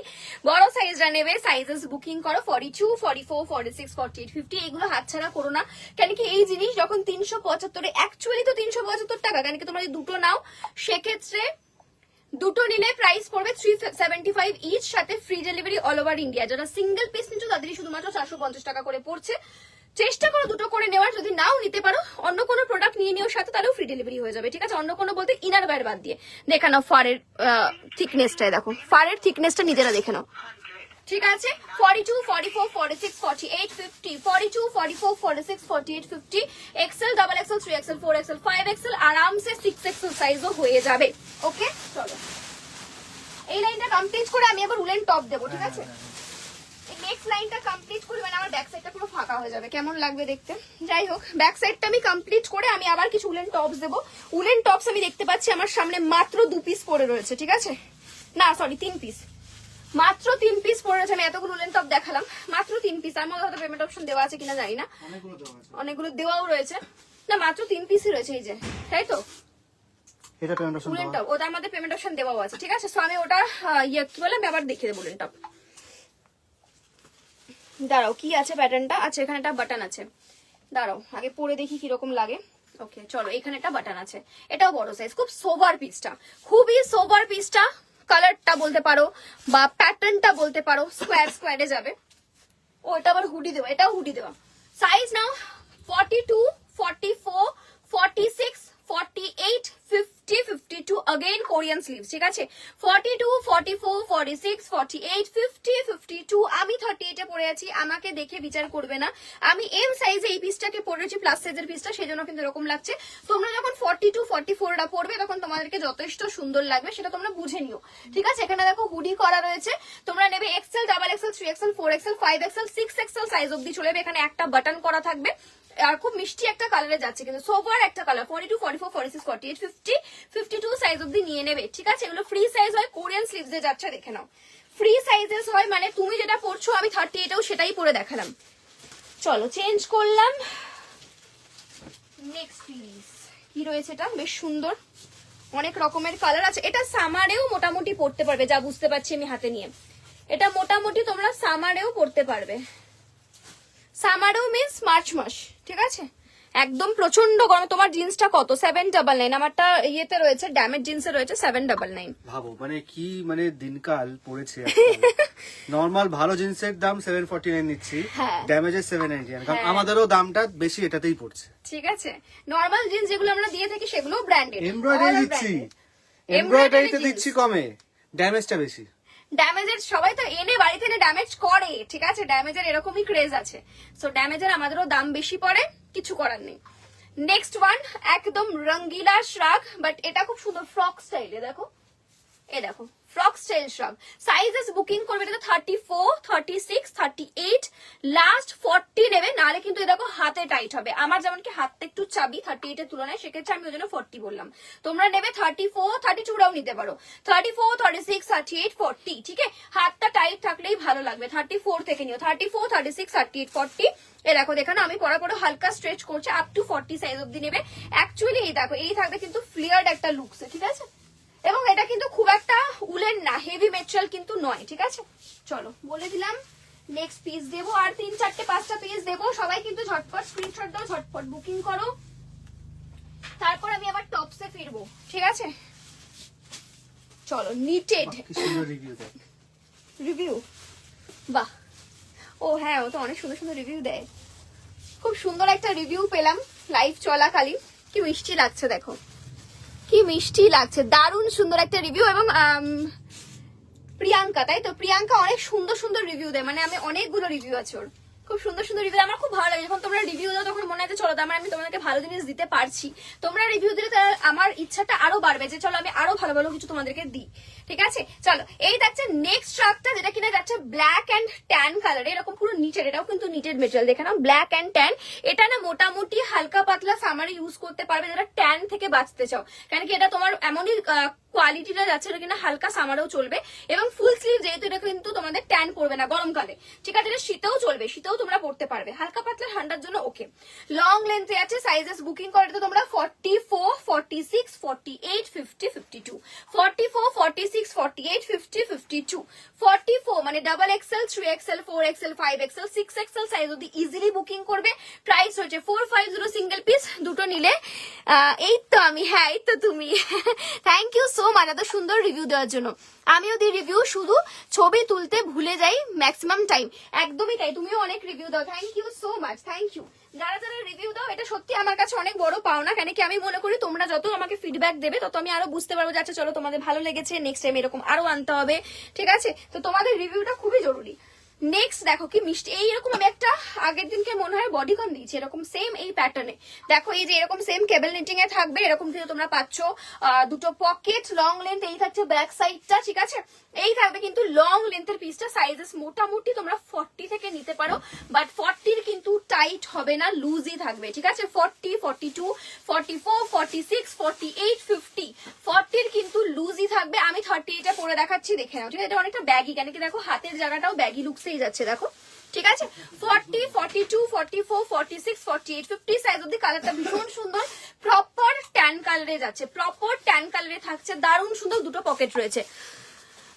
S1: বড় সাইজটা নেবে, সাইজেস বুকিং করো 42, 44, 46, 48, 50। এগুলো হাতছাড়া করো না, কেন কি এই জিনিস যখন 375, অ্যাকচুয়ালি তো 375 টাকা, কেন কি তোমরা যদি দুটো নাও সেক্ষেত্রে দুটো নিলে প্রাইস পড়বে 375 ইচ, সাথে free delivery all over India. যারা সিঙ্গেল পিস নিচ্ছ তাদেরই শুধুমাত্র 450 টাকা করে পড়ছে। চেষ্টা করো দুটো করে নেওয়ার, যদি নাও নিতে পারো অন্য কোনো প্রোডাক্ট নিয়ে নিও সাথে, তাহলেও ফ্রি ডেলিভারি হয়ে যাবে, ঠিক আছে। অন্য কোনো বলতে ইনার ওয়্যার বাদ দিয়ে। দেখে নাও ফারের থিকনেসটাই, দেখো ফারের থিকনেসটা নিজেরা দেখে নাও, ঠিক আছে। 42, 44, 46, 48, 50, 42, 44, 46, 48, 50, XL, XXL, 3XL, 4XL, 5XL, আরামসে 6XL সাইজও হয়ে যাবে। ওকে চলো এই লাইনটা কমপ্লিট করে আমি আবার উলেন টপ দেবো, ঠিক আছে। নেক্সট লাইনটা কমপ্লিট করি, মানে আমার ব্যাক সাইডটা পুরো ফাঁকা হয়ে যাবে, কেমন লাগবে দেখতে। যাই হোক, ব্যাক সাইডটা আমি কমপ্লিট করে আমি আবার কিছু উলেন টপস দেবো। উলেন টপস আমি দেখতে পাচ্ছি আমার সামনে মাত্র 2 পিস পড়ে রয়েছে, ঠিক আছে, না সরি 3 পিস, মাত্র 3 পিস পড়ে রয়েছে। আমি এতগুলো উলেন টপ দেখালাম, মাত্র 3 পিস। আর মধ্যে হয়তো পেমেন্ট অপশন দেওয়া আছে কিনা জানি না, অনেকগুলো দেওয়াও রয়েছে, না মাত্র 3 পিসই রয়েছে, এই যে, তাই তো
S2: এটা পেমেন্ট অপশন
S1: উলেন টপ, ওটার মধ্যে পেমেন্ট অপশন দেওয়াও আছে, ঠিক আছে। সো আমি ওটা কি বলে আমি আবার দেখিয়ে দেবো উলেন টপ। দাঁড়াও কি আছে প্যাটার্নটা, আচ্ছা এখানে একটা বাটন আছে, দাঁড়াও আগে পরে দেখি কিরকম লাগে। ওকে চলো, এখানে একটা বাটন আছে, এটাও বড় সাইজ, খুব সোবার পিসটা, খুবই সোবার পিসটা। কালারটা বলতে পারো বা প্যাটার্নটা বলতে পারো স্কোয়ারে যাবে। ও এটা আবার হুডি দেওয়া, এটাও হুডি দেওয়া। সাইজ নাও 42, 44, 46, 48, 50, 52, अगेन कोरियन स्लीव्स, ঠিক আছে। 42, 44, 46, 48, 50, 52। আমি 38 এ পরে আছি, আমাকে দেখে বিচার করবে না। আমি এম সাইজে এই পিসটাকে পরেছি, প্লাস সাইজের পিসটা, সেজন্য কিন্তু এরকম লাগছে। তোমরা যখন 42, 44 টা পরবে তখন তোমাদেরকে যথেষ্ট সুন্দর লাগবে, সেটা তোমরা বুঝে নিও, ঠিক আছে। এখানে দেখো হুডি করা রয়েছে, তোমরা নেবে XL, XXL, 3XL, 4XL, 5XL, 6XL size অবধি চলে যাবে। এখানে একটা বাটন করা থাকবে, আর খুব মিষ্টি একটা কালারে যাচ্ছে, কিন্তু সোভার একটা কালার। 42, 44, 46, 48, 50, 52 সাইজ অবধি নিয়ে নেবে, ঠিক আছে। এগুলো ফ্রি সাইজ হয়, কোরিয়ান স্লিভস এ যাচ্ছে, দেখে নাও। ফ্রি সাইজেস হয়, মানে তুমি যেটা পড়ছো আমি 38 সেটাই পরে দেখালাম। চলো চেঞ্জ করলাম। নেক্সট পিস কি রয়েছে, এটা বেশ সুন্দর, অনেক রকমের কালার আছে। এটা সামারেও মোটামুটি পড়তে পারবে, যা বুঝতে পারছি আমি হাতে নিয়ে। এটা মোটামুটি তোমরা সামারেও পড়তে পারবে। সামারেও মিন্স মার্চ মাস, ঠিক আছে। একদম প্রচন্ড গরম। তোমার জিন্সটা কত? 799। আমারটা ইয়েতে রয়েছে, ড্যামেজ জিন্সে রয়েছে 799।
S2: ভাবো মানে কি, মানে দিনকাল পড়েছে। নরমাল ভালো জিন্সের দাম 749 নিচ্ছি, ড্যামেজের 799, কারণ আমাদেরও দামটা বেশি এটাতেই পড়ছে,
S1: ঠিক আছে। নরমাল জিন্স যেগুলো আমরা দিয়ে থাকি সেগুলো ব্র্যান্ডেড,
S2: এমব্রয়ডারি দিচ্ছি, এমব্রয়ডারিতে দিচ্ছি কমে, ড্যামেজটা বেশি।
S1: ড্যামেজের সবাই তো এনে বাড়িতে এনে ড্যামেজ করে, ঠিক আছে। ড্যামেজের এরকমই ক্রেজ আছে, সো ড্যামেজের আমাদেরও দাম বেশি পড়ে, কিছু করার নেই। নেক্সট ওয়ান একদম রঙ্গিলা শ্রাগ, বাট এটা খুব সুন্দর ফ্রক স্টাইলে, দেখো এই দেখো frock style shrug, sizes booking করবে এটা 34, 36, 38, লাস্ট 40 নেবে, নাহলে কিন্তু দেখো হাতে টাইট হবে। আমার যেমন কি হাতটা একটু চাবি 38 এর তুলনায়, সেক্ষেত্রে আমি ওই জন্য 40 বললাম। তোমরা নেবে 34, 32 রাও নিতে পারো, 34, 36, 38, 40, ঠিক আছে? হাতটা টাইট থাকলেই ভালো লাগবে। 34 থেকে নিও, 34, 36, 38, 40। এ দেখো দেখানো আমি পরা পরে হালকা স্ট্রেচ করছে, আপ টু 40 সাইজ অব্দি নেবে। অ্যাকচুয়ালি এই দেখো এই থাকবে কিন্তু ফ্লেয়ার্ড একটা লুকস, ঠিক আছে? এবং এটা কিন্তু খুব একটা উলেন না, হেভি মেটেরিয়াল কিন্তু নয়, ঠিক আছে? চলো বলে দিলাম নেক্সট পিস দেবো, আর 3, 4, 5টা পিস দেবো। সবাই কিন্তু ঝটপট স্ক্রিনশট দাও, ঝটপট বুকিং করো, তারপর আমি আবার টপসে ফিরবো, ঠিক আছে? চলো নিটেড রিভিউ, বাহ, ও হ্যাঁ ও তো অনেক সুন্দর সুন্দর রিভিউ দেয়। খুব সুন্দর একটা রিভিউ পেলাম লাইভ চলাকালীন, কি মিষ্টি লাগছে দেখো, কি মিষ্টি লাগছে, দারুণ সুন্দর একটা রিভিউ। এবং প্রিয়াঙ্কা, তাই তো? প্রিয়াঙ্কা অনেক সুন্দর সুন্দর রিভিউ দেয়, মানে আমি অনেকগুলো রিভিউ আছে ওর, খুব সুন্দর সুন্দর রিভিউ। আমার খুব ভালো লাগে যখন তোমরা রিভিউ দাও, তখন মনে হয় চলো তার মানে আমি তোমাদেরকে ভালো জিনিস দিতে পারছি। তোমরা রিভিউ দিলে আমার ইচ্ছাটা আরো বাড়বে যে চলো আমি আরো ভালো ভালো কিছু তোমাদেরকে দিই, ঠিক আছে? চলো এই যাচ্ছে নেক্সট ট্রাকটা, যেটা কিনা যাচ্ছে ব্ল্যাক অ্যান্ড ট্যান কালারে, এরকম পুরো নিচের, এটাও কিন্তু নিচের মেটেরিয়াল, দেখে নাও ব্ল্যাক অ্যান্ড ট্যান। এটা না মোটামুটি হালকা পাতলা সামারে ইউজ করতে পারবে যারা ট্যান থেকে বাঁচতে চাও, কারণ কি এটা তোমার এমনই কোয়ালিটিটা যাচ্ছে, এটা কিনা হালকা সামারেও চলবে এবং ফুল স্লিভ, যেহেতু এটা কিন্তু তোমাদের ট্যান পড়বে না গরমকালে, ঠিক আছে? এটা শীতেও চলবে, শীতেও তোমরা পড়তে পারবে, হালকা পাতলা ঠান্ডার জন্য ওকে। লং লেন্থে আছে, সাইজেস বুকিং করে তো তোমরা 44, 46, 48, 50, 52, 44, 46, 48, 50, 52, 44 মানে double XL, 3XL, 4XL, 5XL, 6XL size অব্দি ইজিলি বুকিং করবে। প্রাইস হচ্ছে 450 সিঙ্গেল পিস, দুটো নিলে। এই তো আমি, হ্যাঁ এই তো তুমি, থ্যাংক ইউ সো মাচ এত সুন্দর রিভিউ দেওয়ার জন্য। আমিও দিই রিভিউ, শুধু ছবি তুলতে ভুলে যাই ম্যাক্সিমাম টাইম, একদমই তাই, তুমিও অনেক রিভিউ দাও, thank you so much, thank you. যারা যারা রিভিউ দাও, এটা সত্যি আমার কাছে অনেক বড় পাওনা, কেন কি আমি মনে করি তোমরা যত আমাকে ফিডব্যাক দেবে তত আমি আরো বুঝতে পারবো যে আচ্ছা চলো তোমাদের ভালো লেগেছে, নেক্সট টাইম এরকম আরো আনতে হবে, ঠিক আছে? তো তোমাদের রিভিউটা খুবই জরুরি। নেক্সট দেখো কি মিষ্টি, এইরকম আমি একটা আগের দিনকে মনে হয় বডিকন দিয়েছি, এরকম সেম এই প্যাটার্নে, দেখো এই যে এরকম সেম কেবল নিটিং এ থাকবে, এরকম কিন্তু তোমরা পাচ্ছ দুটো পকেট, লং লেন্থ, এই থাকছে ব্যাক সাইডটা, ঠিক আছে? এই থাকবে কিন্তু লং লেন্থের পিসটা, সাইজেস মোটামুটি তোমরা 40 থেকে নিতে পারো, বাট 40 কিন্তু টাইট হবে না, লুজই থাকবে, ঠিক আছে? 40, 42, 44, 46, 48, 50, 40 কিন্তু লুজই থাকবে। আমি 38 পরে দেখাচ্ছি, দেখে নাও, ঠিক আছে? এটা অনেকটা ব্যাগি, কেন কি দেখো হাতের জায়গাটাও ব্যাগি লুকসেই যাচ্ছে, দেখো, ঠিক আছে? 40, 42, 44, 46, 48, 50 সাইজ অব্দি। কালারটা ভীষণ সুন্দর, প্রপার ট্যান কালারে যাচ্ছে, প্রপার ট্যান কালারে থাকছে, দারুণ সুন্দর, দুটো পকেট রয়েছে।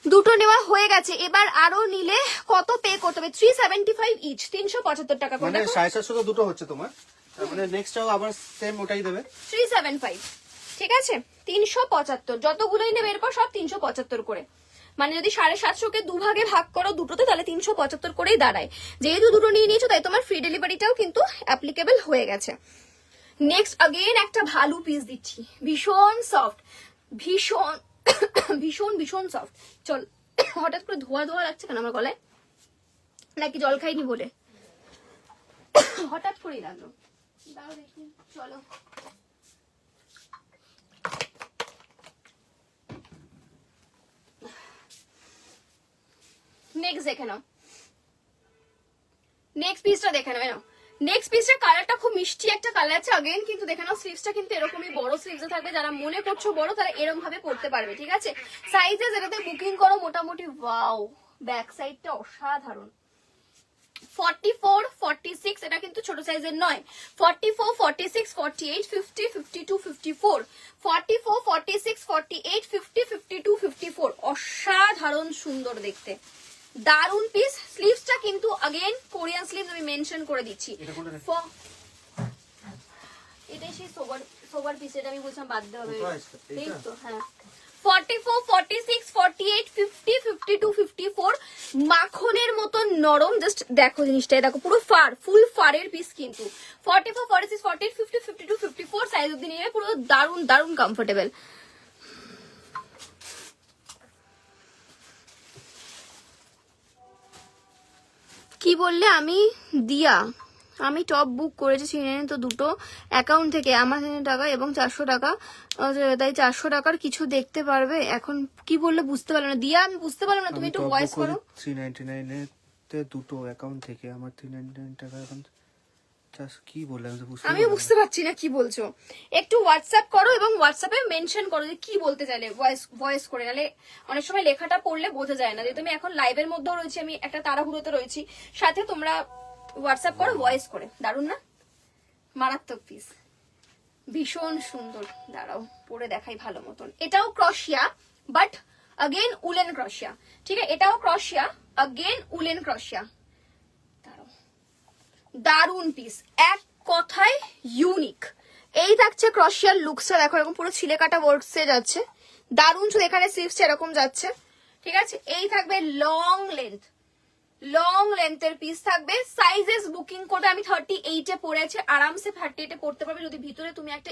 S1: দুটো নেওয়া হয়ে গেছে, এবার আরো নিলে কত পে করতে হবে? 375 ইচ, 375 টাকা করে।
S2: মানে 750 তো দুটো হচ্ছে তোমার, মানে নেক্সট আবার সেম ওটাই দেবে
S1: 375, ঠিক আছে? 375, যতগুলোই নেবে এরপর সব 375 করে, মানে যদি 750 কে দুভাগে ভাগ করো দুটোতে, তাহলে 375 করেই দাঁড়ায়। যেহেতু দুটো নিয়ে নিয়েছো তাই তোমার ফ্রি ডেলিভারিটাও কিন্তু অ্যাপ্লিকেবল হয়ে গেছে। নেক্সট আগেন একটা ভালো পিস দিচ্ছি, ভীষণ সফট, ভীষণ ভীষণ ভীষণ সফট। চল, হঠাৎ করে ধোয়া ধোয়া লাগছে কেন আমার গলায়? নাকি জল খাইনি বলে হঠাৎ করেই লাগলো, দাও দেখি। চলো নেক্সট দেখে নাও, নেক্সট পিসটা দেখে নাও। নেক্সট পিসের কালারটা খুব মিষ্টি একটা কালার আছে, अगेन কিন্তু দেখে নাও স্লিভসটা কিন্তু এরকমই বড় স্লিভস থাকবে, যারা মনে করছো বড় তারা এরকম ভাবে পড়তে পারবে, ঠিক আছে? সাইজেস এটাতে বুকিং করো মোটামুটি, ওয়াও ব্যাক সাইডটা অসাধারণ। 44, 46 এটা কিন্তু ছোট সাইজের নয়, 44, 46, 48, 50, 52, 54, 44, 46, 48, 50, 52, 54 অসাধারণ সুন্দর দেখতে, দারুন পিস। স্লিভসটা কিন্তু अगेन কোরিয়ান স্লিভস আমি মেনশন করে দিচ্ছি, এটাই সেই সোবার পিস, এটা আমি বলছিলাম বাদ দেওয়া হবে, এই তো হ্যাঁ। 44, 46, 48, 50, 52, 54 মাখনের মতো নরম, জাস্ট দেখো জিনিসটা, দেখো পুরো ফার, ফুল ফারের পিস কিন্তু। 44, 46, 48, 50, 52, 54 সাইজ অব্দি নিয়ে পুরো দারুন দারুন কমফোর্টেবল। কি বললে? আমি দিয়া আমি টপ বুক করেছি সিনেন তো দুটো অ্যাকাউন্ট থেকে আমার টাকা এবং 400 টাকা, তাই 400 টাকার কিছু দেখতে পারবে। এখন কি বললে বুঝতে পারলাম না দিয়া, আমি বুঝতে পারলাম না, তুমি একটু ভয়েস করো।
S2: 399 তে দুটো অ্যাকাউন্ট থেকে আমার 399 টাকা এখন কি বললাম
S1: আমি বুঝতে পারছি না কি বলছো। একটু হোয়াটসঅ্যাপ করো এবং হোয়াটসঅ্যাপে মেনশন করো যে কি বলতে চাইলে, ভয়েস করে, নালে অনেক সময় লেখাটা পড়লে বোঝা যায় না। যেহেতু আমি এখন লাইভের মধ্যেও রয়েছি, আমি একটা তাড়াহুড়োতে রয়েছি, সাথে তোমরা হোয়াটসঅ্যাপ করো ভয়েস করে। দারুন না, মারাত্মক পিস, ভীষণ সুন্দর। দাঁড়াও পরে দেখাই ভালো মতন। এটাও ক্রশিয়া, বাট अगेन উলেন ক্রশিয়া। ঠিক আছে, এটাও ক্রশিয়া, अगेन উলেন ক্রশিয়া। দারুন পিস, এক কথায় ইউনিক। এই থাকছে ক্রশিয়ার লুকসটা, দেখো এরকম পুরো ছিলে কাটা ওয়ার্কসে যাচ্ছে, দারুন। শুধু এখানে স্লিভস এরকম যাচ্ছে, ঠিক আছে। এই থাকবে লং লেন্থের পিস থাকবে। সাইজেস বুকিং করবে, আমি 38 এ পরেছি, আরামসে 38 এ পড়তে পারবে যদি ভিতরে তুমি একটা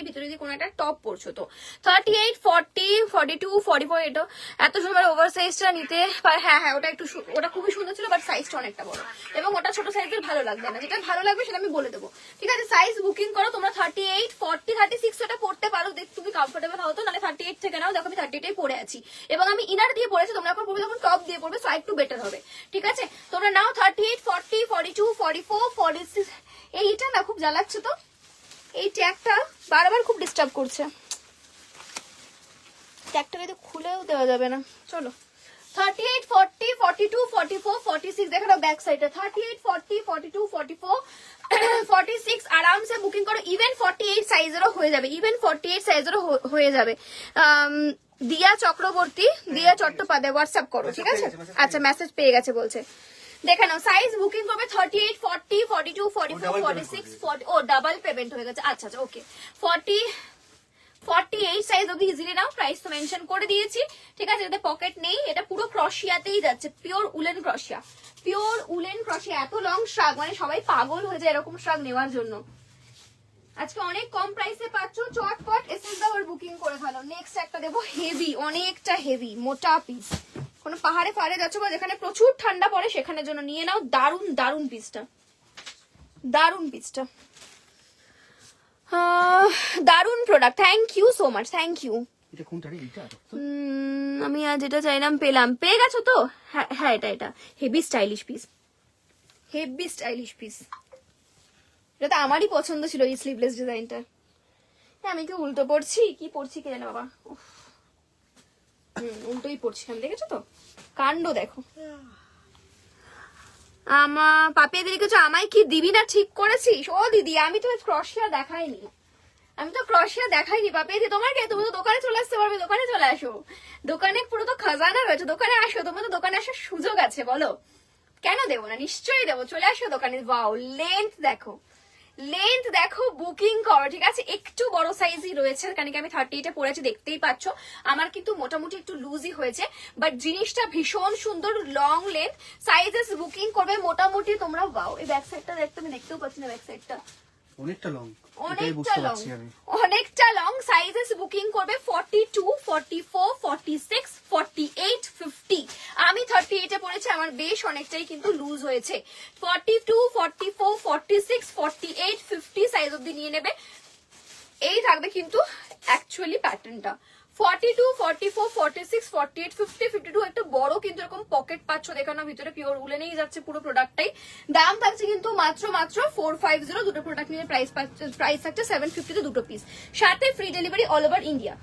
S1: ভিতরে যদি কোনো একটা টপ পরছো তো। 38, 40, 42, 44 এটা এত সুন্দর ওভার সাইজটা নিতে পারে। হ্যাঁ হ্যাঁ, ওটা খুবই সুন্দর ছিল, বাট সাইজটা অনেকটা বড় এবং ওটা ছোট সাইজের ভালো লাগবে না। যেটা ভালো লাগবে সেটা আমি বলে দেবো, ঠিক আছে। সাইজ বুকিং করো তোমরা 38, 40, 36 ওটা পড়তে পারো, দেখ তুমি কমফোর্টেবল হও তো, নাহলে 38 থেকে নাও। দেখো আমি 38 পরে আছি এবং আমি ইনার দিয়ে পরেছি, তোমরা এখন পড়বে তখন টপ দিয়ে পড়বে, সো একটু বেটার হবে, ঠিক আছে। তোমরা নাও 38, 40, 42, 44, 46। এইটা না খুব জ্বালাচ্ছে তো, এই ট্যাগটা বারবার খুব ডিস্টার্ব করছে। ট্যাগটাকে তো খুলেও দেওয়া যাবে না। চলো 38, 40, 42, 44, 46 দেখো ব্যাক সাইডে 38, 40, 42, 44, 46 আরামসে বুকিং করো। ইভেন 48 সাইজেরও হয়ে যাবে, হয়ে যাবে। দিয়া চক্রবর্তী, দিয়া চট্টোপাধ্যায়, হোয়াটসঅ্যাপ করো, ঠিক আছে। আচ্ছা মেসেজ পেয়ে গেছে বলছে, দেখে নাও। সাইজ বুকিং করবে 38, 40, 42, 44, 46, 40। ও ডাবল পেমেন্ট হয়ে গেছে, আচ্ছা আচ্ছা ওকে। 48 সাইজ অবধি ইজিলি নাও, প্রাইস তো মেনশন করে দিয়েছি, ঠিক আছে। এতে পকেট নেই, এটা পুরো ক্রশিয়াতেই যাচ্ছে, পিওর উলেন ক্রশিয়া, এত লং শ্রাগ, মানে সবাই পাগল হয়ে যায় এরকম শ্রাগ নেওয়ার জন্য। আজকে অনেক কম প্রাইসে পাচ্ছ, চটপট এসএস দাও আর বুকিং করে ফেলো। নেক্সট একটা দেবো হেভি, অনেকটা হেভি মোটা পিস, কোনো পাহাড়ে যাচ্ছ বা যেখানে প্রচুর ঠান্ডা পড়ে সেখানের জন্য নিয়ে নাও। দারুন পিসটা, দারুন product. Thank you so much, thank you. আমি আজ যেটা চাইলাম পেয়ে গেছো তো। হ্যাঁ এটা হেভি স্টাইলিশ পিস, এটা তো আমারই পছন্দ ছিল এই স্লিভলেস ডিজাইনটা। আমি কি উল্টো পড়ছি, কি পড়ছি কে জানে বাবা। উল্টোই পড়ছিলাম, দেখেছো তো কাণ্ড দেখো। আমার পাপিয়া দিদি কিছু আমায় কি দিবি না ঠিক করেছিস? ও দিদি আমি তো ক্রশিয়া দেখাইনি, পাপিয়া দিদি। তোমার কে, তুমি তো দোকানে চলে আসতে পারবে, দোকানে চলে আসো। দোকানে পুরো তো খাজানা রয়েছে, দোকানে আসো, তোমার তো দোকানে আসার সুযোগ আছে, বলো কেন দেবো না, নিশ্চয়ই দেবো। চলে আসো দোকানে। ওয়াও লেন্থ দেখো, বুকিং করো, ঠিক আছে। একটু বড় সাইজই রয়েছে, কারণ কি আমি 38 পরেছি, দেখতেই পাচ্ছ। আমার কিন্তু মোটামুটি একটু লুজই হয়েছে, বাট জিনিসটা ভীষণ সুন্দর, লং লেন্থ। সাইজেস বুকিং করবে মোটামুটি তোমরা। ওয়াও, এই ব্যাক সাইডটা আমি দেখতেও পাচ্ছি না, ব্যাক সাইডটা অনেকটা লং। সাইজেস বুকিং করবে 42, 44, 46, 48, 50। আমি 38 পড়েছি, আমার বেশ অনেকটাই কিন্তু লুজ হয়েছে। 42, 44, 46, 48, 50 সাইজ অব্দি নিয়ে নেবে। এই থাকবে কিন্তু অ্যাকচুয়ালি প্যাটার্নটা 42, 44, 46, 48, 50, 52 একটা বড় কিন্তু এরকম পকেট পাচ্ছ, দেখানো ভিতরে পিওর উলেনেই যাচ্ছে পুরো প্রোডাক্টটাই। দাম থাকছে কিন্তু মাত্র 450। দুটো প্রোডাক্ট নিয়ে প্রাইস থাকছে 750 তে দুটো পিস, সাথে free delivery all over India.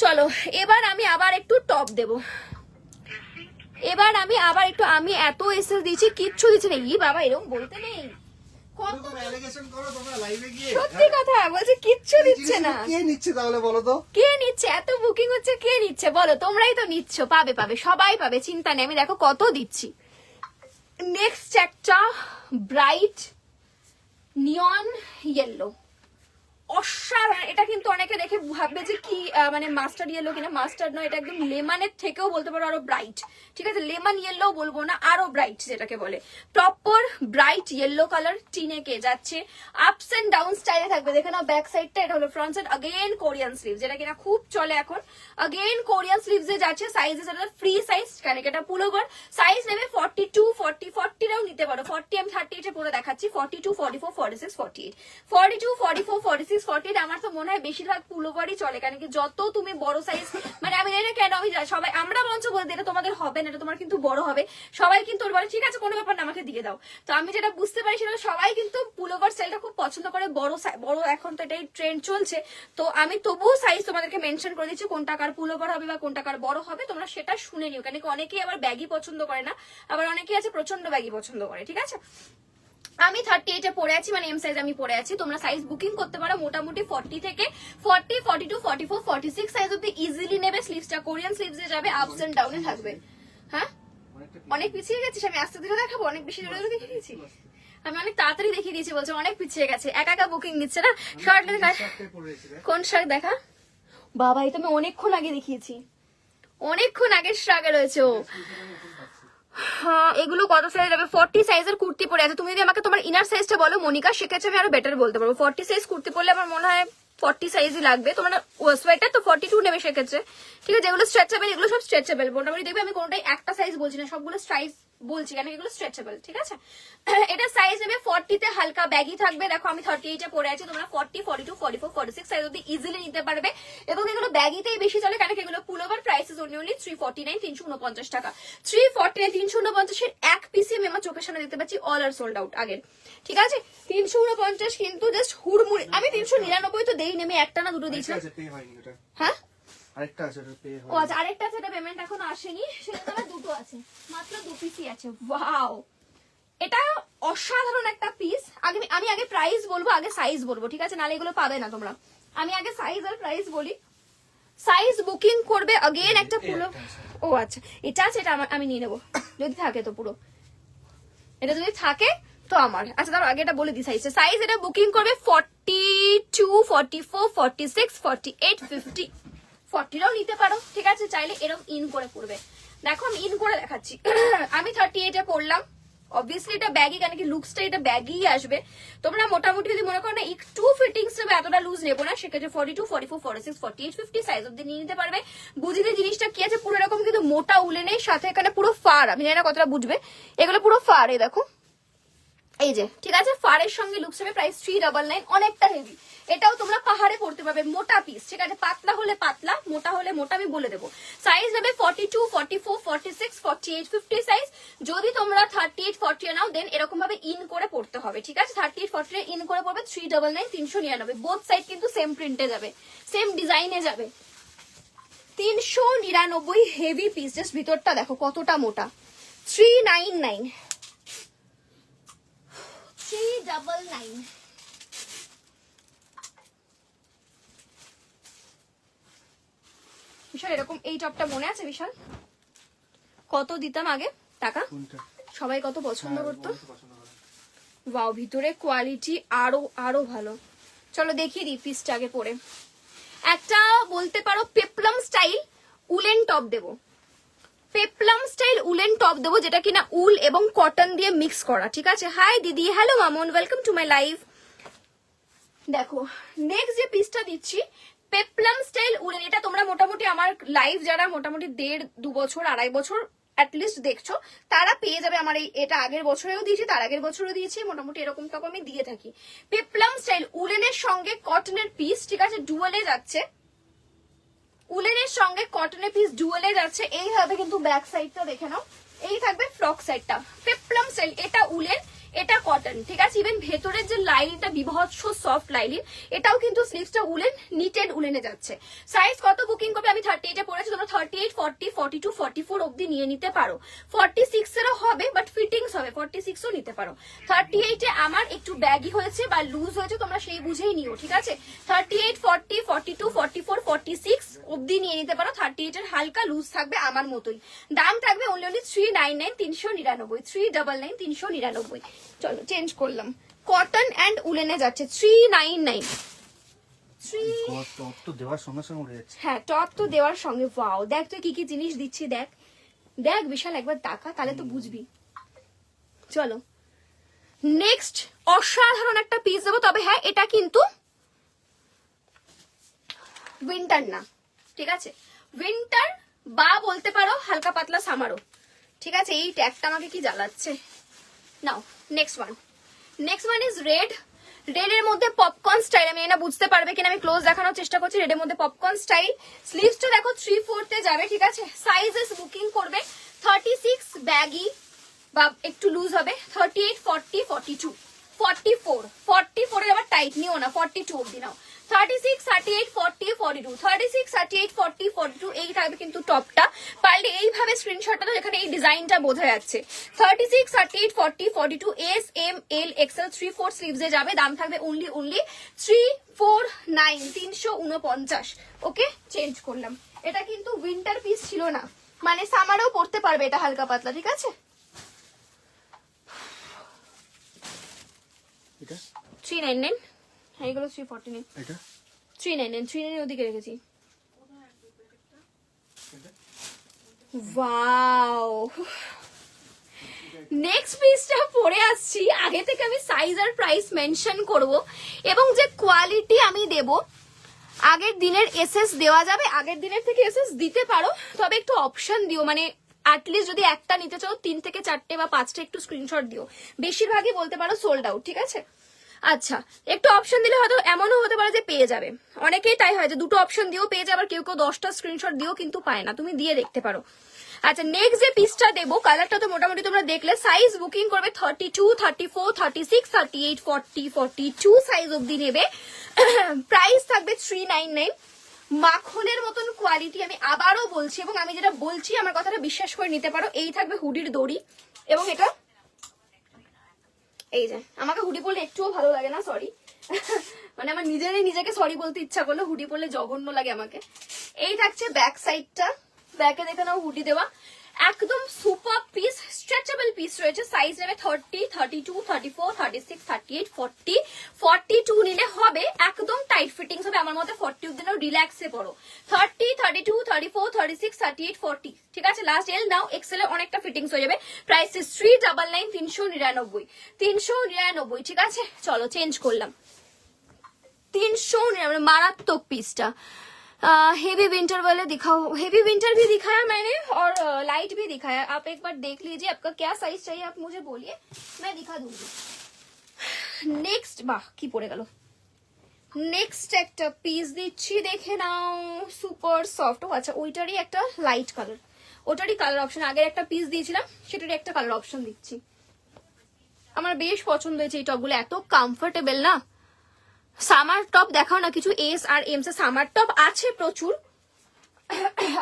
S1: চলো এবার আমি আবার একটু টপ দেবো। আমি এত এসএস দিচ্ছি, কিচ্ছু দিচ্ছি না। ই বাবা, এরকম বলতে নেই, সত্যি কথা বলছি, কিচ্ছু দিচ্ছে না।
S2: কে নিচ্ছে তাহলে বলো তো?
S1: কে নিচ্ছে? এত বুকিং হচ্ছে, কে নিচ্ছে বলো? তোমরাই তো নিচ্ছ, পাবে, সবাই পাবে, চিন্তা নেই। আমি দেখো কত দিচ্ছি। নেক্সট একটা ব্রাইট নিয়ন ইয়েলো, অসাধারণ। এটা কিন্তু অনেকে দেখে ভাববে যে কি মানে মাস্টার্ড ইয়েলো কিনা, মাস্টার্ড নয়, এটা একদম লেমনের থেকেও বলতে পারো আরো ব্রাইট, ঠিক আছে? লেমন ইয়েলো বলবো না, আরো ব্রাইট যেটাকে বলে, প্রপার ব্রাইট ইয়েলো কালার টিনেকে যাচ্ছে, আপস এন্ড ডাউন স্টাইলে থাকবে। দেখে নাও ব্যাক সাইডটা, এটা হলো front side, again Korean sleeve যেটা কিনা খুব চলে এখন, অগেন কোরিয়ান স্লিভসে যাচ্ছে। সাইজেস ফ্রি সাইজ, কারণ এটা পুলোভার, সাইজ নেবে 42, 40, 40রাও নিতে পারো। 40 আমি 38 পরে দেখাচ্ছি, 42, 44, 46, 48, 42, 44, 46, 48। আমার তো মনে হয় বেশিরভাগ পুলোভারই চলে, কারণ কি যত তুমি বড় সাইজ, মানে আমি জানি না কেন, আমি সবাই আমরা মঞ্চ বলতে এটা তোমাদের হবে না, এটা তোমার কিন্তু বড় হবে, সবাই কিন্তু ওর বলে ঠিক আছে কোনো ব্যাপার না আমাকে দিয়ে দাও। তো আমি যেটা বুঝতে পারি সেটা সবাই কিন্তু পুলোভার স্টাইলটা খুব পছন্দ করে, বড় বড়, এখন তো এটাই ট্রেন্ড চলছে। তো আমি তবুও সাইজ তোমাদেরকে মেনশন করে দিচ্ছি, কোনটা কার পুলোভার হবে বা কোনটা কার বড় হবে, তোমরা সেটা শুনে নিও, কারণ অনেকেই আবার ব্যাগি পছন্দ করে না, আবার অনেকেই আছে প্রচন্ড ব্যাগি পছন্দ করে, ঠিক আছে? আমি 38 পরে আছি, মানে এম সাইজ আমি পরে আছি। তোমরা সাইজ বুকিং করতে পারো মোটামুটি 40 থেকে 40, 42, 44, 46 সাইজ অব্দি ইজিলি নেবে। স্লিভসটা কোরিয়ান স্লিভসে যাবে, আপস এন্ড ডাউনে থাকবে। হ্যাঁ অনেক পিছিয়ে গেছিস, আমি আস্তে ধীরে দেখাবো, অনেক বেশি জোরে জোরে দেখিয়ে দিয়েছি, আমি অনেক তাড়াতাড়ি দেখিয়ে দিয়েছি, বলছে অনেক পিছিয়ে গেছে, একা একা বুকিং নিচ্ছে না। শার্ট কোন শার্ট দেখা বাবা, এই তো আমি অনেকক্ষণ আগে দেখিয়েছি, অনেকক্ষণ আগের শার্টে রয়েছে ও। হ্যাঁ এগুলো কত সাইজ যাবে? 40 সাইজের কুর্তি পরে আছে। তুমি যদি আমাকে তোমার ইনার সাইজটা বলো মনিকা, সেক্ষেত্রে আমি আরো বেটার বলতে পারবো। 40 সাইজ কুর্তি পরলে আমার মনে হয় 40 সাইজই লাগবে। তোমরা সোয়েটার তো 42 নেবে সেক্ষেত্রে, ঠিক আছে? যেগুলো স্ট্রেচেবল এগুলো সব স্ট্রেচেবল, মোটামুটি দেখবে আমি কোনটাই একটা সাইজ বলছি না, সবগুলো সাইজ বলছি, কেন এগুলো স্ট্রেচেবল, ঠিক আছে? এটা সাইজ নেবে 40 তে, হালকা ব্যাগি থাকবে। দেখো আমি 38 পরে আছি, তোমরা 40, 42, 44, 46 সাইজ অব্দি ইজিলি নিতে পারবে। এবং এগুলো ব্যাগিতেই বেশি চলে, কারণ এগুলো পুলোভার, প্রাইসেস অনলি 349, 349 টাকা। 349, 349 এর এক পিসি আমি আমার চোখের সামনে দেখতে পাচ্ছি, অল আর সোল্ড আউট আগের, ঠিক আছে? 349 কিন্তু জাস্ট হুড়মুড়ি। আমি 399 তো দেই নেমে, একটা না দুটো দিয়েছিলাম। হ্যাঁ
S2: আরেকটা আছে,
S1: ও আচ্ছা আরেকটা আছে, এটা পেমেন্ট এখনো আসেনি, সেটা তোমার দুটো আছে, মাত্র 2 পিসই আছে। ওয়াও এটা অসাধারণ একটা পিস। আমি আগে প্রাইস বলবো, আগে সাইজ বলবো, ঠিক আছে? নালে এগুলো পাবে না তোমরা। আমি আগে সাইজ আর প্রাইস বলি। সাইজ বুকিং করবে অগেন একটা পুরো, ও আচ্ছা এটা আছে, এটা আমি নিয়ে নেবো যদি থাকে তো, পুরো এটা যদি থাকে তো আমার। আচ্ছা তার আগে এটা বলে দিই সাইজটা। সাইজ এটা বুকিং করবে 42, 44, 46, 48, 50, 40রাও নিতে পারো, ঠিক আছে? চাইলে এরকম ইন করে পড়বে। দেখো আমি ইন করে দেখাচ্ছি। আমি 38 পড়লাম, অবভিয়াসলি এটা ব্যাগি, কেন কি লুকসটা এটা ব্যাগি আসবে। তোমরা মোটামুটি যদি মনে করো না একটু ফিটিংস নেবে, এতটা লুজ নেবো না, সেক্ষেত্রে 42, 44, 46, 48, 50 সাইজ অব্দি নিয়ে নিতে পারবে। বুঝিতে জিনিসটা কি আছে, পুরো এরকম কিন্তু মোটা উলে নেই, সাথে এখানে পুরো ফার, আমি জানি না কতটা বুঝবে, এগুলো পুরো ফার, এই দেখো এই যে, ঠিক আছে? ফারের সঙ্গে লুকস হবে, প্রাইস 399, অনেকটা হেভি। এটাও তোমরা পাহাড়ে পড়তে পারবে, মোটা পিস, ঠিক আছে? পাতলা হলে পাতলা, মোটা হলে মোটা, আমি বলে দেবো। সাইজ নেবে 42, 44, 46, 48, 50 সাইজ। যদি তোমরা 38, 40 নাও দেন এরকম ভাবে ইন করে পড়তে হবে, ঠিক আছে? 38, 40 ইন করে পড়বে 399, 399। বোথ সাইড কিন্তু সেম প্রিন্টে যাবে, সেম ডিজাইনে যাবে। 399 হেভি পিস। জাস্ট ভিতরটা দেখো কতটা মোটা। 399, 399। বিশাল এরকম এই টপটা মনে আছে বিশাল? কত দিতাম আগে টাকা, সবাই কত পছন্দ করতো। ওয়াও ভিতরে কোয়ালিটি আরো আরো ভালো। চলো দেখিয়ে দিই পিসটা আগে পরে। একটা বলতে পারো পেপলাম স্টাইল উলেন টপ দেবো, পেপলাম স্টাইল উলেন টপ দেবো, যেটা কিনা উল এবং কটন দিয়ে মিক্স করা, ঠিক আছে? হাই দিদি, hello Mamun, welcome to my live. দেখো নেক্সট যে পিসটা দিচ্ছি পেপলাম স্টাইল উলেন, এটা তোমরা মোটামুটি আমার লাইভ যারা মোটামুটি 1.5-2 বছর 2.5 বছর অ্যাটলিস্ট দেখছো, তারা পেয়ে যাবে আমার এটা আগের বছরেও দিয়েছি, তার আগের বছরও দিয়েছি, মোটামুটি এরকম টপ আমি দিয়ে থাকি। পেপলাম স্টাইল উলেনের সঙ্গে কটনের পিস, ঠিক আছে? ডুয়েলে যাচ্ছে, উলেনের সঙ্গে কটনের পিস ডুয়েলে যাচ্ছে। এইভাবে কিন্তু ব্যাক সাইডটা দেখে নাও, এই থাকবে ফ্রক সাইডটা। পেপলাম স্টাইল, এটা উলেন এটা কটন, ঠিক আছে? ইভেন ভেতরের যে লাইনটা বিভৎস সফট লাইনিং, এটাও কিন্তু স্লিভসটা উলেন, নিটেড উলেনে যাচ্ছে। সাইজ কত বুকিং করবে? আমি 38 পড়েছি, তোমরা 38, 40, 42, 44 অব্দি নিয়ে নিতে পারো। 46 এরও হবে, বাট ফিটিংস হবে, 46ও নিতে পারো। 38 আমার একটু ব্যাগি হয়েছে বা লুজ হয়েছে, তোমরা সেই বুঝেই নিও, ঠিক আছে? 38, 40, 42, 44, 46 অব্দি নিয়ে নিতে পারো। 38 এর হালকা লুজ থাকবে আমার মতোই। দাম থাকবে অনলি 399, 399, 399, 399। চলো চেঞ্জ করলাম, কটন অ্যান্ড উলেনে যাচ্ছে 399।
S2: টপ তো দেওয়ার সঙ্গে সঙ্গে উঠে যাচ্ছে।
S1: হ্যাঁ টপ তো দেওয়ার সঙ্গে। ওয়াও, দেখ তুই কি কি জিনিস দিচ্ছি, দেখ দেখ বিশাল, একবার তাকা তাহলে তো বুঝবি। চলো নেক্সট অসাধারণ একটা পিস দেবো, তবে হ্যাঁ এটা কিন্তু উইন্টার না, ঠিক আছে, উইন্টার বা বলতে পারো হালকা পাতলা সামারও, ঠিক আছে। এই ট্যাগটা আমাকে কি জ্বালাচ্ছে। Now next one is red. Red এর মধ্যে পপকর্ন স্টাইল, আমি এটা বুঝতে পারবে কিনা আমি ক্লোজ দেখানোর চেষ্টা করছি। রেড এর মধ্যে পপকর্ন স্টাইল, স্লিভসটা দেখো 3/4 যাবে, ঠিক আছে। সাইজেস বুকিং করবে 36 ব্যাগি বা একটু লুজ হবে, 38, 40, 42, 44 এর আবার টাইট নিও না, 42 অব্দি নাও। 36, 38, 40, 42, 36, 38, 40, 42 এই থাকবে কিন্তু টপটা। পারলে এইভাবে স্ক্রিনশটটা তো যেখানে এই ডিজাইনটা বোঝা যাচ্ছে। 36, 38, 40, 42 এস এম এল এক্সেল 3/4 স্লিভসে যাবে। দাম থাকবে অনলি 349, 349। ওকে, চেঞ্জ করলাম। এটা কিন্তু উইন্টার পিস ছিল না, মানে সামারেও পরতে পারবে এটা হালকা পাতলা, ঠিক আছে।
S2: এটা
S1: 399, হ্যাঁ এগুলো 349,
S2: এটা
S1: 399, 399 ওদিকে রেখেছি। ওয়াও, নেক্সট পিসটা পরে আসছি। আগে থেকে আমি সাইজ আর প্রাইস মেনশন করব, এবং যে কোয়ালিটি আমি দেব, আগের দিনের এসএস দেওয়া যাবে, আগের দিনের থেকে এসএস দিতে পারো, তবে একটু অপশন দিও, মানে অ্যাটলিস্ট যদি একটা নিতে চাও 3 থেকে 4টে বা 5টে একটু স্ক্রিনশট দিও। বেশিরভাগই বলতে পারো সোল্ড আউট, ঠিক আছে। আচ্ছা, একটু অপশন দিলে হয়তো এমনও হতে পারে যে পেয়ে যাবে, অনেকেই তাই হয় যে দুটো অপশন দিও পেয়ে যাবে, আর কেউ 10টা স্ক্রিনশট দিও কিন্তু পায় না, তুমি দিয়ে দেখতে পারো। আচ্ছা নেক্সট যে পিসটা দেবো, কালারটা তো মোটামুটি তোমরা দেখলে। সাইজ বুকিং করবে 32, 34, 36, 38, 40, 42 সাইজ অব্দি নেবে। প্রাইস থাকবে 399। মাখনের মতন কোয়ালিটি, আমি আবারও বলছি, এবং আমি যেটা বলছি আমার কথাটা বিশ্বাস করে নিতে পারো। এই থাকবে হুডির দড়ি, এবং এটা এই যে, আমাকে হুডি পরলে একটুও ভালো লাগে না, সরি, মানে আমার নিজেকে সরি বলতে ইচ্ছা করলো, হুডি পরলে জঘন্য লাগে আমাকে। এই থাকছে ব্যাক সাইডটা, ব্যাকে দেখে নাও হুডি দেওয়া, একদম সুপার পিস, স্ট্রেচেবল পিস রয়েছে। সাইজ নেবে 30, 32, 34, 36, 38, 40, 42 নিলে হবে, একদম টাইট ফিটিংস হবে। আমার মতে 40 অব্দি নাও, রিল্যাক্সে পড়ো। 30, 32, 34, 36, 38, 40, ঠিক আছে। লাস্ট এল নাও, এক্সেল এর অনেকটা ফিটিংস হয়ে যাবে। প্রাইস ইজ 399, 399, 399, ঠিক আছে। চলো চেঞ্জ করলাম, 399, मारात्मक पीसटा। हेवी विंटर वाले दिखाओ, हेवी विंटर भी दिखाया मैंने और लाइट भी दिखाया। आप एक बार देख लीजिए, आपका क्या साइज चाहिए आप मुझे बोलिए, मैं दिखा दूंगी। नेक्स्ट বাহ কি পড়ে গেল। নেক্সট একটা পিস দিচ্ছি, দেখে নাও, সুপার সফট। ও আচ্ছা, ওইটারই একটা লাইট কালার, ওটারই কালার অপশন, আগের একটা পিস দিয়েছিলাম সেটারই একটা কালার অপশন দিচ্ছি। আমার বেশ পছন্দ হয়েছে এই টপগুলো, এত কমফোর্টেবল না। সামার টপ দেখাও না কিছু, এস আর এম সে সামার টপ আছে প্রচুর।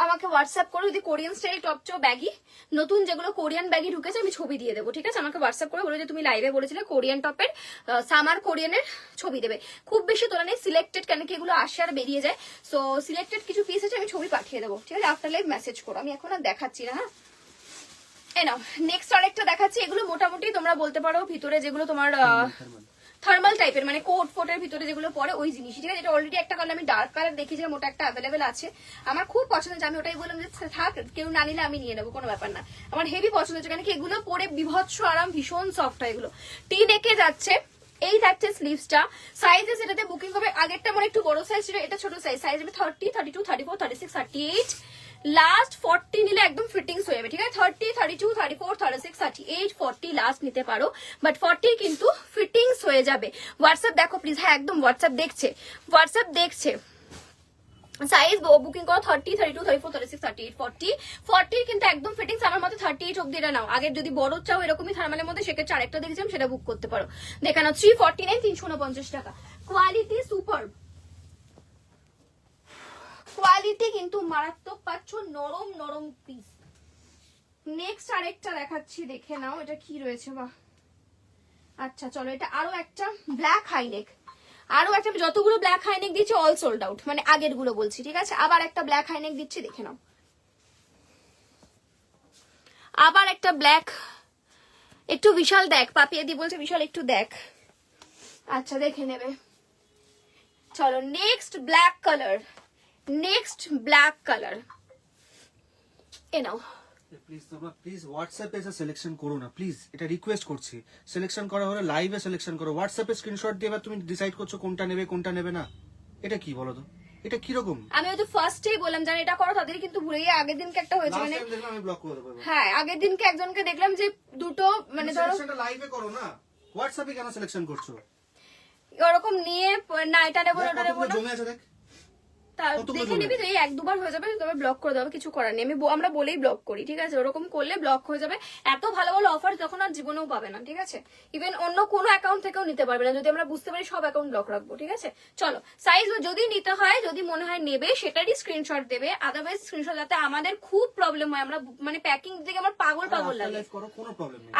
S1: আমাকে হোয়াটসঅ্যাপ করে যদি কোরিয়ান স্টাইল টপ চাও ব্যাগি, নতুন যেগুলো কোরিয়ান ব্যাগি ঢুকেছে আমি ছবি দিয়ে দেবো, ঠিক আছে। আমাকে হোয়াটসঅ্যাপ করে বলে যে তুমি লাইভে বলেছিলে কোরিয়ান টপের, সামার কোরিয়ানের ছবি দেবে। খুব বেশি তোলা নেই, সিলেক্টেড, কেন কি এগুলো আসে আর বেরিয়ে যায়। সো সিলেক্টেড কিছু পিস আছে, আমি ছবি পাঠিয়ে দেবো, ঠিক আছে। আফটার লাইভ মেসেজ করো, আমি এখন আর দেখাচ্ছি না। হ্যাঁ এ নাও নেক্সট আরেকটা দেখাচ্ছি। এগুলো মোটামুটি তোমরা বলতে পারো ভিতরে যেগুলো তোমার থার্মাল টাইপের, মানে কোট ফোটের ভিতরে যেগুলো পরে ওই জিনিস, ঠিক আছে। এটা অলরেডি একটা কালার আমি ডার্ক কালার দেখিয়েছিলাম, ওটা একটা অ্যাভেলেবেল আছে, আমার খুব পছন্দ হয়েছে। আমি ওটাই বললাম যে থাক, কেউ না নিলে আমি নিয়ে নেবো, কোনো ব্যাপার না। আমার হেভি পছন্দ হচ্ছে, কেন কি এগুলো পরে বিভৎস আরাম, ভীষণ সফট হয় এগুলো। টি নেকে যাচ্ছে, এই থাকছে স্লিভসটা। সাইজে সেটাতে বুকিং হবে, আগেরটা আমার একটু বড় সাইজ ছিল, এটা ছোট সাইজ। সাইজ হবে 30, 32, 34, 36, 38, লাস্ট 40 নিলে একদম ফিটিংস হয়ে যাবে, ঠিক আছে। 30, 32, 34, 36, 38, 40 লাস্ট নিতে পারো, বাট 40 কিন্তু ফিটিংস হয়ে যাবে। হোয়াটসঅ্যাপ দেখো প্লিজ, হ্যাঁ একদম হোয়াটসঅ্যাপ দেখছে। সাইজ বুকিং করো 30, 32, 34, 36, 38, 40, 40 কিন্তু একদম ফিটিংস। আমার মতে 38 অব্দি এটা নাও। আগের যদি বড় চাও এরকমই থার্মালের মধ্যে, সেক্ষেত্রে আরেকটা দেখেছিলাম, সেটা বুক করতে পারো। দেখে নাও 349, 349 টাকা। কোয়ালিটি সুপার, কোয়ালিটি কিন্তু মারাত্মক পাচ্ছ, নরম নরম পিস। নেক্সট আরেকটা দেখাচ্ছি, দেখে নাও এটা কি রয়েছে। বাহ, আচ্ছা চলো, এটা আরো একটা ব্ল্যাক হাইনেক, আরো একটা, যতগুলো ব্ল্যাক হাইনেক দিচ্ছি অল সোল্ড আউট, মানে আগের গুলো বলছি, ঠিক আছে। আবার একটা ব্ল্যাক হাইনেক দিচ্ছি, দেখে নাও। আবার একটা ব্ল্যাক, একটু বিশাল দেখ, পাপিয়া দি বলছে বিশাল একটু দেখ। আচ্ছা দেখে নেবে, চলো next black colour, next black colour A now.
S2: Please তোমরা প্লিজ হোয়াটসঅ্যাপে এসে সিলেকশন করো না প্লিজ, এটা রিকোয়েস্ট করছি। সিলেকশন করা হলে লাইভে সিলেকশন করো, হোয়াটসঅ্যাপে স্ক্রিনশট দিয়ে এবার তুমি ডিসাইড করছো কোনটা নেবে কোনটা নেবে না। এটা কি বলো তো, এটা কি রকম?
S1: আমি হয়তো ফার্স্টেই বললাম যারা এটা করো তাদের কিন্তু ভুলে গিয়ে আগের দিনকে একটা হয়েছে, মানে
S2: আমি ব্লক করে দেবো।
S1: হ্যাঁ আগের দিনকে একজনকে দেখলাম যে দুটো মানে ধরো
S2: সিলেকশনটা লাইভে করো না, হোয়াটসঅ্যাপে কেন সিলেকশন করছো?
S1: ওরকম নিয়ে না এটা নেবো ওটা নেবো না,
S2: জমে আছে দেখ,
S1: দেখে নিবি তো, এই এক দুবার হয়ে যাবে তবে ব্লক করে দেবে, কিছু করার নেই। আমরা বলেই ব্লক করি, ঠিক আছে? ওরকম করলে ব্লক হয়ে যাবে। এত ভালো ভালো অফার তখন আর জীবনেও পাবে না, ঠিক আছে? ইভেন অন্য কোনো অ্যাকাউন্ট থেকেও নিতে পারবে না, যদি আমরা বুঝতে পারি সব অ্যাকাউন্ট ব্লক রাখবো, ঠিক আছে? চলো সাইজ যদি নিতে হয়, যদি মনে হয় নেবে সেটারই স্ক্রিনশট দেবে, আদারওয়াইজ স্ক্রিনশট যাতে আমাদের খুব প্রবলেম হয়, আমরা মানে প্যাকিং দিকে আমার পাগল লাগে।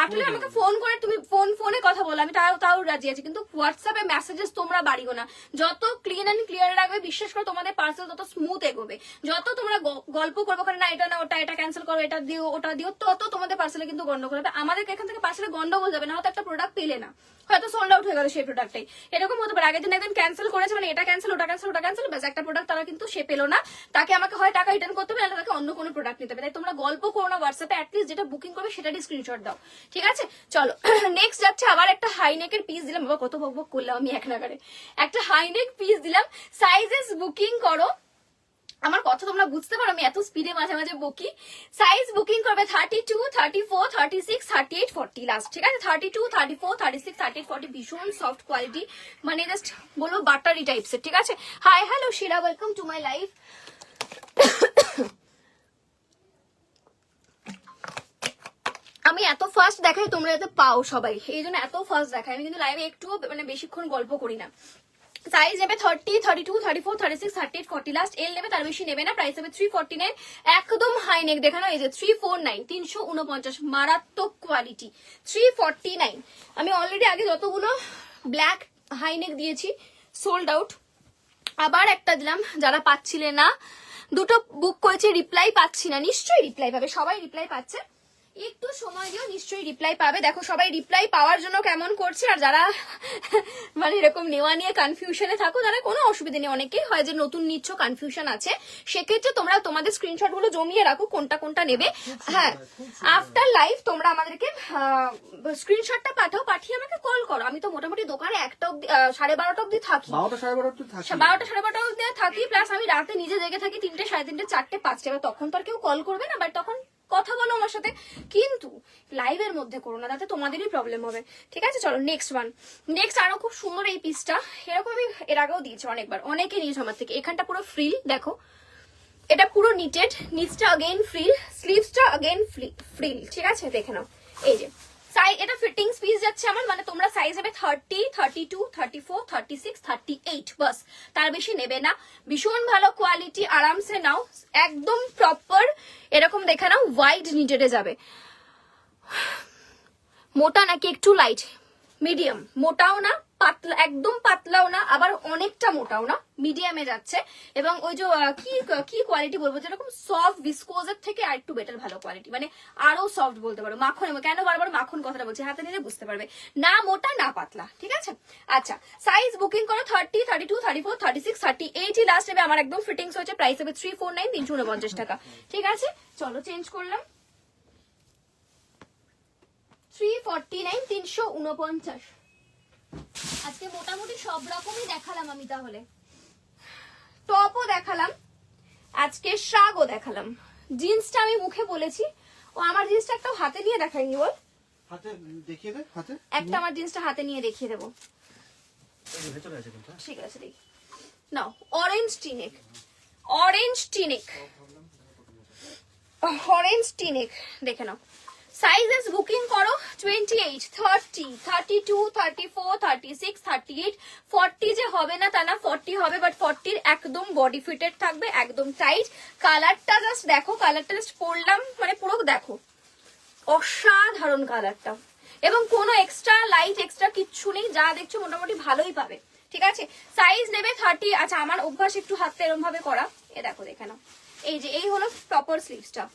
S1: আসলে আমাকে ফোন করে তুমি ফোনে কথা বলো, আমি তাও রাজি আছি, কিন্তু হোয়াটসঅ্যাপে মেসেজেস তোমরা বাড়িও না। যত ক্লিন অ্যান্ড ক্লিয়ার রাখবে, বিশ্বাস করো তোমাদের পার্সেল তত স্মুথ এগোবে। যত তোমরা গল্প করবো না এটা না ওটা, এটা ক্যান্সেল করো, এটা দিও ওটা দিও, তত তোমাদের পার্সেলে কিন্তু গন্ডগোল হবে। আমাদের এখান থেকে পার্সেলে গন্ডগোল যাবে না, হয়তো একটা প্রোডাক্ট পেলে না, হয়তো সোল্ড আউট হয়ে গেল সেই প্রোডাক্টটাই, এরকম হতে পারে। আগের দিন একদিন ক্যান্সেল করেছে, মানে এটা ক্যান্সেল ওটা ক্যান্সেল ওটা ক্যান্সেল, ব্যাস একটা প্রোডাক্ট তারা কিন্তু সে পেলো না, তাকে আমাকে হয় টাকা রিটার্ন করতে হবে, তাকে অন্য কোনো প্রোডাক্ট নিতে হবে। তাই তোমরা গল্প করো না হোয়াটসঅ্যাপে, অ্যাটলিস্ট যেটা বুকিং করবে সেটারই স্ক্রিনশট দাও, ঠিক আছে? চলো নেক্সট যাচ্ছে আবার একটা হাইনেকের পিস দিলাম, বাবা কত বকবক করলাম আমি এক নাগারে। একটা হাইনেক পিস দিলাম, সাইজেস বুকিং করো। আমার কথা তোমরা বুঝতে পারো, আমি এত স্পিডে মাঝে মাঝে বকি। সাইজ বুকিং করবে 32, 34, 36, 38, 40 লাস্ট, ঠিক আছে? 32, 34, 36, 38, 40 ভীষণ সফট কোয়ালিটি, মানে জাস্ট বলবো বাটারি টাইপসের, ঠিক আছে? Hi hello Shila, welcome to my life. আমি এত ফাস্ট দেখাই তোমরা যাতে পাও সবাই, এই জন্য এত ফাস্ট দেখাই আমি, কিন্তু লাইভে একটুও মানে বেশিক্ষণ গল্প করি না। সাইজ নেবে 30, 32, 34, 36, 38, 40 লাস্ট, এল নেবে, তার বেশি নেবে না। প্রাইস হবে 349, একদম হাই নেক দেখানো, এই যে 349, 349, মারাত্মক কোয়ালিটি, 349। আমি অলরেডি আগে যতগুলো ব্ল্যাক হাই নেক দিয়েছি সোল্ড আউট, আবার একটা দিলাম, যারা পাচ্ছিলে না, দুটো বুক করেছি, রিপ্লাই পাচ্ছি না, নিশ্চয়ই রিপ্লাই পাবে, সবাই রিপ্লাই পাচ্ছে, একটু সময় দিও, নিশ্চয়ই রিপ্লাই পাবে। দেখো সবাই রিপ্লাই পাওয়ার জন্য কেমন করছে, আর যারা মানে এরকম নেওয়া নিয়ে কনফিউশনে থাকো তারা কোনো অসুবিধা নেই, অনেকেই হয় যে নতুন নিচ্ছ কনফিউশন আছে, সেক্ষেত্রে তোমরা তোমাদের স্ক্রিনশট গুলো জমিয়ে রাখো কোনটা কোনটা নেবে। হ্যাঁ আফটার লাইভ তোমরা আমাদেরকে স্ক্রিনশটটা পাঠাও, পাঠিয়ে আমাকে কল করো। আমি তো মোটামুটি দোকানে 1টা অব্দি 12:30 অব্দি থাকি,
S2: 12টা সাড়ে
S1: 12টা অব্দি থাকি, প্লাস আমি রাতে নিজে জেগে থাকি 3টে, 3:30, 4টে, 5টে, তখন তো আর কেউ কল করবে না, বাট তখন কথা বলো আমার সাথে, কিন্তু লাইভের মধ্যে করো না, তাতে তোমাদেরই প্রবলেম হবে, ঠিক আছে? চলো নেক্সট ওয়ান। নেক্সট আরো খুব সুন্দর এই পিসটা, এরকম আমি এর আগেও দিয়েছি অনেকবার, অনেকে নিয়েছে আমার থেকে। এখানটা পুরো ফ্রিল, দেখো এটা পুরো নিটেড, নিচটা अगेन ফ্রিল, স্লিভসটা अगेन ফ্রিল, ঠিক আছে? দেখে নাও, এই যে সাইজ, এটা ফিটিংস পিস যাচ্ছে আমার, মানে তোমরা সাইজ হবে 30, 32, 34, 36, 38, বাস, তার বেশি নেবে না। ভীষণ ভালো কোয়ালিটি, আরামসে নাও, একদম প্রপার এরকম দেখে নাও, ওয়াইড নিটেডে যাবে। মোটা নাকি একটু লাইট, মিডিয়াম, মোটাও না পাতলা, একদম পাতলাও না, আবার অনেকটা মোটাও না, মিডিয়ামে যাচ্ছে। এবং ওই যে কি কোয়ালিটি বলবো, যেরকম সফট ভিসকোজের থেকে আর একটু বেটার ভালো কোয়ালিটি, মানে আরো সফট বলতে পারো, মাখন। কেন বারবার মাখন কথাটা বলছি, হাতে নিলে বুঝতে পারবে, না মোটা না পাতলা, ঠিক আছে? আচ্ছা সাইজ বুকিং করো 30, 32, 34, 36, 38 লাস্ট নেবে আমার, একদম ফিটিংস হচ্ছে। প্রাইস হবে 349, 349 টাকা, ঠিক আছে? চলো চেঞ্জ করলাম, 349, 349। আজকে মোটামুটি সব রকমই দেখালাম আমি, তাহলে টপও দেখালাম, আজকে শাগও দেখালাম, জিন্সটা আমি মুখে বলেছি, ও আমার জিন্সটা একটা হাতে নিয়ে দেখাইনি, বল
S2: হাতে দেখিয়ে দে, হাতে
S1: একটা আমার জিন্সটা হাতে নিয়ে দেখিয়ে দেবো,
S2: ভেতরে আছে কিন্তু,
S1: ঠিক আছে? দেখি নাও, অরেঞ্জ টিনেক, অরেঞ্জ টিনেক, অরেঞ্জ টিনেক, দেখে নাও। সাইজেস বুকিং করো 28, 30, 32, 34, 36, 38, 40 যে হবে না তা না, 40 হবে, বাট 40 একদম বডি ফিটেড থাকবে, একদম টাইট। কালারটা জাস্ট দেখো, কালারটা জাস্ট পরলাম, মানে পুরো দেখো অসাধারণ কালারটা, এবং কোনো এক্সট্রা লাইট এক্সট্রা কিচ্ছু নেই, যা দেখছো মোটামুটি ভালোই পাবে, ঠিক আছে? সাইজ নেবে 30। আচ্ছা আমার অভ্যাস একটু হাতটা এরকম ভাবে করা, এ দেখো দেখে নাও, এই যে এই হলো প্রপার স্লিভসটা,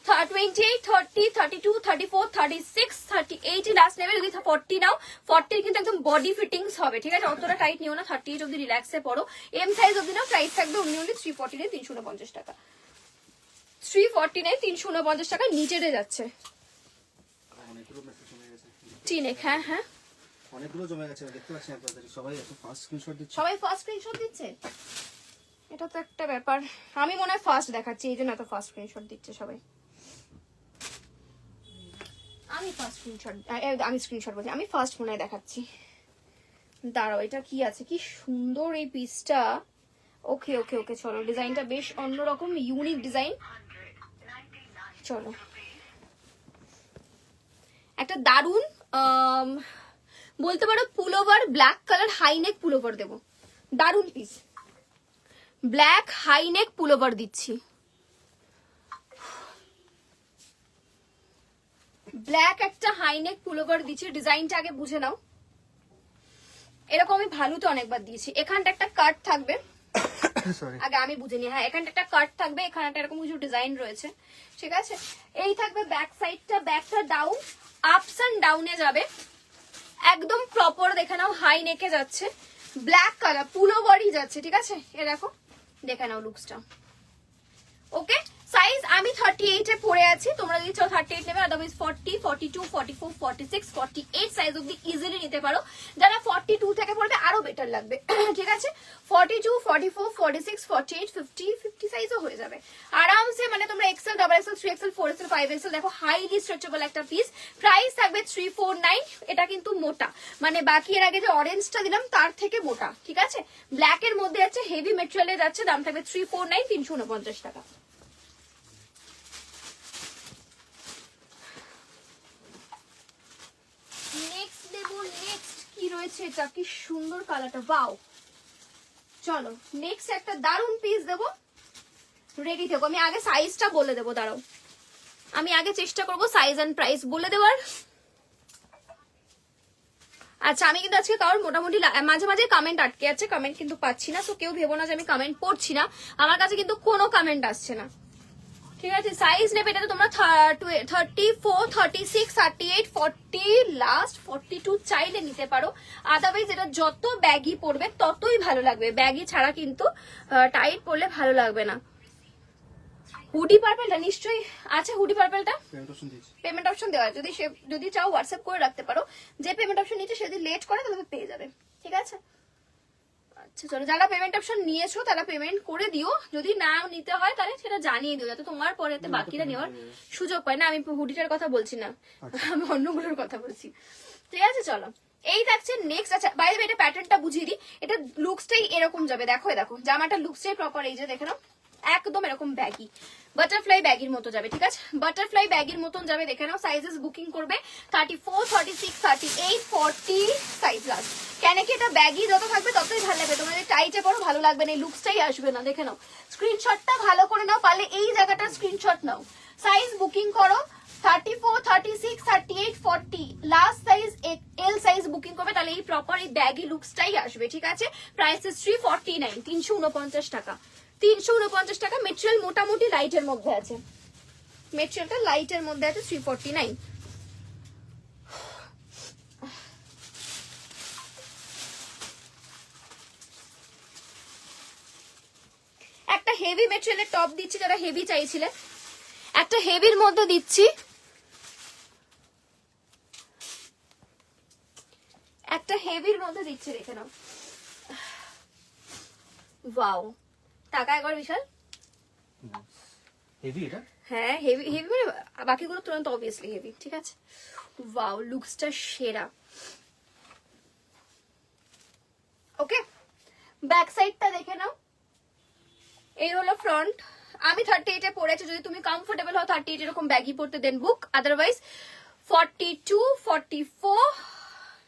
S1: 28, 30, 32, 34, 36, 38 লাস্ট নেবে। যদি 40 নাও, 40 কিন্তু একদম বডি ফিটিংস হবে, ঠিক আছে? অতটা টাইট নিও না, 38 অব্দি রিল্যাক্সে পড়ো। এম সাইজ অব্দি নাও, প্রাইস থাকবে অনলি 349, 349 টাকা। 349, 349 টাকা নিচেতে যাচ্ছে।
S2: অনেকগুলো মেসেজ জমে গেছে,
S1: টিনেক, হ্যাঁ হ্যাঁ
S2: অনেকগুলো জমে গেছে, দেখতে পাচ্ছি না তাড়াতাড়ি। সবাই এত ফাস্ট স্ক্রিনশট দিচ্ছে।
S1: সবাই ফার্স্ট স্ক্রিনশট দিচ্ছে, এটা তো একটা ব্যাপার। আমি মনে হয় ফার্স্ট দেখাচ্ছি, এই জন্য এত ফার্স্ট স্ক্রিনশট দিচ্ছে সবাই। আমি ফার্স্ট স্ক্রিনশট, আমি স্ক্রিনশট বলছি, আমি ফার্স্ট মনে হয় দেখাচ্ছি। দাঁড়াও, এটা কি আছে, কি সুন্দর এই পিসটা। ওকে ওকে ওকে, চলো, ডিজাইনটা বেশ অন্যরকম, ইউনিক ডিজাইন। চলো, একটা দারুন বলতে পারো pullover, black colour high neck pullover দেবো। দারুন পিস, ব্ল্যাক হাইনেক পুলোভার দিচ্ছি। ব্ল্যাক একটা হাইনেক পুলোভার দিচ্ছি, ডিজাইনটা আগে বুঝে নাও। এরকম আমি ভালোতে অনেকবার দিয়েছি। এখানটা একটা কাট থাকবে,
S2: সরি,
S1: আগে আমি বুঝিনি। হ্যাঁ, এখানটা একটা কাট থাকবে, এখানটা এরকম কিছু ডিজাইন রয়েছে, ঠিক আছে? এই থাকবে ব্যাক সাইডটা, ব্যাকটা ডাউন, আপস এন্ড ডাউনে যাবে, একদম প্রপার দেখে নাও, হাই নেকে যাচ্ছে, ব্ল্যাক কালার পুলোভারই যাচ্ছে, ঠিক আছে? এ দেখো, দেখে নাও লুকসটা। ওকে, সাইজ আমি 38 এ পরে আছি, তোমরা যদি চাও 38 নেবে, আদারওয়াইজ 40, 42, 44, 46, 48 সাইজ অবধি ইজিলি নিতে পারো। যারা 42 থেকে পড়বে আরো বেটার লাগবে, ঠিক আছে? 42, 44, 46, 48, 50, 50 সাইজও হয়ে যাবে আরামসে। মানে তোমরা Excel, double XL, 3XL, 4XL, 5XL, দেখো হাইলি স্ট্রেচেবল একটা পিস। প্রাইস থাকবে 349। এটা কিন্তু মোটা, মানে বাকি এর আগে যে অরেঞ্জটা দিলাম তার থেকে মোটা, ঠিক আছে? ব্ল্যাক এর মধ্যে আছে, হেভি মেটেরিয়ালে যাচ্ছে, দাম থাকবে 349, 349 টাকা। নেক্সট দেব, নেক্সট কি রয়েছে, এটা কি সুন্দর কালারটা, ওয়াও। চলো, নেক্সট একটা দারুন পিস দেবো, রেডি থেকো। আমি আগে সাইজটা বলে দেবো, দাঁড়াও, আমি আগে চেষ্টা করব সাইজ এন্ড প্রাইস বলে দেওয়ার। আচ্ছা, আমি কিন্তু আজকে কারোর মোটামুটি মাঝে মাঝে কমেন্ট আটকে আছে, কমেন্ট কিন্তু পাচ্ছি না, সো কেউ ভেবো না যে আমি কমেন্ট পড়ছি না, আমার কাছে কিন্তু কোনো কমেন্ট আসছে না, ঠিক আছে? সাইজ নেবে এটাতে তোমরা 34, 36, 38, 40, লাস্ট 42 চাইলে নিতে পারো। আদারওয়াইজ এটা যত ব্যাগি পড়বে ততই ভালো লাগবে, ব্যাগি ছাড়া কিন্তু টাইট পরলে ভালো লাগবে না। হুডি পার্পলটা নিশ্চয়ই আছে, হুডি পার্পলটা পেমেন্ট অপশন দেওয়া, যদি চাও হোয়াটসঅ্যাপ করে রাখতে পারো। যে পেমেন্ট অপশন নিচ্ছে সে যদি লেট করে তাহলে পেয়ে যাবে, ঠিক আছে? আচ্ছা চলো, যারা পেমেন্ট অপশন নিয়েছো তারা পেমেন্ট করে দিও, যদি না নিতে হয় তাহলে সেটা জানিয়ে দিও, যাতে তোমার পরে বাকিরা নেওয়ার সুযোগ পায় না। আমি হুডিটার কথা বলছি না, আমি অন্যগুলোর কথা বলছি, ঠিক আছে? চলো, এই থাকছে নেক্সট। আচ্ছা, বাইরে এটা প্যাটার্নটা বুঝিয়ে দিই, এটা লুকসটাই এরকম যাবে, দেখো দেখো জামাটা লুকসটাই প্রপার, এই যে দেখে নাও, একদম এরকম ব্যাগি, বাটারফ্লাই ব্যাগের মতো যাবে, ঠিক আছে? বাটারফ্লাই ব্যাগের মতন যাবে, দেখে নাও। সাইজেস বুকিং করবে 34, 36, 38, 40 সাইজ লাস্ট। কেন কি এটা ব্যাগি যত থাকবে ততই ভালো লাগবে, তোমরা যদি টাইটে পড়ো ভালো লাগবে না, এই লুকসটাই আসবে না, দেখে নাও। স্ক্রিনশটটা ভালো করে নাও, পারলে এই জায়গাটা স্ক্রিনশট নাও। সাইজ বুকিং করো 34, 36, 38, 40, last size L size booking করবে, তাহলে এই প্রপার এই ব্যাগি লুকসটাই আসবে, ঠিক আছে? প্রাইস 349, 349 টাকা, 349 টাকা। মেটেরিয়াল মোটামুটি লাইটের মধ্যে আছে, মেটেরিয়ালটা লাইটের মধ্যে আছে, 349। একটা হেভি মেটেরিয়ালের টপ দিচ্ছি, যারা হেভি চাইছিলে, একটা হেভির মধ্যে দিচ্ছি, একটা হেভির মধ্যে দিচ্ছি, দেখে নাও। ওয়াও, টাকা একবার বিশাল
S2: হেভি এটা,
S1: হ্যাঁ হেভি, হেভি মানে বাকিগুলো তুলনায় অবভিয়াসলি হেভি, ঠিক আছে? ওয়াও, লুকসটা সেরা। ওকে, ব্যাক সাইডটা দেখে নাও, এই হলো ফ্রন্ট। আমি 38 এ পরেছি, যদি তুমি কমফোর্টেবল হও 38 এরকম ব্যাগি পড়তে দেন বুক, আদারওয়াইজ 42, 44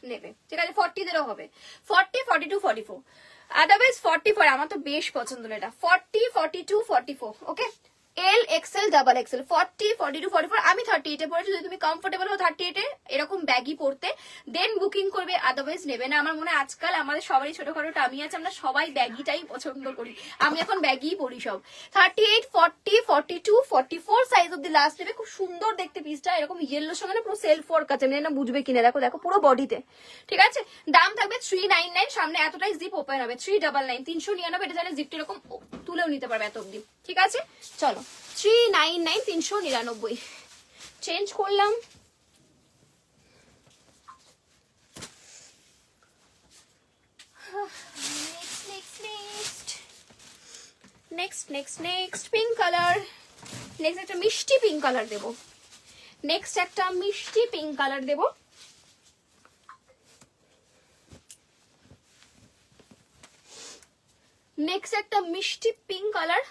S1: নেবে, ঠিক আছে? 40 দেরও হবে, 40, 42, 44, আদারওয়াইজ 44 আমার তো বেশ পছন্দ এটা, 40, 42, 44। ওকে, এল এক্সেল ডাবল এক্সেল 40 42 44 আমি 38 এ পড়েছি। যদি তুমি কমফোর্টেবল হও 38 এ এরকম ব্যাগি পড়তে দেন বুকিং করবে, আদারওয়াইজ নেবে না। আমার মনে হয় আজকাল আমাদের সবারই ছোটখাটো টামি আছে, আমরা সবাই ব্যাগিটাই পছন্দ করি, আমি এখন ব্যাগি পরি সব। 38 40 42 44 সাইজ অব দি লাস্ট নেবে। খুব সুন্দর দেখতে পিসটা, এরকম ইয়েলোর সঙ্গে না পুরো সেলফ ওয়ার্ক আছে, আমি না বুঝবে কিনা, দেখো দেখো পুরো বডিতে, ঠিক আছে। দাম থাকবে 399, সামনে এতটাই জিপ ওপেন হবে 399 399। এটা জানে জিপটা এরকম তুলেও নিতে পারবে এত অব্দি, ঠিক আছে। চলো 399 399 চেঞ্জ করলাম। Next pink colour. নেক্সট একটা মিষ্টি পিঙ্ক কালার দেবো। নেক্সট একটা মিষ্টি পিঙ্ক কালার দেবো। নেক্সট একটা মিষ্টি পিঙ্ক কালার।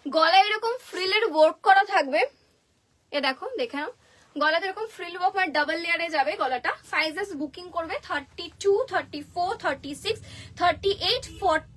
S1: গলায় এরকম ফ্রিলের ওয়ার্ক করা থাকবে, এ দেখো দেখে নাও, গলাতে এরকম ফ্রিল ওয়ার্ক আর ডাবল লেয়ারে যাবে গলাটা। সাইজেস বুকিং করবে 32 34 36 38 40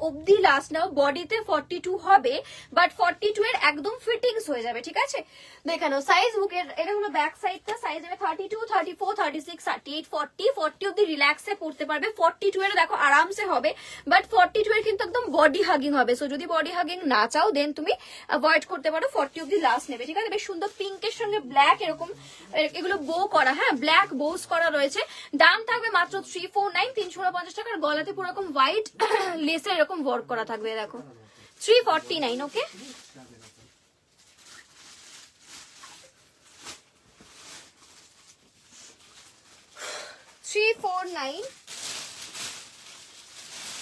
S1: অবধি লাস্ট নাও। বডিতে 42 হবে, বাট 42 এর একদম ফিটিংস হয়ে যাবে, ঠিক আছে। দেখে নাও সাইজ বুকের, এটা হলো ব্যাক সাইডটা, সাইজ হবে 32 34 36 38 40 40 অবধি রিল্যাক্সে পড়তে পারবে। 42 এর দেখো আরামসে হবে, বাট 42 এর কিন্তু একদম বডি হাগিং হবে। সো যদি বডি হাগিং না চাও দেন তুমি অ্যাভয়েড করতে পারো, 40 অবধি লাস্ট নেবে, ঠিক আছে। বেশ সুন্দর পিঙ্কের সঙ্গে ব্ল্যাক এরকম এগুলো বো করা, হ্যাঁ ব্ল্যাক বোস করা রয়েছে। দাম থাকবে মাত্র 349 350 টাকার। গলাতে পুরো এরকম হোয়াইট লেসের এরকম ওয়ার্ক করা থাকবে, দেখো 349। ওকে,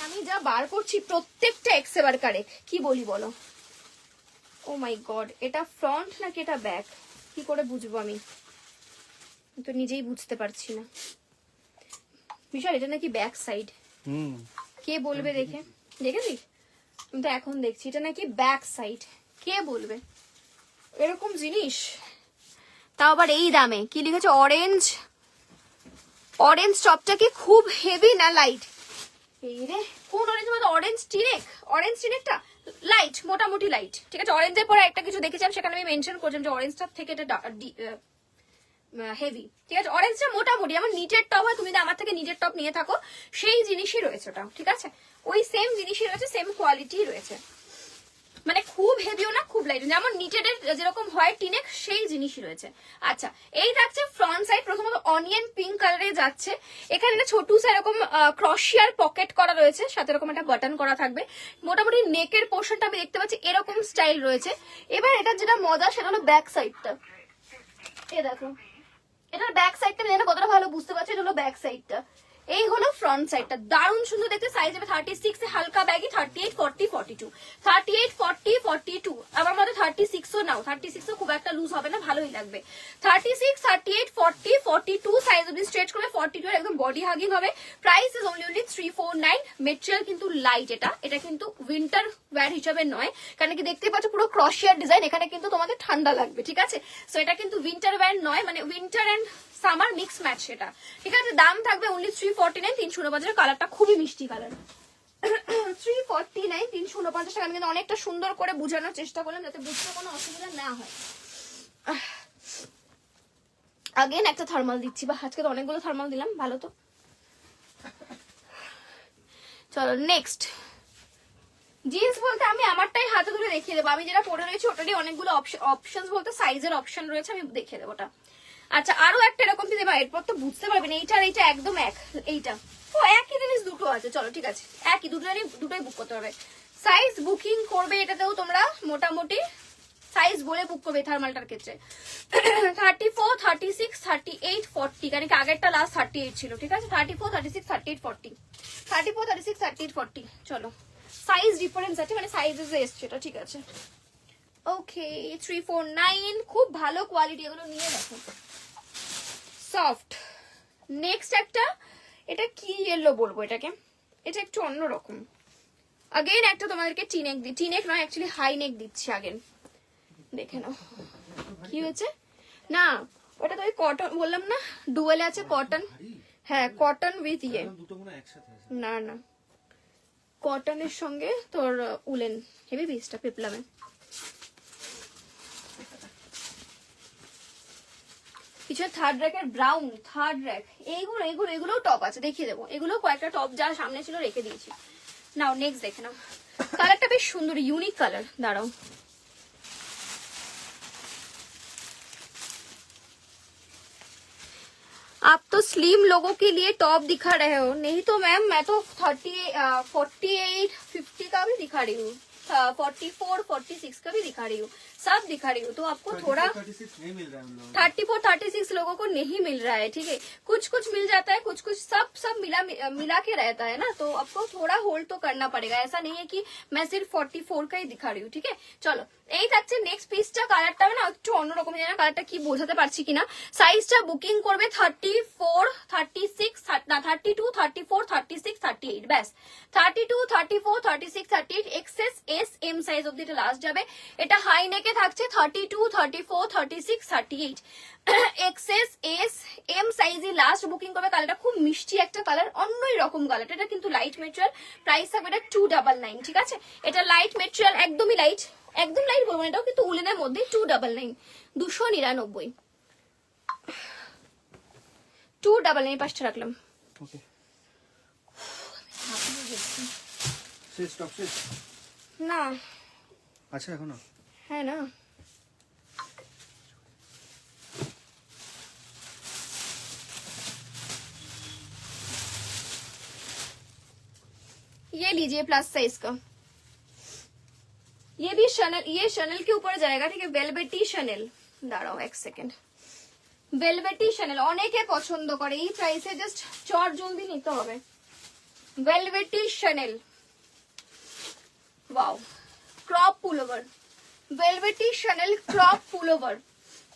S1: আমি যা বার করছি প্রত্যেকটা এক্সেবার কারেক্ট, কি বলি বলো। ও মাই গড, এটা ফ্রন্ট নাকি এটা ব্যাক, কি করে বুঝবো আমি তো নিজেই বুঝতে পারছি না। বিশাল, এটা নাকি ব্যাক সাইড, কে বলবে দেখে, দেখেছিস? আমি তো এখন দেখছি এটা নাকি ব্যাক সাইড, কে বলবে এরকম জিনিস, তাও আবার এই দামে। কি লিখেছে, অরেঞ্জ। অরেঞ্জ টপটা কি খুব হেভি না লাইট? এই রে, কোন অরেঞ্জ বলতো? অরেঞ্জ টিনেক, অরেঞ্জ টিনেকটা লাইট, মোটামুটি লাইট, ঠিক আছে। অরেঞ্জের পরে একটা কিছু দেখেছিলাম, সেখানে আমি মেনশন করছিলাম যে অরেঞ্জটার থেকে এটা হেভি, ঠিক আছে। অরেঞ্জটা মোটামুটি আমার নিচের টপ হয়, তুমি যদি আমার থেকে নিচের টপ নিয়ে থাকো সেই জিনিসই রয়েছে ওটা, ঠিক আছে। ওই সেম জিনিসই রয়েছে, সেম কোয়ালিটি রয়েছে, মানে খুব হেভিও না খুব লাইট, যেমন নিচের যেরকম হয় টিনেক সেই জিনিসই রয়েছে। আচ্ছা, এই থাকছে ফ্রন্ট সাইড। প্রথমত অনিয়ন পিঙ্ক কালারে যাচ্ছে, এখানে একটা ছোট এরকম ক্রশিয়ার পকেট করা রয়েছে, সাথে এরকম একটা বাটন করা থাকবে। মোটামুটি নেকের পোর্শনটা আমি দেখতে পাচ্ছি এরকম স্টাইল রয়েছে। এবার এটা যেটা মজা সেটা হলো ব্যাক সাইডটা, এ দেখো এটার ব্যাক সাইডটা আমি জানি না কতটা ভালো বুঝতে পারছি, এটা হলো ব্যাক সাইডটা। এই হলো ফ্রন্ট সাইডটা, দারুণ সুন্দর দেখতে। সাইজ হবে 36 এ হালকা ব্যাগি, 38 40 42 38 40 42। আমার মতে 36 ও নাও, 36 ও খুব একটা লুজ হবে না, ভালোই লাগবে। 36 38 40 42 সাইজ অবধি স্ট্রেচ করবে, 42 একদম বডি হাগিং হবে। Price is only 349। মেটেরিয়াল কিন্তু লাইট, এটা কিন্তু উইন্টার ওয়্যার হিসাবে নয়, কারণ কি দেখতে পাচ্ছ পুরো ক্রশিয়ার ডিজাইন, এখানে কিন্তু তোমাদের ঠান্ডা লাগবে, ঠিক আছে। সো এটা কিন্তু উইন্টার ওয়্যার নয়, মানে winter and summer mix match সেটা, ঠিক আছে। দাম থাকবে অনলি 349 349। কালারটা খুবই মিষ্টি কালার, 349 349 টাকা। আমি কিন্তু অনেকটা সুন্দর করে বোঝানোর চেষ্টা করলাম যাতে বুঝতে কোনো অসুবিধা না হয়। আগেন একটা থার্মাল দিচ্ছি, বা আজকে তো অনেকগুলো থার্মাল দিলাম, ভালো তো। চলো নেক্সট। জিন্স বলতে আমি আমারটাই হাতে ধরে দেখিয়ে দেবো, আমি যেটা পরে রয়েছে ওটারই অনেকগুলো অপশন বলতে সাইজের অপশন রয়েছে, আমি দেখিয়ে দেবো ওটা। আচ্ছা, আরো একটা এরকম দিতে পারি, এরপর তো বুঝতে পারবেন এইটা আর এইটা একদম এক, এইটা ও একই জিনিস দুটো আছে। চলো ঠিক আছে, একই দুটোই বুক করতে হবে। সাইজ বুকিং করবে এটাতেও তোমরা মোটামুটি সাইজ বলে বুক করবে থার্মালটার ক্ষেত্রে। 34 36 38 40, কারণ কি আগেরটা লাস্ট 38 ছিল, ঠিক আছে। 34 36 38 40 34 36 38 40। চলো সাইজ ডিফারেন্স আছে, মানে সাইজেস এসছে এটা, ঠিক আছে। ওকে 349, খুব ভালো কোয়ালিটি, এগুলো নিয়ে দেখো, সফট। নেক্সট একটা, এটা কি ইয়েলো বলবো এটাকে, এটা একটু অন্যরকম। আগেন একটা তোমাদেরকে টিনেক নয় অ্যাকচুয়ালি হাই নেক দিচ্ছি আগেন, দেখে নাও কি হয়েছে। না ওটা তো ওই কটন বললাম না, ডুয়েলে আছে কটন, হ্যাঁ কটন উইথ ইয়ে, না না কটনের সঙ্গে তোর উলেন, হেভি পিসটা পেপলামে। নিচে থার্ড র্যাকের ব্রাউন, থার্ড র্যাক, এগুলো টপ আছে, দেখিয়ে দেবো। এগুলো কয়েকটা টপ যা সামনে ছিল রেখে দিয়েছি। নাও নেক্সট দেখে নাও, কালারটা বেশ সুন্দর, ইউনিক কালার। দাঁড়াও, आप तो स्लिम लोगों के लिए टॉप दिखा रहे हो, नहीं तो मैम मैं तो 48, 50 का भी दिखा रही हूँ, 44, 46 का भी दिखा रही हूँ, सब दिखा रही हूँ। तो आपको थोड़ा
S2: 36 नहीं मिल रहा है हम लोगों को।
S1: 34, 36 लोगों को नहीं मिल रहा है, ठीक है। कुछ कुछ मिल जाता है, कुछ कुछ सब मिला के रहता है ना, तो आपको थोड़ा होल्ड तो करना पड़ेगा। ऐसा नहीं है कि मैं सिर्फ 44 का ही दिखा रही हूँ, ठीक है। चलो এই থাকছে নেক্সট পিসটা। কালারটা না একটু অন্যরকম, জানি না কালারটা কি বোঝাতে পারছি কিনা। সাইজটা বুকিং করবে 34, 36, না 32, 34, 36, 38, ব্যাস 32, 34, 36, 38, এক্সএস এস এম সাইজ অব্দি এটা লাস্ট যাবে। এটা হাই নেকে থাকছে 32, 34, 36, 38, এক্সএস এস এম সাইজই লাস্ট বুকিং করবে। কালারটা খুব মিষ্টি একটা কালার, অন্যই রকম কালার। এটা কিন্তু লাইট মেটেরিয়াল, প্রাইস থাকবে এটা 299, ঠিক আছে। এটা লাইট মেটেরিয়াল, একদমই লাইট, একদম লাইট বলবো না, এটাও কিন্তু উলেনের মধ্যে 299, 299, 299 পাঁচটা রাখলাম।
S2: ওকে শেষ টপ শেষ
S1: না
S2: আচ্ছা এখনো
S1: হ্যাঁ না ये लीजिए प्लस साइज का, ये भी शनल, ये शनल के ऊपर जाएगा, ठीक है। वेलवेटी शनल, दाঁড়াও এক সেকেন্ড, वेलवेटी शनल অনেকে পছন্দ করে, এই প্রাইসে জাস্ট চট জলদি নিতে হবে। Velvety chenille, wow, crop pullover, velvety chenille crop pullover,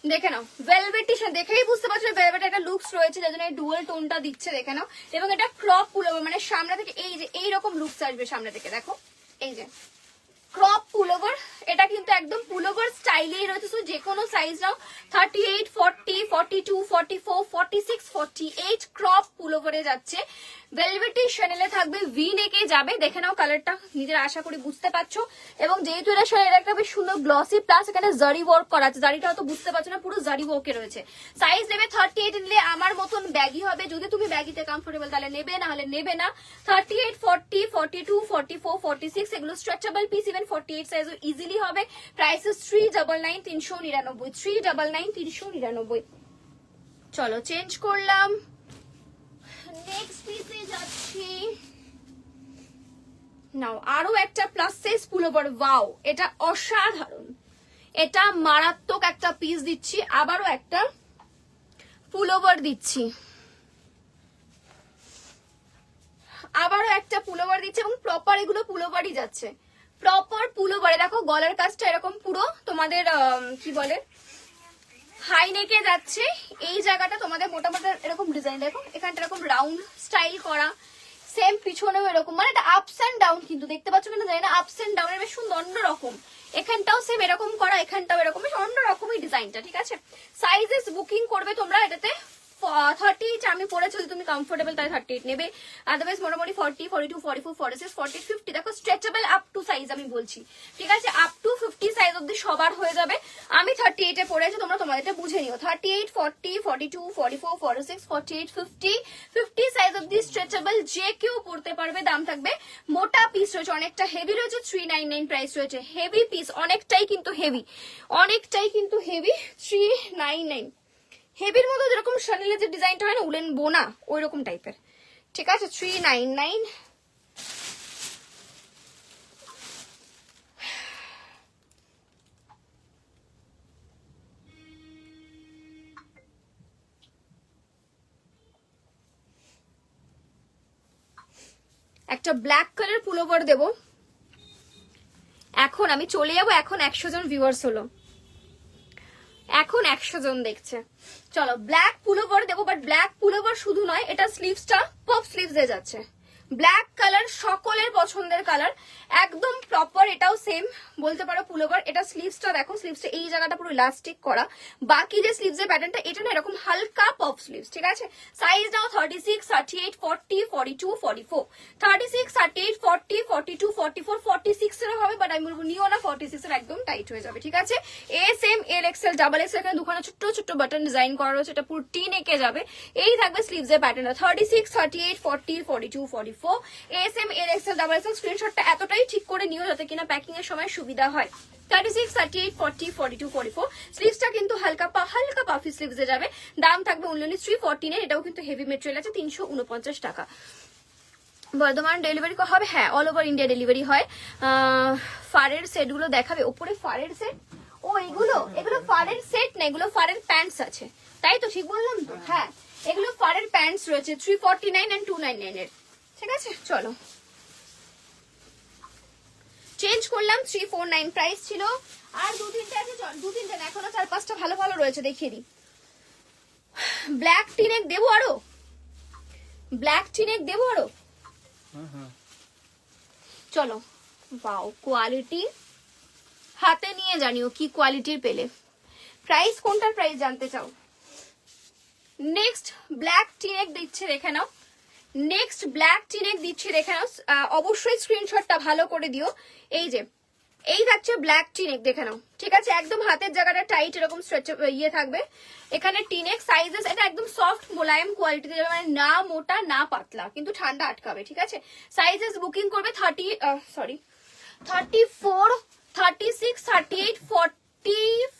S1: দেখে নাও। ভেলভেটি দেখেই বুঝতে পারছো ভেলভেট একটা লুকস রয়েছে, যার জন্য এই ডুয়াল টোনটা দিচ্ছে, দেখে নাও। এবং এটা ক্রপ পুলোভার, মানে সামনে থেকে এই যে এইরকম লুকস আসবে সামনে থেকে, দেখো এই যে ক্রপ পুলোভার। এটা কিন্তু একদম পুলোভার স্টাইলেই রয়েছে, সো যে কোনো সাইজ নাও, 38, 40, 42, 44, 46, 48 ক্রপ পুলোভারে যাচ্ছে। ভেলভেটি শ্যানেলে থাকবে, ভি নেকে যাবে, দেখে নাও কালারটা, নিজের আশা করি বুঝতে পারছো। এবং যেহেতু এটা শ্যানেল একটা বেশ সুন্দর গ্লসি, প্লাস এখানে জারি ওয়ার্ক করা আছে, জারিটা তো বুঝতে পারছো না, পুরো জারি ওয়ার্কে রয়েছে। সাইজ নেবে 38, নিলে আমার মতন ব্যাগি হবে, যদি তুমি ব্যাগিতে কমফোর্টেবল তাহলে নেবে, না হলে নেবে না। 38, 40, 42, 44, 46 এগুলো স্ট্রেচেবল পিস, ইভেন 48 সাইজও ইজিলি হবে। প্রাইস 399, 399, 399, 399। চলো চেঞ্জ করলাম, নেক্সট পিসে যাচ্ছি। নাও আরো একটা প্লাস সাইজ পুলোভার, ওয়াও এটা অসাধারণ, এটা মারাত্মক একটা পিস দিচ্ছি। আবারও একটা পুলোভার দিচ্ছি, আবারও একটা পুলোভার দিচ্ছে, এবং প্রপার এগুলো পুলোভারই যাচ্ছে, প্রপার পুলোভারে। দেখো গলার কাজটা এরকম পুরো তোমাদের কি বলে হাই নেকে যাচ্ছে, এই জায়গাটা তোমাদের মোটামুটি এরকম ডিজাইন, দেখো এখানটা এরকম রাউন্ড স্টাইল করা, সেম পিছনেও এরকম, মানে এটা আপস এন্ড ডাউন, কিন্তু দেখতে পাচ্ছ কিনা জানি না, আপস এন্ড ডাউনের বেশ সুন্দর অন্যরকম। এখানটাও সেম এরকম করা, এখানটাও এরকম, বেশ অন্যরকমই ডিজাইনটা, ঠিক আছে। সাইজেস বুকিং করবে তোমরা এটাতে 38 আমি পড়েছি, যদি তুমি কমফোর্টেবল তাই 38 নেবে, আদারওয়াইজ মোটামুটি 40, 42, 44, 46, 48, 50 দেখো স্ট্রেচেবল আপ টু সাইজ আমি বলছি, ঠিক আছে। আপ টু 50 সাইজ অব্দি সবার হয়ে যাবে। আমি 38 এ পড়েছি, তোমরা তোমাদের বুঝে নিও। 38, 40, 42, 44, 46, 48, 50 সাইজ অব্দি স্ট্রেচেবল, যে কেউ পড়তে পারবে। দাম থাকবে, মোটা পিস রয়েছে, অনেকটা হেভি রয়েছে, 399 প্রাইস রয়েছে। হেভি পিস, অনেকটাই কিন্তু হেভি, অনেকটাই কিন্তু হেভি, 399। হেভির মধ্যে যেরকম শানেলের যে ডিজাইনটা হয় না, উলেন বোনা, ওই রকম টাইপের, ঠিক আছে। 399। একটা ব্ল্যাক কালার পুলোভার দেবো। এখন আমি চলে যাবো, এখন 100 জন ভিউয়ার্স হলো, এখন 100 জন দেখছে। চলো ব্ল্যাক পুলোভার দেবো, বাট ব্ল্যাক পুলোভার শুধু নয়, এটা স্লিভসটা পপ স্লিভস এ যাচ্ছে, ব্ল্যাক কালার সকলের পছন্দের কালার, একদম প্রপার। এটাও সেম বলতে পারো পুলোভার। এটা স্লিভসটা দেখো, স্লিভসটা এই জায়গাটা পুরো ইলাস্টিক করা। বাকি যে স্লিভসের প্যাটার্নটা এটা না এরকম হালকা পপ স্লিভস, ঠিক আছে। সাইজ নাও 36, 38, 40, 42, 44, 36, 38, 40, 42, 44, 46 এর হবে, বাট আমি বলবো নিও না, 46 এর একদম টাইট হয়ে যাবে, ঠিক আছে। S M L XL double XL, এখানে দুখানা ছোট্ট ছোট্ট বাটন ডিজাইন করা রয়েছে, এটা পুরো টি নেকে যাবে। এই থাকবে স্লিভসের প্যাটার্নটা 36, 38, 40, 42, 44, S M L XL double XL. স্ক্রিনশটটা এতটাই ঠিক করে নিও যাতে কিনা প্যাকিং এর সময় সুবিধা হয়। 36, 38, 40, 42, 44, স্লিভসটা কিন্তু হালকা পাফি স্লিভসে যাবে। দাম থাকবে অনলি 314 এর। এটাও কিন্তু হেভি মেটেরিয়াল আছে, 349 টাকা। বর্ধমান ডেলিভারি হবে, হ্যাঁ অল ওভার ইন্ডিয়া ডেলিভারি হয়। ফারের সেট গুলো দেখাবে, ওপরে ফারের সেট। ও এগুলো ফারের সেট না, এগুলো ফারের প্যান্টস আছে, তাই তো ঠিক বললাম তো? হ্যাঁ এগুলো ফারের প্যান্টস রয়েছে 349 and 299 এর, ঠিক আছে। চলো চেঞ্জ করলাম, 349 প্রাইস ছিল। আর দু তিনটে আছে, দু তিনটে না, এখনো 4-5টা ভালো ভালো রয়েছে, দেখিয়ে দিই। ব্ল্যাক টিনেক দেবো আরো, ব্ল্যাক টিনেক দেবো আরো। চলো, ওয়াও কোয়ালিটি, হাতে নিয়ে জানিও কি কোয়ালিটির পেলে। প্রাইস কোনটার প্রাইস জানতে চাও? নেক্সট ব্ল্যাক টিনেক দিচ্ছে, দেখে নাও। নেক্সট ব্ল্যাক টিনেক দিচ্ছি, দেখে নাও। অবশ্যই স্ক্রিনশটটা ভালো করে দিও। এই যে এই থাকছে ব্ল্যাক টিনেক, দেখে নাও, ঠিক আছে। একদম হাতের জায়গাটা টাইট এরকম স্ট্রেচ ইয়ে থাকবে। এখানে টিনেক সাইজেস, এটা একদম সফট মোলায়েম কোয়ালিটিতে যাবে, মানে না মোটা না পাতলা, কিন্তু ঠান্ডা আটকাবে, ঠিক আছে। সাইজেস বুকিং করবে 34, 36, 38, 40,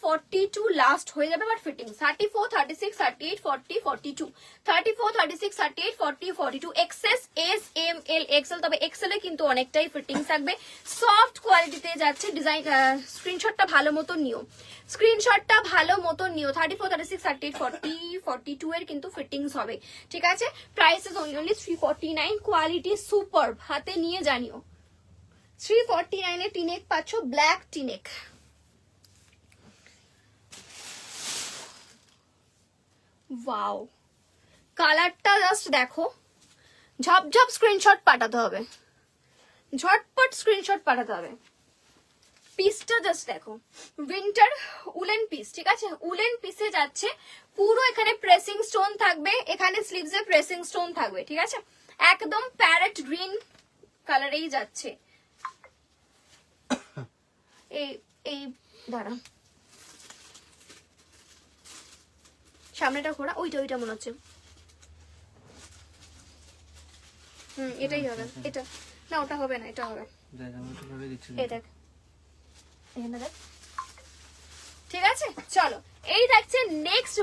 S1: 42 লাস্ট হয়ে যাবে, but fitting 34, 36, 38, 40, 42, 34, 36, 38, 40, 42, XS S M L XL. তবে এক্সেলে কিন্তু অনেকটাই ফিটিং থাকবে, সফট কোয়ালিটিতে যাচ্ছে। ডিজাইন স্ক্রিনশটটা ভালো মতো নিও, স্ক্রিনশটটা ভালো মতো নিও। 34, 36, 38, 40, 42 এর কিন্তু ফিটিংস হবে, ঠিক আছে। Price is only 349, quality super, হাতে নিয়ে জানিও। 349 এ টিনেক পাচ্ছ, ব্ল্যাক টিনেক। ওয়াও কালারটা জাস্ট দেখো, ঝপঝপ স্ক্রিনশট পাঠাতে হবে, ঝটপট স্ক্রিনশট পাঠাতে হবে। পিসটা জাস্ট দেখো, উইন্টার উলেন পিস, ঠিক আছে। উলেন পিসে যাচ্ছে, পুরো এখানে প্রেসিং স্টোন থাকবে, এখানে স্লিভসে প্রেসিং স্টোন থাকবে, ঠিক আছে। একদম প্যারেট গ্রিন কালারেই যাচ্ছে। এই দাঁড়া, সামনেটা ঘোরা, ওইটা মনে হচ্ছে। এটাই হবে, এটা না, ওটা হবে না, এটা হবে। এই দেখ, এখানে দেখ, ঠিক আছে। চলো এই দেখছে নেক্সট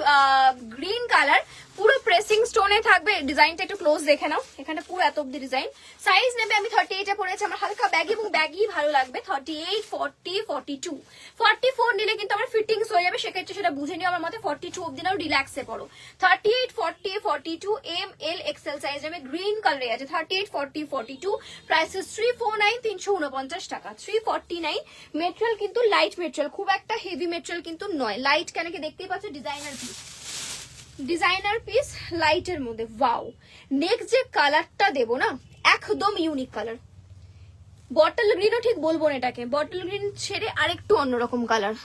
S1: গ্রিন কালার, পুরো প্রেসিং স্টোনে থাকবে। ডিজাইনটা একটু ক্লোজ দেখে নাও, এখানে পুরো এত অব্দি ডিজাইন। সাইজ নেবে, আমি 38 এ পড়েছি, আমার হালকা ব্যাগি এবং ব্যাগি ভালো লাগবে। 38, 40, 42, 44 নিলে কিন্তু আমার ফিটিংস হয়ে যাবে, সেক্ষেত্রে সেটা বুঝে নিও। আমার মতে 42 অব্দি নাও, রিল্যাক্সে পড়ো। 38, 40, 42 এম এল এক্সেল সাইজ নেবে, গ্রিন কালারে আছে। 38, 40, 42, প্রাইস 349, 349 টাকা। 349। মেটেরিয়াল কিন্তু লাইট মেটেরিয়াল, খুব একটা হেভি মেটেরিয়াল কিন্তু নয়, লাইট। কেন কি দেখতেই পাচ্ছ, ডিজাইনার পিস, ডিজাইনার পিস লাইটের মধ্যে। ওয়াও, নেক্সট যে কালারটা দেবো না, একদম ইউনিক কালার। বটল গ্রিনও ঠিক বলবো না এটাকে, বটল গ্রিন ছেড়ে আরেকটু অন্যরকম কালার।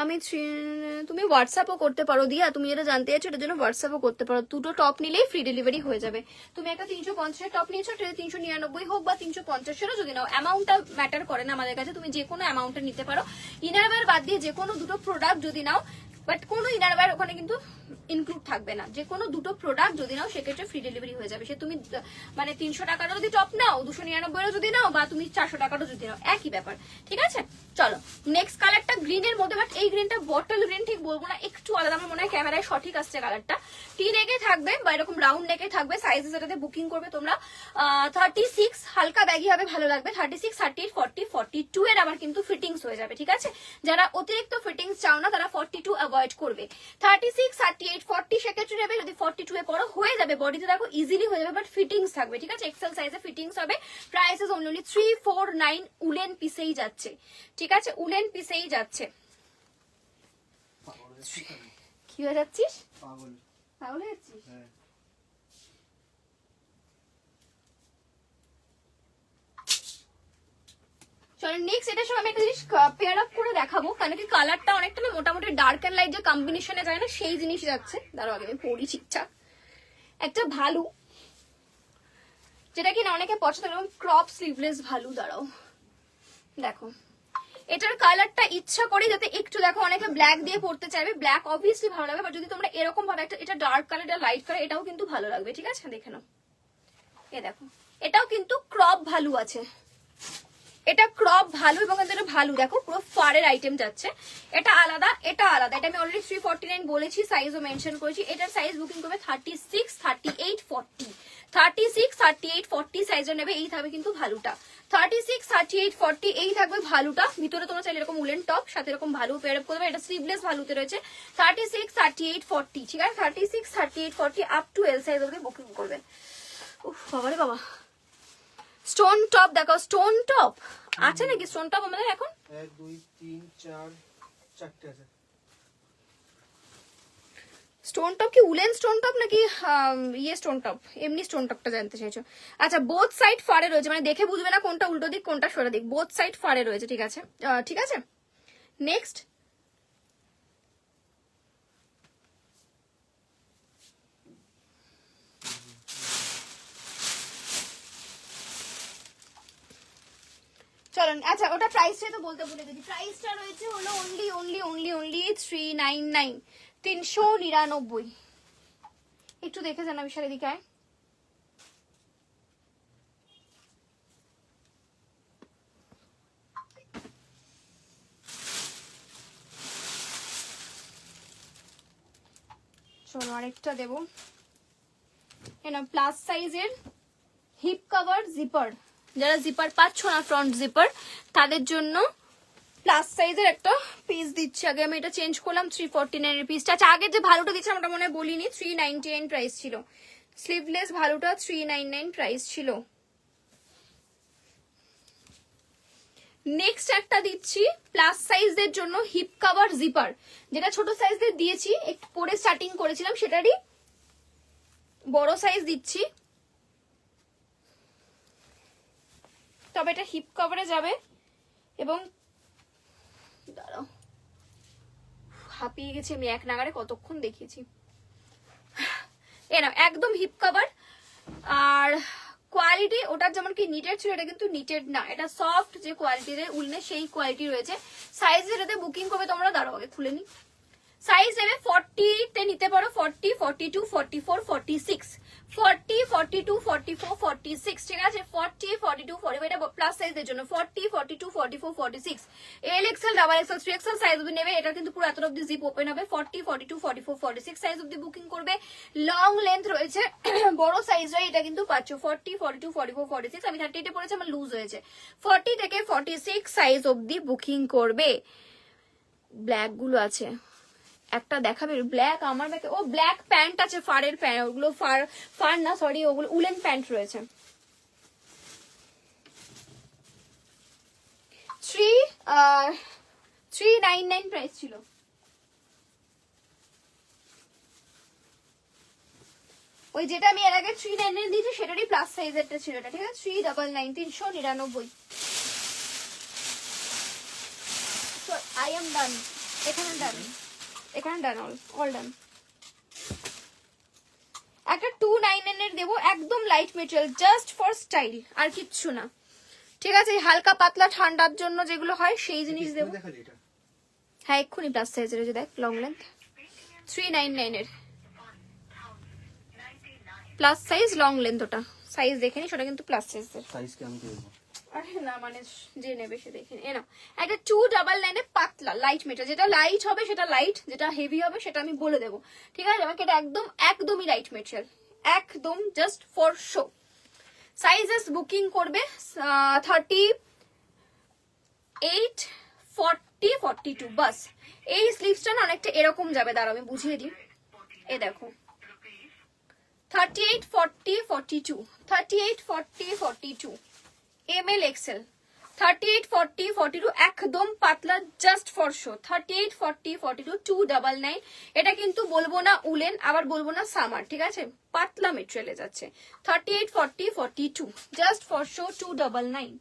S1: আমি তুমি হোয়াটসঅ্যাপও করতে পারো দিয়া, তুমি যেটা জানতে চাইছো এটার জন্য হোয়াটসঅ্যাপও করতে পারো। দুটো টপ নিলেই ফ্রি ডেলিভারি হয়ে যাবে। তুমি একটা 350 টপ নিয়েছো, 399 হোক বা 350 যদি নাও, অ্যামাউন্টটা ম্যাটার করে না আমাদের কাছে। তুমি যে কোনো অ্যামাউন্টে নিতে পারো, ইনারওয়্যার বাদ দিয়ে যে কোনো দুটো প্রোডাক্ট যদি নাও, বাট কোনো ইনারওয়্যার ওখানে কিন্তু ইনক্লুড থাকবে না। যে কোনো দুটো প্রোডাক্ট যদি নাও সেক্ষেত্রে ফ্রি ডেলিভারি হয়ে যাবে। সে তুমি মানে 300 টাকারও যদি টপ নাও, 299 যদি নাও, বা তুমি 400 টাকারও যদি নাও, একই ব্যাপার, ঠিক আছে। চলো নেক্সট কালারটা গ্রিনের মধ্যে, বাট এই গ্রিনটা বটল গ্রিন ঠিক বলবো না, একটু আলাদা। আমার মনে হয় ক্যামেরায় সঠিক আসছে কালারটা। টি নেকে থাকবে বা এরকম রাউন্ড নেকে থাকবে। সাইজেস এটাতে বুকিং করবে তোমরা 36, হালকা ব্যাগি হবে, ভালো লাগবে। 36, 38, 40, 42 এর আবার কিন্তু ফিটিংস হয়ে যাবে, ঠিক আছে। যারা অতিরিক্ত ফিটিংস চাও না তারা 42 অ্যাভয়েড করবে। 36, 38, 40 40 সেক্ষেত্রে নেবে, যদি 42 এ পড়ো হয়ে যাবে, বডিতে দেখো ইজিলি হয়ে যাবে, বাট ফিটিংস থাকবে, ঠিক আছে, এক্সেল সাইজে ফিটিংস হবে। প্রাইস ইজ অনলি 349, উলেন পিসেই যাচ্ছে, ঠিক আছে, উলেন পিসেই যাচ্ছে। কি হয়ে যাচ্ছিস?
S2: পাগল
S1: পাগল হয়ে যাচ্ছিস?
S2: হ্যাঁ।
S1: চলো নেক্সট এটার সঙ্গে আমি একটা জিনিস পেয়ার আপ করে দেখাবো, কারণ কি কালারটা অনেকটা না মোটামুটি ডার্ক এন্ড লাইট যে কম্বিনেশনে যায় না, সেই জিনিস যাচ্ছে। দাঁড়াও আগে আমি পরি ঠিকঠাক। একটা ভালু, যেটা কি না অনেকে পছন্দ করে, ক্রপ স্লিভলেস ভালু। দাঁড়াও দেখো, এটার কালারটা ইচ্ছা করি যাতে একটু, দেখো অনেকে ব্ল্যাক দিয়ে পড়তে চাইবে, ব্ল্যাক অবভিয়াসলি ভালো লাগবে, বাট যদি তোমরা এরকম ভাবে একটা, এটা ডার্ক কালার, এটা লাইট কালার, এটাও কিন্তু ভালো লাগবে, ঠিক আছে, দেখে নাও। এ দেখো, এটাও কিন্তু ক্রপ ভালু আছে, এটা ক্রপ ভালো এবং এটা ভালো, দেখো পুরো ফারের আইটেম যাচ্ছে। এটা আলাদা, এটা আলাদা, এটা আমি অলরেডি 349 বলেছি, সাইজও মেনশন করেছি। এটার সাইজ বুকিং করবে 36, 38, 40, 36, 38, 40 সাইজও নেবে, এই থাকবে কিন্তু ভালুটা। 36, 38, 40 এই থাকবে ভালুটা। ভিতরে তোমরা চাইলে এরকম উলেন টপ সাথে এরকম ভালু পেয়ার আপ করবে, এটা স্লিভলেস ভালুতে রয়েছে। 36, 38, 40, ঠিক আছে, 36, 38, 40 আপ টু এল সাইজ অবধি বুকিং করবে। উফ বাবারে বাবা, স্টোন টপ দেখো, স্টোন টপ আছে নাকি? স্টোন টপ আমাদের এখন
S2: 1 2 3 4 4টে আছে।
S1: স্টোন টপ কি উলেন স্টোন টপ নাকি ইয়ে স্টোন টপ, এমনি স্টোন টপটা জানতে চাইছো? আচ্ছা, বোথ সাইড ফারে রয়েছে, মানে দেখে বুঝবে না কোনটা উল্টো দিক কোনটা সোজা দিক, বোথ সাইড ফারে রয়েছে, ঠিক আছে, ঠিক আছে। নেক্সট চলো, আচ্ছা ওটা প্রাইসটাই তো বলতে ভুলে গেছি, প্রাইসটা রয়েছে হলো অনলি অনলি অনলি অনলি 399, 399। একটু দেখে যান বিশাল এদিকে আয়। চলো আরেকটা দেবো, এনা প্লাস সাইজের হিপ কভার জিপার, যারা জিপার পাচ্ছ না ফ্রন্ট জিপার, তাদের জন্য প্লাস সাইজের একটা পিস দিচ্ছি। আগে আমি এটা চেঞ্জ করলাম, 349 এর পিসটা। আচ্ছা, আগে যে ভালোটা দিচ্ছিলাম ওটা মনে হয় বলিনি, 399 প্রাইস ছিল, স্লিভলেস ভালোটা 399 প্রাইস ছিল। নেক্সট একটা দিচ্ছি প্লাস সাইজদের জন্য হিপ কভার জিপার, যেটা ছোট সাইজদের দিয়েছি, একটু পরে স্টার্টিং করেছিলাম, সেটারই বড় সাইজ দিচ্ছি, তবে এটা হিপ কভারে যাবে। এবং দাঁড়াও, হাঁপিয়ে গেছি আমি, এক নাগারে কতক্ষণ দেখিয়েছি। এরা একদম হিপ কভার, আর কোয়ালিটি ওটার যেমন কি নিটেড ছিল, এটা কিন্তু নিটেড না, এটা সফট যে কোয়ালিটির উলনে সেই কোয়ালিটি রয়েছে। সাইজ এটাতে বুকিং করবে তোমরা, দাঁড়াও আগে খুলে নি, সাইজ নেবে 40 তে নিতে পারো, 40, 42, 44, 46, 40, 42, 44, 46, ঠিক আছে, 40, 42, 45 এটা প্লাস সাইজের জন্য, 40, 42, 44, 46, এল XL, double XL, 3XL size অবধি নেবে, এটা কিন্তু পুরো এতটা অবধি জিপ ওপেন হবে। 40, 42, 44, 46 সাইজ অবধি বুকিং করবে। লং লেন্থ রয়েছে, বড় সাইজ হয়, এটা কিন্তু পাচ্ছ 40, 42, 44, 46, আমি 38 এ পড়েছি, আমার লুজ হয়েছে। 40 থেকে 46 সাইজ অবধি বুকিং করবে। ব্ল্যাক গুলো আছে, একটা দেখাবে ব্ল্যাক আমার ব্যাগে, ও ব্ল্যাক প্যান্ট আছে, ফারের প্যান্ট, ওগুলো ফার না সরি, ওগুলো উলেন প্যান্ট রয়েছে। 399 প্রাইস ছিল। ওই যেটা আমি এর আগে 399 দিয়েছি সেটারই প্লাস সাইজেরটা ছিল এটা, ঠিক আছে, 399, 399। সো আই এম ডান, এখানে ডান, এখানে ডান, অল ডান। একটা 299 এর দেবো, একদম light material, just for style, আর কিচ্ছু না, ঠিক আছে, হালকা পাতলা ঠান্ডার জন্য যেগুলো হয় সেই জিনিস দেবো। হ্যাঁ এক্ষুনি প্লাস সাইজের রয়েছে, দেখ লং লেন্থ, 399 এর প্লাস সাইজ লং লেন্থ, ওটা সাইজ দেখে নি, সেটা কিন্তু প্লাস সাইজের।
S2: সাইজ কি আমি দেবো?
S1: আরে না, মানে যে নেবে সে দেখে নি। না, একটা 299 এ পাতলা লাইট মেটেরিয়াল, যেটা লাইট হবে সেটা লাইট, যেটা হেভি হবে সেটা আমি বলে দেবো, ঠিক আছে, আমাকে এটা একদম একদমই লাইট মেটেরিয়াল, একদম just for show. Sizes booking করবে 38, 40, 42 বাস। এই স্লিভসটা না অনেকটা এরকম যাবে, দাঁড়াও আমি বুঝিয়ে দিই, এ দেখো 38 40 42 38 40 42 ML XL 38 40 42 একদম পাতলা জাস্ট ফর শো 38 40 42 299 এটা কিন্তু বলবো না উলেন আবার বলবো না সামার ঠিক আছে পাতলা মেটেরিয়ালে যাচ্ছে 38 40 42 জাস্ট ফর শো 299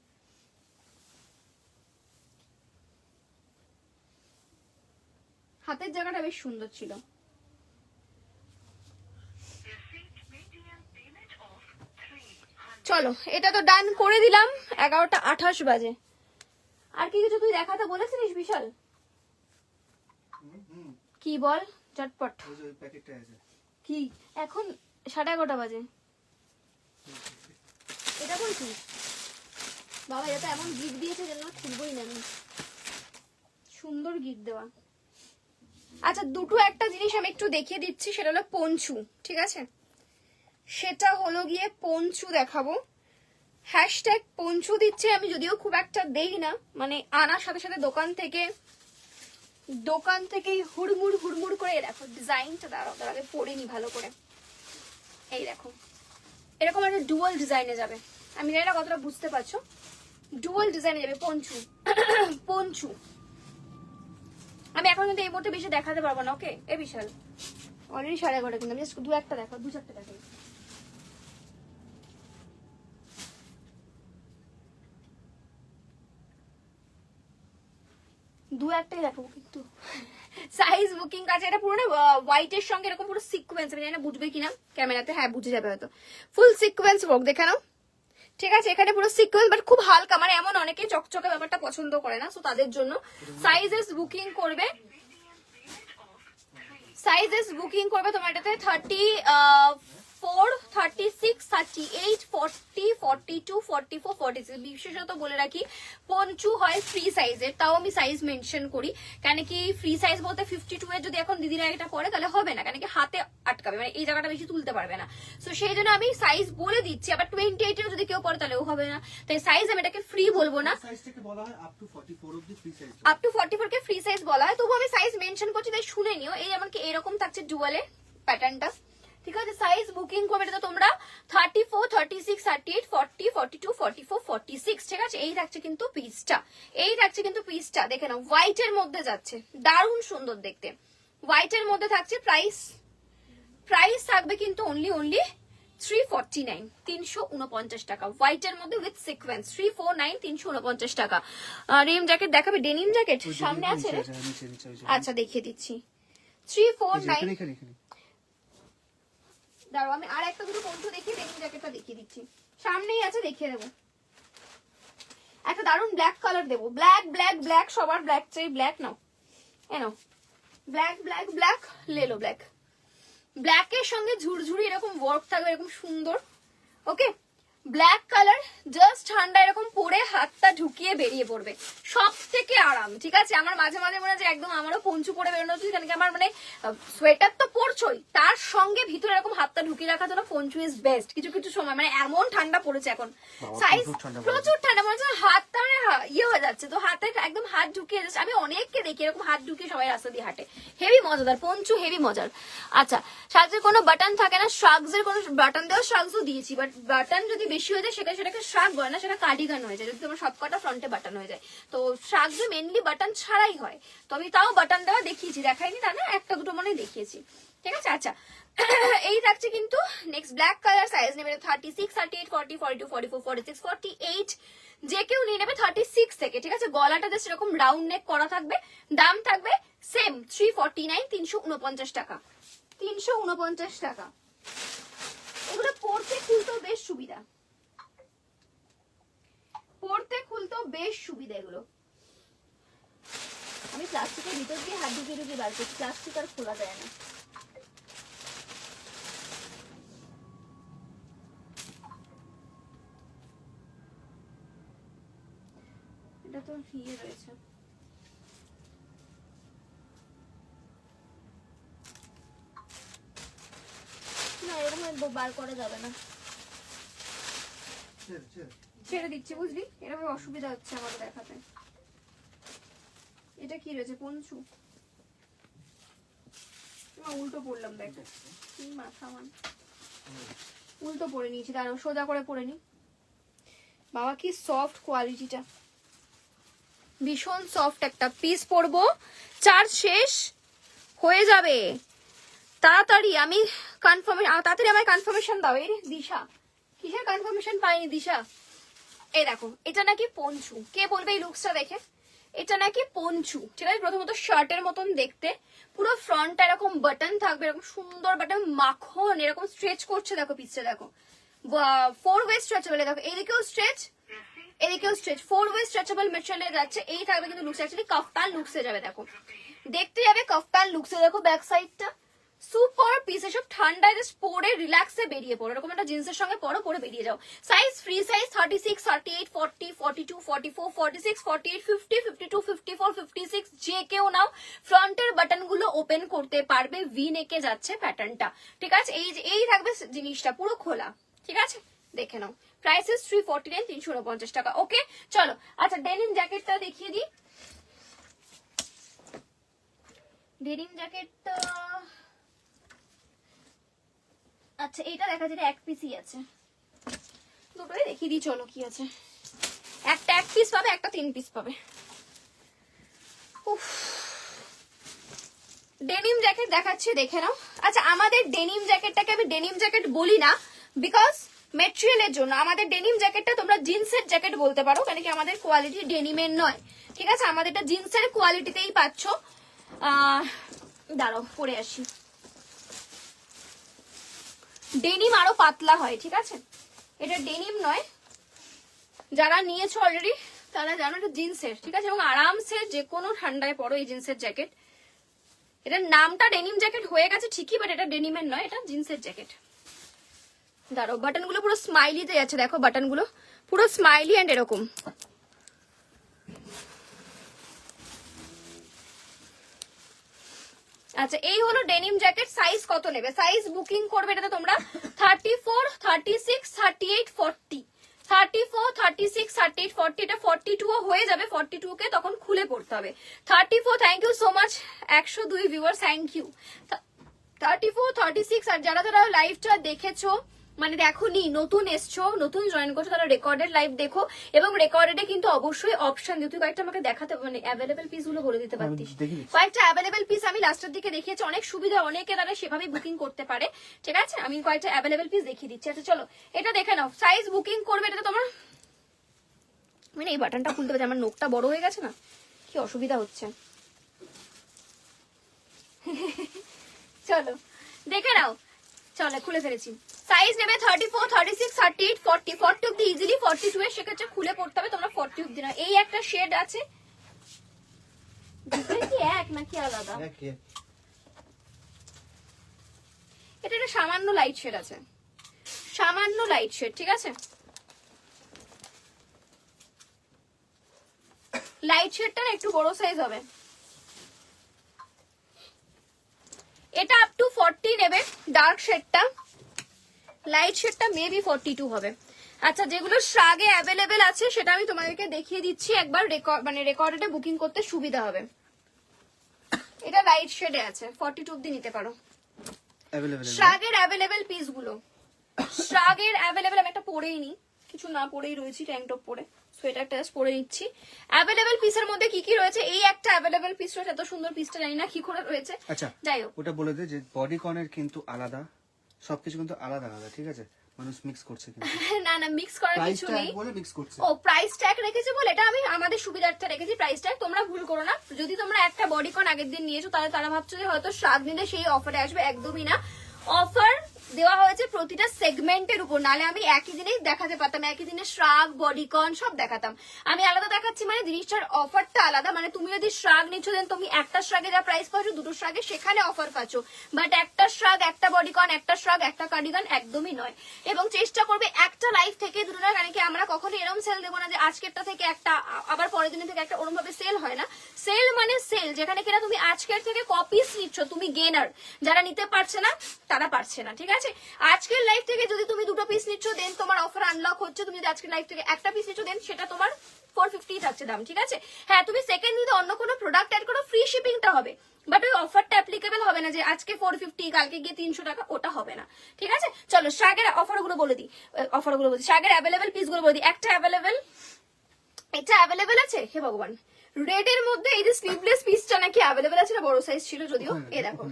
S1: হাতের জায়গাটা বেশ সুন্দর ছিল চলো এটা তো ডান করে দিলাম 11:28 বাজে আর কি কিছু তুই দেখাতে বলেছিলিস বিশাল কি বল চটপট
S2: ওই প্যাকেটটা আছে
S1: কি এখন 11:30 বাজে এটা বলছিস বাবা এটা তো এমন গিফট দিয়েছে যেন খুলবই না আমি সুন্দর গিফট দেওয়া আচ্ছা দুটো একটা জিনিস আমি একটু দেখিয়ে দিচ্ছি সেটা হলো পঞ্চু ঠিক আছে সেটা হলো গিয়ে পঞ্চু দেখাবো হ্যাশট্যাগ পঞ্চু দিচ্ছে আমি যদিও খুব একটা দেই না মানে আনার সাথে সাথে দোকান থেকে হুড়মুড় করে দেখো ডিজাইনটা দাঁড়াও আগে পড়িনি ভালো করে এই দেখো এরকম একটা ডুয়াল ডিজাইনে যাবে আমি জানি না কতটা বুঝতে পারছো ডুয়াল ডিজাইনে যাবে পঞ্চু পঞ্চু আমি এখন কিন্তু এই মুহূর্তে বেশি দেখাতে পারবো না ওকে এ বিশাল অলরেডি 11:30 কিন্তু আমি জাস্ট দু চারটে দেখাই দু একটাই দেখাবো কিন্তু সাইজ বুকিং কাছে এটা পুরো না হোয়াইটের সঙ্গে এরকম পুরো সিকোয়েন্স আমি জানি না বুঝবে কিনা ক্যামেরাতে হ্যাঁ বুঝে যাবে হয়তো ফুল সিকোয়েন্স ওয়ার্ক দেখে নাও ঠিক আছে এখানে পুরো সিকোয়েন্স বাট খুব হালকা মানে এমন অনেকে চকচকে ব্যাপারটা পছন্দ করে না সো তাদের জন্য সাইজেস বুকিং করবে তোমার এটাতে 34 36 38 40 42 44 46 বিশেষত বলে রাখি পঞ্চু হয় ফ্রি সাইজের তাও আমি সাইজ মেনশন করি কেন কি ফ্রি সাইজ বলতে 52 এর যদি এখন দিদিরা এটা পরে তাহলে হবে না কেন কি হাতে আটকাবে মানে এই জায়গাটা বেশি তুলতে পারবে না সো সেই জন্য আমি সাইজ বলে দিচ্ছি আবার 28 এর যদি কেউ পরে তাহলেও হবে না তাই সাইজ আমি এটাকে ফ্রি বলবো না
S2: সাইজটাকে বলা হয় আপ টু 44 অবধি free size
S1: up to 44 K free size বলা হয় তবু আমি সাইজ মেনশন করছি তাই শুনে নিও এই যেমন কি এরকম থাকছে ডুয়ালে প্যাটার্নটা ঠিক আছে সাইজ বুকিং করবে এটা তোমরা 34 36 38 40 42 44 46 ঠিক আছে এই থাকছে কিন্তু পিসটা দেখে নাও হোয়াইটের মধ্যে যাচ্ছে দারুণ সুন্দর দেখতে হোয়াইটের মধ্যে থাকছে প্রাইস থাকবে কিন্তু অনলি 349 349 টাকা হোয়াইটের মধ্যে উইথ সিকোয়েন্স 349 349 টাকা রিম জ্যাকেট দেখাবে ডেনিম জ্যাকেট সামনে আছে রে আচ্ছা দেখিয়ে দিচ্ছি 349 দাঁড়াও আমি আর একটা দুটো পঞ্চু দেখিয়ে ডেনিম জ্যাকেটটা দেখিয়ে দিচ্ছি সামনেই আছে দেখিয়ে দেবো একটা দারুণ ব্ল্যাক কালার দেবো ব্ল্যাক সবার ব্ল্যাক চাই ব্ল্যাক নাও এনো ব্ল্যাক লেলো ব্ল্যাকের সঙ্গে ঝুরঝুরি এরকম ওয়ার্ক থাকবে এরকম সুন্দর ওকে ব্ল্যাক কালার জাস্ট ঠান্ডা এরকম পরে হাতটা ঢুকিয়ে বেরিয়ে পড়বে সব থেকে আরাম ঠিক আছে আমার মাঝে মনে হয় যে একদম আমারও পঞ্চু পরে বেরোনো উচিত কারণ কি আমার মানে সোয়েটার তো পরছই তার সঙ্গে ভিতরে এরকম হাতটা ঢুকিয়ে রাখার জন্য পঞ্চু ইজ বেস্ট কিছু সময় মানে এমন ঠান্ডা পড়েছে এখন সাইজ প্রচুর ঠান্ডা মনে হচ্ছে হাতটা মানে ইয়ে হয়ে যাচ্ছে তো হাতে একদম হাত ঢুকিয়ে যাচ্ছে আমি অনেককে দেখি এরকম হাত ঢুকিয়ে সবাই রাস্তা দিয়ে হাঁটে হেভি মজাদার পঞ্চু হেভি মজার আচ্ছা সাইজের কোনো বাটন থাকে না শ্রাগসের কোনো বাটন দেওয়া শ্রাগসও দিয়েছি বাট বাটন যদি বেশি হয়ে যায় সেটাকে শ্রাগ বলে না সেটা কার্ডিগান হয়ে যায় যদি তোমার সবকটা ফ্রন্টে বাটন হয়ে যায় তো শ্রাগসে মেনলি বাটন ছাড়াই হয় তো আমি তাও বাটন দেওয়া দেখাইনি তা না একটা দুটো মনে দেখিয়েছি ঠিক আছে আচ্ছা এই থাকছে কিন্তু নেক্সট ব্ল্যাক কালার সাইজ নেবে 36 38 40 42 44 46 48 যে কেউ নিয়ে নেবে 36 থেকে ঠিক আছে গলাটা জাস্ট এরকম রাউন্ড নেক করা থাকবে দাম থাকবে সেম 349 349 টাকা 349 টাকা এগুলো পরতে খুলতেও বেশ সুবিধা এগুলো আমি প্লাস্টিকের ভিতর দিয়ে হাত ঢুকিয়ে বার করছি প্লাস্টিক আর খোলা যায় না এটা তো ইয়ে রয়েছে না এরকম বার করা যাবে না ছেড়ে দিচ্ছি বুঝলি এরকম অসুবিধা হচ্ছে আমার দেখাতে এটা কি রয়েছে পঞ্চু উল্টো পড়লাম, দেখো কি মাথা মান, উল্টো পরে নিয়েছি, দাঁড়াও সোজা করে পরে নি। বাবা কি সফট কোয়ালিটিটা, ভীষণ সফট একটা পিস পরবো, চার্জ শেষ হয়ে যাবে তাড়াতাড়ি। আমি তাড়াতাড়ি আমায় কনফার্মেশন দাও। এই দিশা কিসের কনফার্মেশন পাইনি দিশা? এই দেখো এটা নাকি পঞ্চু, কে বলবে এই লুকসটা দেখে? এটা নাকি পঞ্চু, ঠিক আছে। প্রথমত শার্টের মতন দেখতে, পুরো ফ্রন্টটা এরকম বাটন থাকবে, এরকম সুন্দর বাটন, মাখন এরকম স্ট্রেচ করছে, দেখো পিসটা দেখো, 4 ওয়ে স্ট্রেচেবল, দেখো এইদিকেও স্ট্রেচ এদিকেও স্ট্রেচ, 4 ওয়ে স্ট্রেচেবল মেটেরিয়ালে যাচ্ছে। এই থাকবে কিন্তু লুকস অ্যাকচুয়ালি কাফতান লুকসে যাবে, দেখো দেখতে যাবে কাফতান লুকসে। দেখো ব্যাক সাইডটা সুপার পিস, এসব ঠান্ডায় জাস্ট পরে রিল্যাক্সে বেরিয়ে পড়ো, এরকম একটা জিন্সের সঙ্গে পরে বেরিয়ে যাও। সাইজ ফ্রি সাইজ 36, 38, 40, 42, 44, 46, 48, 50, 52, 54, 56, যে কেউ নাও। ফ্রন্টের বাটন গুলো ওপেন করতে পারবে, ভি নেকে যাচ্ছে প্যাটার্নটা, ঠিক আছে। এই থাকবে জিনিসটা পুরো খোলা, ঠিক আছে, দেখে নাও। প্রাইসেস 349, 349 টাকা। ওকে চলো, আচ্ছা ডেনিম জ্যাকেটটা দেখিয়ে দিই। ডেনিম জ্যাকেটটা আচ্ছা এইটা দেখা যায় এক পিসই আছে, দুটোই দেখিয়ে দিই চলো কি আছে। একটা 1 পিস পাবে, একটা 3 পিস পাবে। ডেনিম জ্যাকেট দেখাচ্ছি, দেখে নাও। আচ্ছা আমাদের ডেনিম জ্যাকেটটাকে আমি ডেনিম জ্যাকেট বলি না, বিকজ মেটেরিয়ালের জন্য। আমাদের ডেনিম জ্যাকেটটা তোমরা জিন্সের জ্যাকেট বলতে পারো, কেন কি আমাদের কোয়ালিটি ডেনিমের নয়, ঠিক আছে। আমাদেরটা জিন্সের কোয়ালিটিতেই পাচ্ছ। দাঁড়াও পরে আসি। ডেনিম আরো পাতলা হয়, ঠিক আছে, এটা ডেনিম নয়। যারা নিয়েছো অলরেডি তারা জানো এটা জিন্সের, ঠিক আছে, এবং আরামসে যে কোনো ঠান্ডায় পরো এই জিন্সের জ্যাকেট। এটার নামটা ডেনিম জ্যাকেট হয়ে গেছে ঠিকই, বাট এটা ডেনিমের নয়, এটা জিন্সের জ্যাকেট। দাঁড়াও বাটন গুলো পুরো স্মাইলিতে যাচ্ছে, দেখো বাটন গুলো পুরো স্মাইলি এন্ড এরকম। আচ্ছা এই হলো ডেনিম জ্যাকেট। সাইজ কত নেবে? সাইজ বুকিং করবে এটাতে তোমরা 34, 36, 38, 40, 34, 36, 38, 40। এটা 42 হয়ে যাবে, 42 কে তখন খুলে পড়তে হবে। 34, thank you so much 102 viewers, thank you. 34, 36। আর যারা যারা লাইভটা দেখেছো, মানে দেখোনি, নতুন এসছো, নতুন জয়েন করছো, তারা রেকর্ডেড লাইভ দেখো। এবং রেকর্ডেডে কিন্তু অবশ্যই অপশন দিও। তুই কয়েকটা আমাকে দেখাতে, মানে অ্যাভেলেবেল পিস গুলো বলে দিতে পারতিস। কয়েকটা অ্যাভেলেবেল পিস আমি লাস্টের দিকে দেখিয়েছি, অনেক সুবিধা, অনেকে তারা সেভাবেই বুকিং করতে পারে, ঠিক আছে। আমি কয়েকটা অ্যাভেলেবেল পিস দেখিয়ে দিচ্ছি। আচ্ছা চলো এটা দেখে নাও। সাইজ বুকিং করবে এটা তোমার, মানে এই বাটনটা খুলতে পারছি, আমার নোকটা বড় হয়ে গেছে না, কি অসুবিধা হচ্ছে। চলো দেখে নাও, চলো খুলে ফেলেছি। সাইজ নেবে 34, 36, 38, 40, 40 অব্দি ইজিলি, 42 এর সেক্ষেত্রে খুলে পড়তে হবে, তোমরা 40 অব্দি না। এই একটা শেড আছে, কি এক নাকি আলাদা? এটা একটা সামান্য লাইট শেড আছে, সামান্য লাইট শেড, ঠিক আছে। লাইট শেডটা একটু বড় সাইজ হবে। এটা আপ টু 40 নেবে ডার্ক শেডটা, লাইট শেডটা মেবি 42 হবে। আচ্ছা যেগুলো শ্রাগে অ্যাভেলেবেল আছে সেটা আমি তোমাদেরকে দেখিয়ে দিচ্ছি একবার, মানে রেকর্ডে বুকিং করতে সুবিধা হবে। এটা লাইট শেডে আছে, 42 অবধি নিতে পারো। শ্রাগের অ্যাভেলেবেল পিস গুলো, শ্রাগের অ্যাভেলেবেল। আমি একটা পরেই নি, কিছু না পরেই রয়েছি, ট্যাঙ্ক টপ পরে, সোয়েটারটা পরে নিচ্ছি। অ্যাভেলেবেল পিসের মধ্যে কি কি রয়েছে? এই একটা অ্যাভেলেবেল পিস রয়েছে, এত সুন্দর পিসটা জানি না কি করে রয়েছে।
S2: আচ্ছা
S1: যাই হোক,
S2: ওটা বলে দে যে বডিকনের কিন্তু আলাদা, সবকিছু কিন্তু আলাদা আলাদা, ঠিক আছে। মানুষ মিক্স করছে কিন্তু।
S1: না না মিক্স করার কিছু নেই,
S2: বলে মিক্স করছে।
S1: ও প্রাইস ট্যাগ রেখেছে বলে, এটা আমি আমাদের সুবিধার্থে রেখেছি প্রাইস ট্যাগ, তোমরা ভুল করো না। যদি তোমরা একটা বডিকন আগের দিন নিয়েছো তাহলে তারা ভাবছো যে হয়তো শ্রাগ নিলে সেই অফারে আসবে, একদমই না। অফার দেওয়া হয়েছে প্রতিটা সেগমেন্টের উপর, নালে আমি একই দিনেই দেখাতে পারতাম, একই দিনে শ্রাগ বডিকন সব দেখাতাম। আমি আলাদা দেখাচ্ছি মানে জিনিসটার অফারটা আলাদা। মানে তুমি যদি শ্রাগ নিচ্ছ দেন তুমি একটা শ্রাগে যা প্রাইস পাচ্ছ, দুটো শ্রাগে সেখানে অফার পাচ্ছ, বাট একটা শ্রাগ, একটা বডিকন, একটা শ্রাগ, একটা কার্ডিগান একদমই নয়। এবং চেষ্টা করবে একটা লাইভ থেকে দুটো না, কারণ কি আমরা কখনো এরকম সেল দেবো না যে আজকেরটা থেকে একটা আবার পরের দিনের থেকে একটা, ওরকম ভাবে সেল হয় না। সেল মানে সেল, যেখানে কিনা তুমি আজকের থেকে কপিস নিচ্ছ, তুমি গেনার, যারা নিতে পারছে না তারা পারছে না, ঠিক আছে। আজকের লাইভ থেকে যদি তুমি দুটো পিস নিচ্ছ দেন তোমার অফার আনলক হচ্ছে, তুমি যদি আজকের লাইভ থেকে একটা পিস নিচ্ছ দেন সেটা তোমার 450 থাকছে দাম, ঠিক আছে। হ্যাঁ তুমি সেকেন্ড যদি অন্য কোনো প্রোডাক্ট অ্যাড করো ফ্রি শিপিংটা হবে, বাট ওই অফারটা অ্যাপ্লিকেবল হবে না যে আজকে 450 কালকে গিয়ে 300 টাকা, ওটা হবে না, ঠিক আছে। চলো শাগের অফারগুলো বলে দিই, শাগের অ্যাভেলেবেল পিসগুলো বলে দিই। একটা অ্যাভেলেবেল, এটা অ্যাভেলেবেল আছে, হে ভগবান। রেড এর মধ্যে এই যে স্লিভলেস পিসটা নাকি অ্যাভেলেবেল আছে, না বড় সাইজ ছিল যদিও, এই দেখো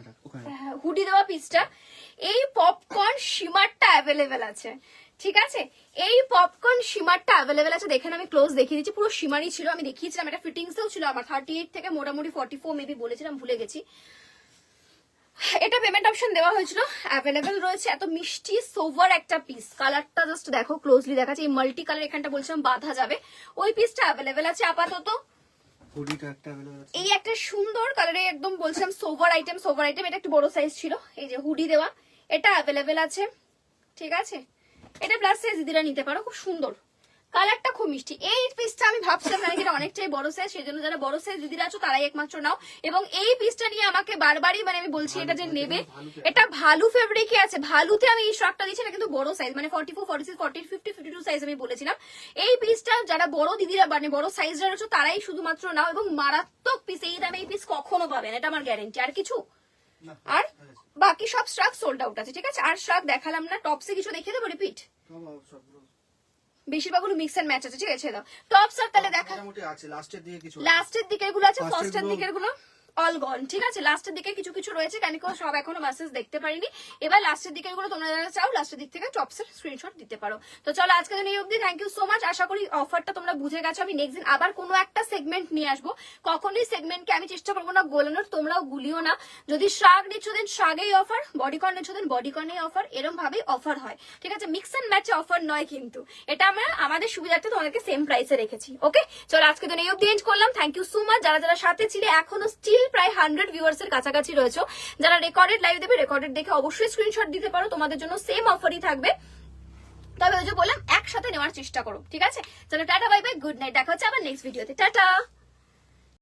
S1: হুডি দেওয়া পিসটা। এই পপকর্ন শিমারটা অ্যাভেলেবেল আছে, ঠিক আছে। এই পপকর্ন শিমারটা অ্যাভেলেবেল আছে, দেখেন আমি ক্লোজ দেখিয়ে দিচ্ছি, পুরো শিমারই ছিল, আমি দেখিয়েছিলাম, এটা ফিটিংসেও ছিল আমার 38 থেকে মোটামুটি 44 মেবি বলেছিলাম, ভুলে গেছি। এটা পেমেন্ট অপশন দেওয়া হয়েছিল, অ্যাভেলেবেল রয়েছে। এত মিষ্টি সোভার একটা পিস, কালারটা জাস্ট দেখো, ক্লোজলি দেখাচ্ছে, এই মাল্টি কালার এখানটা বলছিলাম বাঁধা যাবে, ওই পিসটা অ্যাভেলেবেল আছে আপাতত।
S2: হুডিটা একটা available আছে।
S1: এই একটা সুন্দর কালারে একদম বলছিলাম সোভার আইটেম, এটা একটু বড় সাইজ ছিল, এই যে হুডি দেওয়া, এটা অ্যাভেলেবেল আছে, ঠিক আছে। এটা প্লাস সাইজ দিদিরা নিতে পারো, খুব সুন্দর কালারটা, খুব মিষ্টি। এই পিসটা আমি ভাবছিলাম না এটা অনেকটাই বড় সাইজ, সেজন্য যারা বড় সাইজ দিদিরা আছো তারাই একমাত্র নাও। এবং এই পিসটা নিয়ে আমাকে বারবারই মানে আমি বলছি এটা যে নেবে, এটা ভালু ফেব্রিকে আছে, ভালুতে আমি এই শর্টটা দিচ্ছি, এটা কিন্তু বড় সাইজ, মানে 44, 46, 40, 50, 52 সাইজ আমি বলেছিলাম। এই পিসটা যারা বড় দিদিরা মানে বড় সাইজ যারা আছো তারাই শুধুমাত্র নাও, এবং মারাত্মক পিস, এই দামে এই পিস কখনো পাবেন, এটা আমার গ্যারেন্টি। আর কিছু, আর বাকি সব স্টক সোল্ড আউট আছে, ঠিক আছে। আর স্টক দেখালাম না, টপসে কিছু দেখিয়ে দেবো রিপিট, বেশিরভাগগুলো মিক্স এন্ড ম্যাচ আছে, ঠিক আছে। টপস আর তাহলে দেখা
S2: মোটামুটি আছে, লাস্টের দিকে কিছু
S1: লাস্টের দিকের গুলো আছে,
S2: First
S1: ফার্স্টের
S2: এর
S1: দিকের গুলো অল গন, ঠিক আছে। লাস্টের দিকে কিছু কিছু রয়েছে, কেন কি সব এখনো মেসেজ দেখতে পারিনি। এবার লাস্টের দিকের গুলো তোমরা যারা চাও লাস্টের দিক থেকে টপসের স্ক্রিনশট দিতে পারো। তো চলো আজকে দিন এই অবধি, থ্যাংক ইউ সো মাচ। আশা করি অফারটা তোমরা বুঝে গেছো। আমি নেক্সট দিন আবার কোনো একটা সেগমেন্ট নিয়ে আসবো, কখনোই সেগমেন্টকে আমি চেষ্টা করবো না গোলানোর, তোমরাও গুলিও না। যদি শাগ নিচ্ছ দেন শাগেই অফার, বডিকর্ন নিচ্ছ দেন বডিকর্নেই অফার, এরকম ভাবেই অফার হয়, ঠিক আছে। মিক্স এন্ড ম্যাচে অফার নয় কিন্তু, এটা আমরা আমাদের সুবিধার্থে তোমাদেরকে সেম প্রাইসে রেখেছি। ওকে চলো আজকে দিন এই অবধি এন্ড করলাম। থ্যাংক ইউ সো মাচ যারা যারা সাথে ছিলে, এখনো স্টিল প্রায় 100 ভিউয়ার্স এর কাছাকাছি রয়েছে। যারা রেকর্ডেড লাইভ দেবে, রেকর্ডেড দেখে অবশ্যই স্ক্রিনশট দিতে পারো, তোমাদের জন্য সেম অফারই থাকবে। তবে ওই যে বললাম একসাথে নেওয়ার চেষ্টা করো, ঠিক আছে। চলো tata, bye bye, good night, দেখা হচ্ছে আবার নেক্সট ভিডিওতে, টাটা।